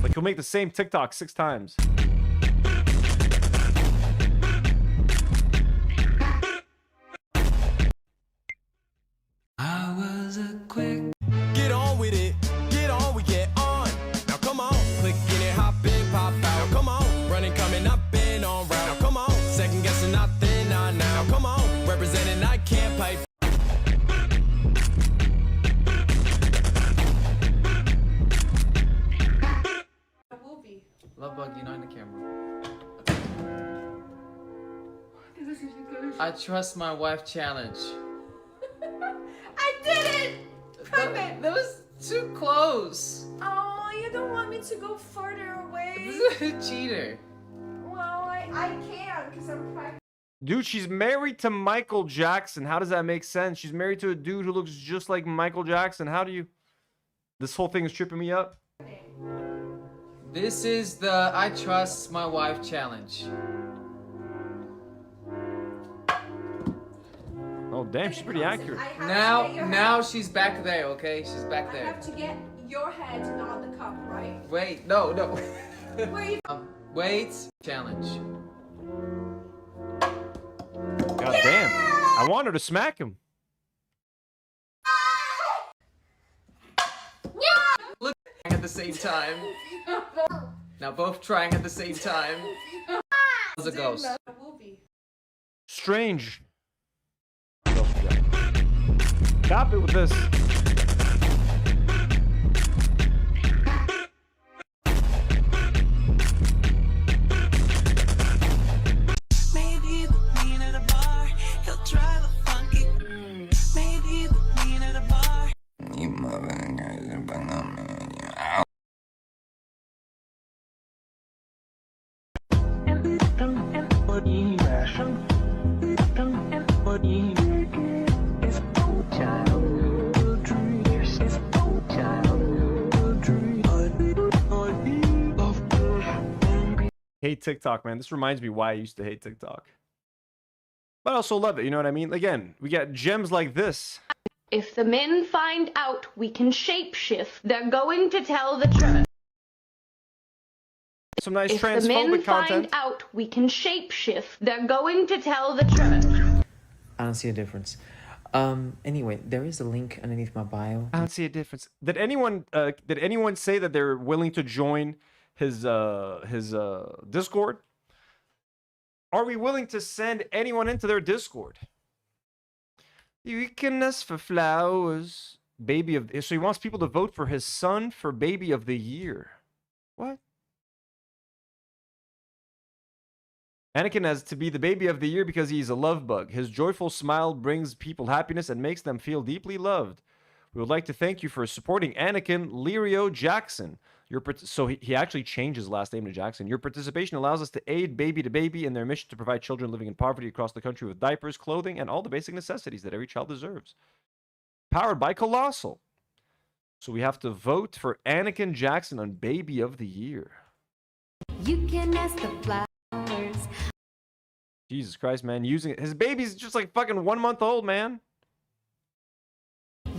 Like he'll make the same TikTok 6 times. I was a quick. Get on with it. Get on, we get on. Now come on. Click in it, hop in, pop out. Now come on. Running, coming up and on route. Now come on. Second guessing nothing on now. Now come on. Representing, I can't pipe. Love bug, you know in the camera. I trust my wife challenge. I did it! Prove it! That was too close. Oh, you don't want me to go further away? This is a cheater. Well, I can't because I'm pregnant. Dude, she's married to Michael Jackson. How does that make sense? She's married to a dude who looks just like Michael Jackson. How do you... This whole thing is tripping me up. This is the I trust my wife challenge. Oh, damn, she's pretty accurate. Now she's back there, okay? She's back I there. have to get your head, not the cup, right? Wait, no. Where you? Wait, challenge. God damn. I want her to smack him. Look at the same time. Now both trying at the same time. How's it goes? Strange. Stop it with this. Maybe the queen at a bar, he'll drive a funky. Maybe the queen at a bar. Hate TikTok, man. This reminds me why I used to hate TikTok. But I also love it, you know what I mean? Again, we got gems like this. If the men find out we can shapeshift, they're going to tell the truth. Some nice If the transphobic men content. find out we can shapeshift, they're going to tell the truth. I don't see a difference. Anyway, there is a link underneath my bio. I don't see a difference. Did anyone say that they're willing to join his Discord? Are we willing to send anyone into their Discord? You can ask for flowers. Baby of... So he wants people to vote for his son for baby of the year. What? Anakin has to be the baby of the year because he's a love bug. His joyful smile brings people happiness and makes them feel deeply loved. We would like to thank you for supporting Anakin Lirio Jackson. So he actually changed his last name to Jackson. Your participation allows us to aid baby to baby in their mission to provide children living in poverty across the country with diapers, clothing, and all the basic necessities that every child deserves. Powered by Colossal. So we have to vote for Anakin Jackson on Baby of the Year. You can ask the flowers. Jesus Christ, man. Using it. His baby's just like fucking 1 month old, man.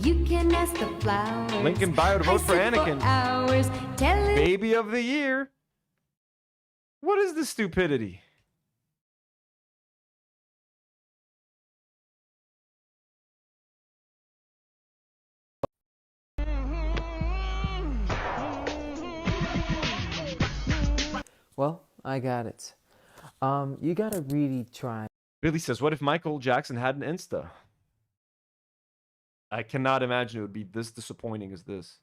You can ask the flowers. Link in bio to vote for Anakin. Hours, Baby of the Year. What is this stupidity? Well, I got it. You gotta really try. Billy says, what if Michael Jackson had an Insta? I cannot imagine it would be this disappointing as this.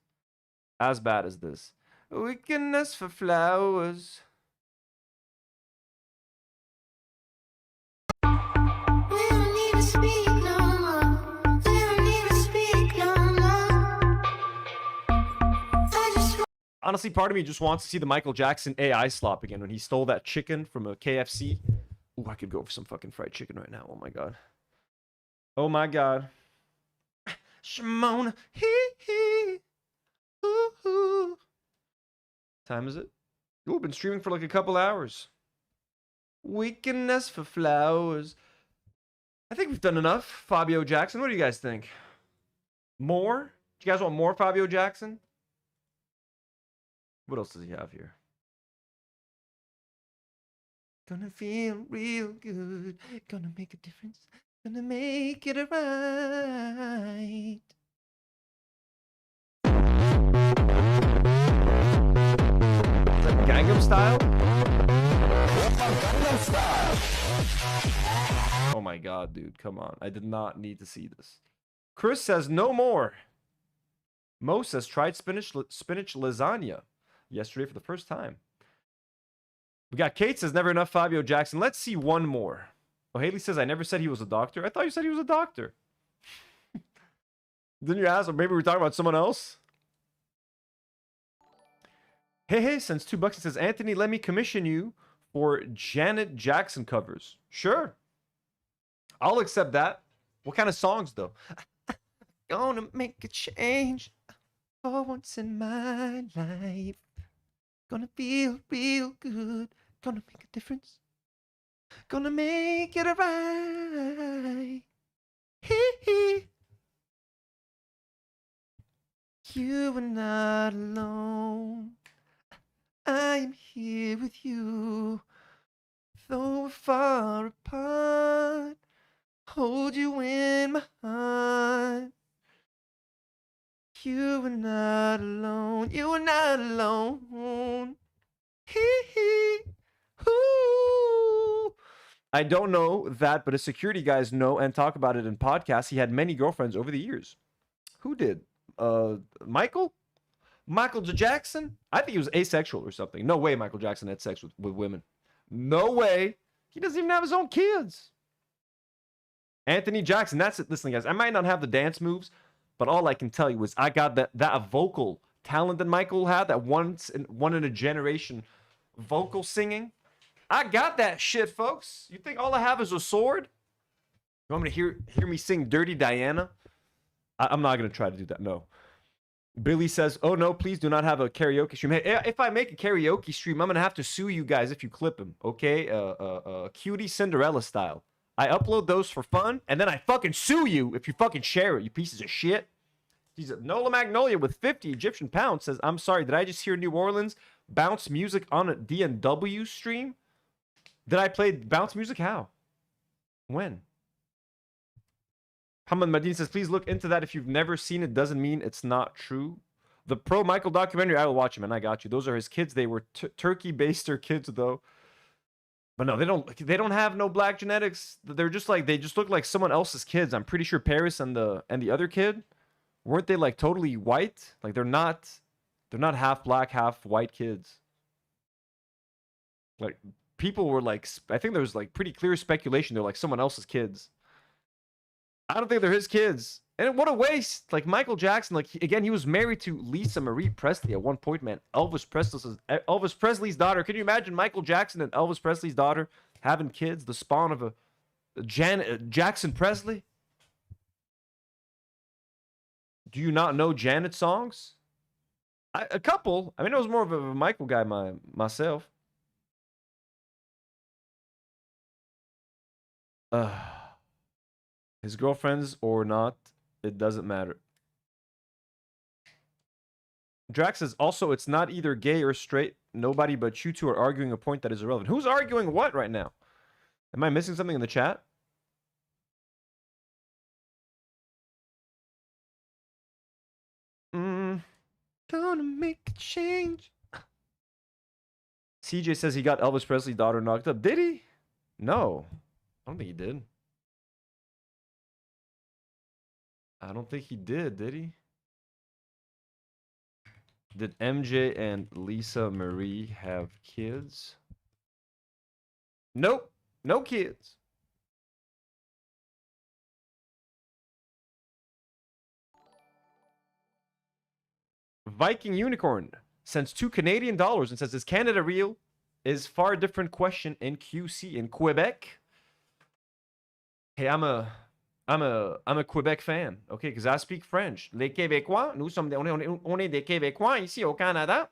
As bad as this. Wickedness for flowers. Honestly, part of me just wants to see the Michael Jackson AI slop again when he stole that chicken from a KFC. Ooh, I could go for some fucking fried chicken right now. Oh my god. Oh my god. Shimona. Hee hee. Ooh, ooh. Time is it? Ooh, been streaming for like a couple hours. Wickedness for flowers. I think we've done enough. Fabio Jackson. What do you guys think? More? Do you guys want more Fabio Jackson? What else does he have here? Gonna feel real good. Gonna make a difference. Gonna make it right. Is that Gangnam Style? Oh my god, dude. Come on. I did not need to see this. Chris says no more. Mo says tried spinach lasagna yesterday for the first time. We got Kate says never enough Fabio Jackson. Let's see one more. Oh, Haley says I never said he was a doctor. I thought you said he was a doctor. Didn't you ask? Or maybe we're talking about someone else? Hey, sends $2 and says, Anthony, let me commission you for Janet Jackson covers. Sure. I'll accept that. What kind of songs, though? Gonna make a change for once in my life. Gonna feel real good. Gonna make a difference. Gonna make it right. Hee hee. You are not alone. I am here with you. Though we're far apart, hold you in my heart. You are not alone. You are not alone. Hee hee. Hoo. I don't know that, but as security guys know and talk about it in podcasts, he had many girlfriends over the years. Who did? Michael? Michael Jackson? I think he was asexual or something. No way Michael Jackson had sex with women. No way. He doesn't even have his own kids. Anthony Jackson, that's it. Listen, guys, I might not have the dance moves, but all I can tell you is I got that vocal talent that Michael had, that one in a generation vocal singing. I got that shit, folks. You think all I have is a sword? You want me to hear me sing Dirty Diana? I'm not going to try to do that, no. Billy says, oh no, please do not have a karaoke stream. Hey, if I make a karaoke stream, I'm going to have to sue you guys if you clip him, okay? Cutie Cinderella style. I upload those for fun, and then I fucking sue you if you fucking share it, you pieces of shit. Nola Magnolia with 50 Egyptian pounds says, I'm sorry, did I just hear New Orleans bounce music on a DNW stream? Did I play bounce music? How? When? Hamad Madin says, please look into that. If you've never seen it, doesn't mean it's not true. The Pro Michael documentary, I will watch him, and I got you. Those are his kids. They were turkey baster kids, though. But no, they don't have no black genetics. They're just like, they just look like someone else's kids. I'm pretty sure Paris and the other kid, weren't they like totally white? Like they're not half black, half white kids. Like people were like, I think there was like pretty clear speculation they're like someone else's kids. I don't think they're his kids. And what a waste. Like Michael Jackson, like again, he was married to Lisa Marie Presley at one point, man. Elvis Presley's daughter. Can you imagine Michael Jackson and Elvis Presley's daughter having kids, the spawn of a Jackson Presley? Do you not know Janet songs? A couple. I mean, I was more of a Michael guy myself. His girlfriends or not, it doesn't matter. Drax says, also, it's not either gay or straight. Nobody but you two are arguing a point that is irrelevant. Who's arguing what right now? Am I missing something in the chat? Gonna make a change. CJ says he got Elvis Presley's daughter knocked up. Did he? No. I don't think he did. I don't think he did he? Did MJ and Lisa Marie have kids? Nope. No kids. Viking Unicorn sends $2 Canadian and says, is Canada real? Is far different question in QC in Quebec. Hey, I'm a Quebec fan, okay, because I speak French. Les Québécois, on est des Québécois ici au Canada.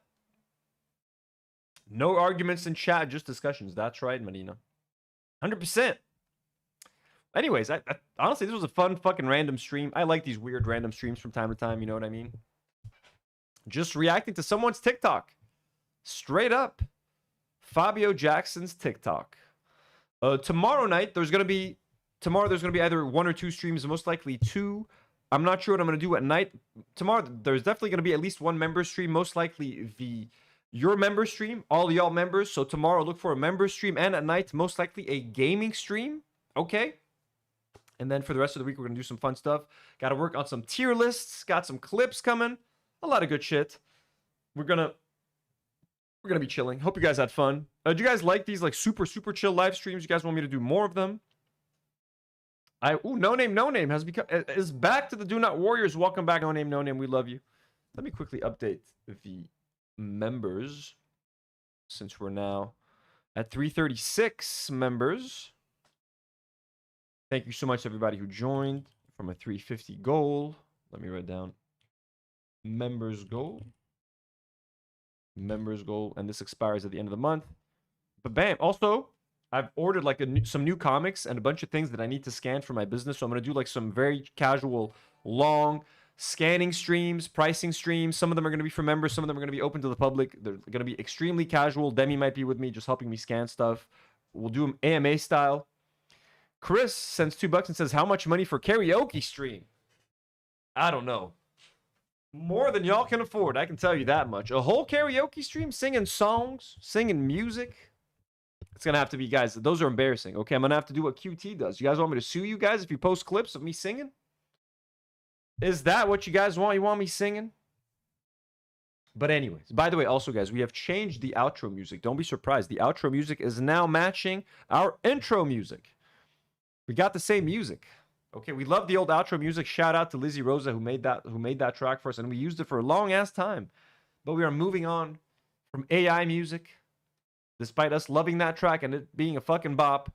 No arguments in chat, just discussions. That's right, Marina. 100%. Anyways, I honestly, this was a fun fucking random stream. I like these weird random streams from time to time, you know what I mean? Just reacting to someone's TikTok. Straight up. Fabio Jackson's TikTok. Tomorrow there's going to be either 1 or 2 streams, most likely 2. I'm not sure what I'm going to do at night. Tomorrow, there's definitely going to be at least 1 member stream, most likely your member stream, all y'all members. So tomorrow, look for a member stream, and at night, most likely a gaming stream. Okay? And then for the rest of the week, we're going to do some fun stuff. Got to work on some tier lists. Got some clips coming. A lot of good shit. We're gonna be chilling. Hope you guys had fun. Do you guys like these like super chill live streams? You guys want me to do more of them? No name is back to the Do Not Warriors. Welcome back, No Name. We love you. Let me quickly update the members since we're now at 336 members. Thank you so much to everybody who joined from a 350 goal. Let me write down members goal, and this expires at the end of the month. But bam, also I've ordered like some new comics and a bunch of things that I need to scan for my business, so I'm gonna do like some very casual long scanning streams, pricing streams. Some of them are gonna be for members, some of them are gonna be open to the public. They're gonna be extremely casual. Demi might be with me, just helping me scan stuff. We'll do them AMA style. Chris sends $2 and says, how much money for karaoke stream? I don't know. More than y'all can afford, I can tell you that much. A whole karaoke stream, singing songs, singing music. It's going to have to be, guys, those are embarrassing. Okay, I'm going to have to do what QT does. You guys want me to sue you guys if you post clips of me singing? Is that what you guys want? You want me singing? But anyways, by the way, also, guys, we have changed the outro music. Don't be surprised. The outro music is now matching our intro music. We got the same music. Okay, we love the old outro music. Shout out to Lizzie Rosa who made that track for us, and we used it for a long ass time. But we are moving on from AI music, despite us loving that track and it being a fucking bop,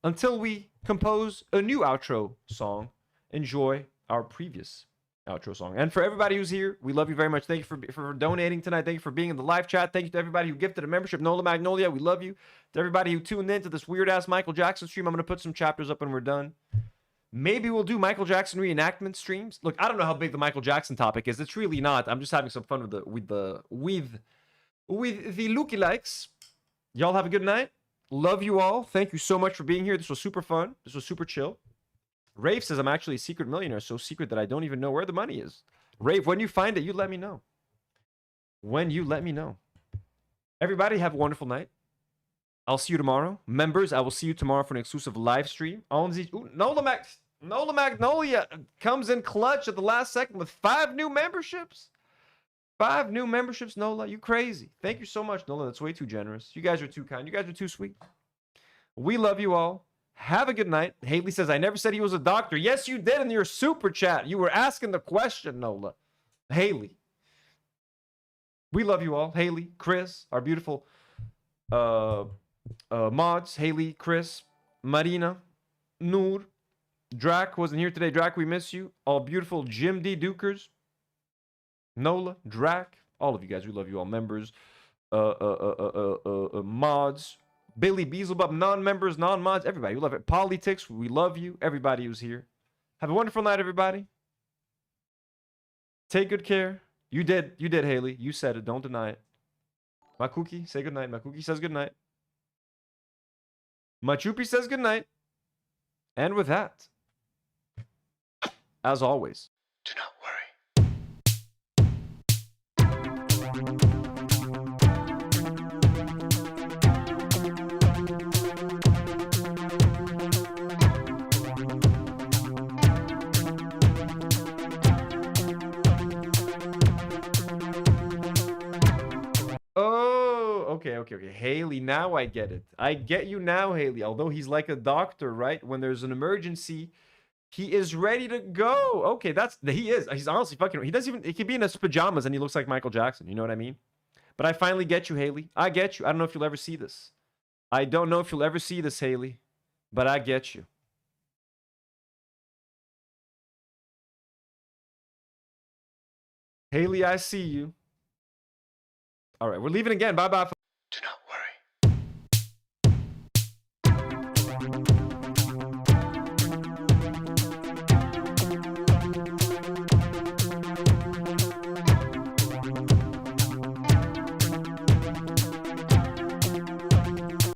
until we compose a new outro song. Enjoy our previous outro song. And for everybody who's here, we love you very much. Thank you for donating tonight. Thank you for being in the live chat. Thank you to everybody who gifted a membership. Nola Magnolia, we love you. To everybody who tuned in to this weird ass Michael Jackson stream, I'm gonna put some chapters up when we're done. Maybe we'll do Michael Jackson reenactment streams. Look, I don't know how big the Michael Jackson topic is. It's really not. I'm just having some fun with the lookalikes. Y'all have a good night. Love you all. Thank you so much for being here. This was super fun. This was super chill. Rave says I'm actually a secret millionaire, so secret that I don't even know where the money is. Rave, when you find it, you let me know. When you let me know. Everybody have a wonderful night. I'll see you tomorrow. Members, I will see you tomorrow for an exclusive live stream. Nola Magnolia comes in clutch at the last second with 5 new memberships. 5 new memberships, Nola. You crazy. Thank you so much, Nola. That's way too generous. You guys are too kind. You guys are too sweet. We love you all. Have a good night. Haley says, I never said he was a doctor. Yes, you did in your super chat. You were asking the question, Nola. Haley. We love you all. Haley, Chris, our beautiful mods. Haley, Chris, Marina, Nour, Drac wasn't here today. Drac, we miss you. All beautiful Jim D. Dukers, Nola, Drac, all of you guys. We love you all. Members, mods, Billy Beelzebub, non-members, non-mods, everybody. We love it. Politics, we love you. Everybody who's here. Have a wonderful night, everybody. Take good care. You did, Haley. You said it. Don't deny it. Makuki, say good night. Makuki says good night. Machupi says good night. And with that, as always, do not worry. Okay. Haley, now I get it. I get you now, Haley. Although he's like a doctor, right? When there's an emergency, he is ready to go. Okay, he is. He's honestly fucking. He could be in his pajamas and he looks like Michael Jackson. You know what I mean? But I finally get you, Haley. I get you. I don't know if you'll ever see this. I don't know if you'll ever see this, Haley. But I get you. Haley, I see you. All right, we're leaving again. Bye-bye. Do not worry.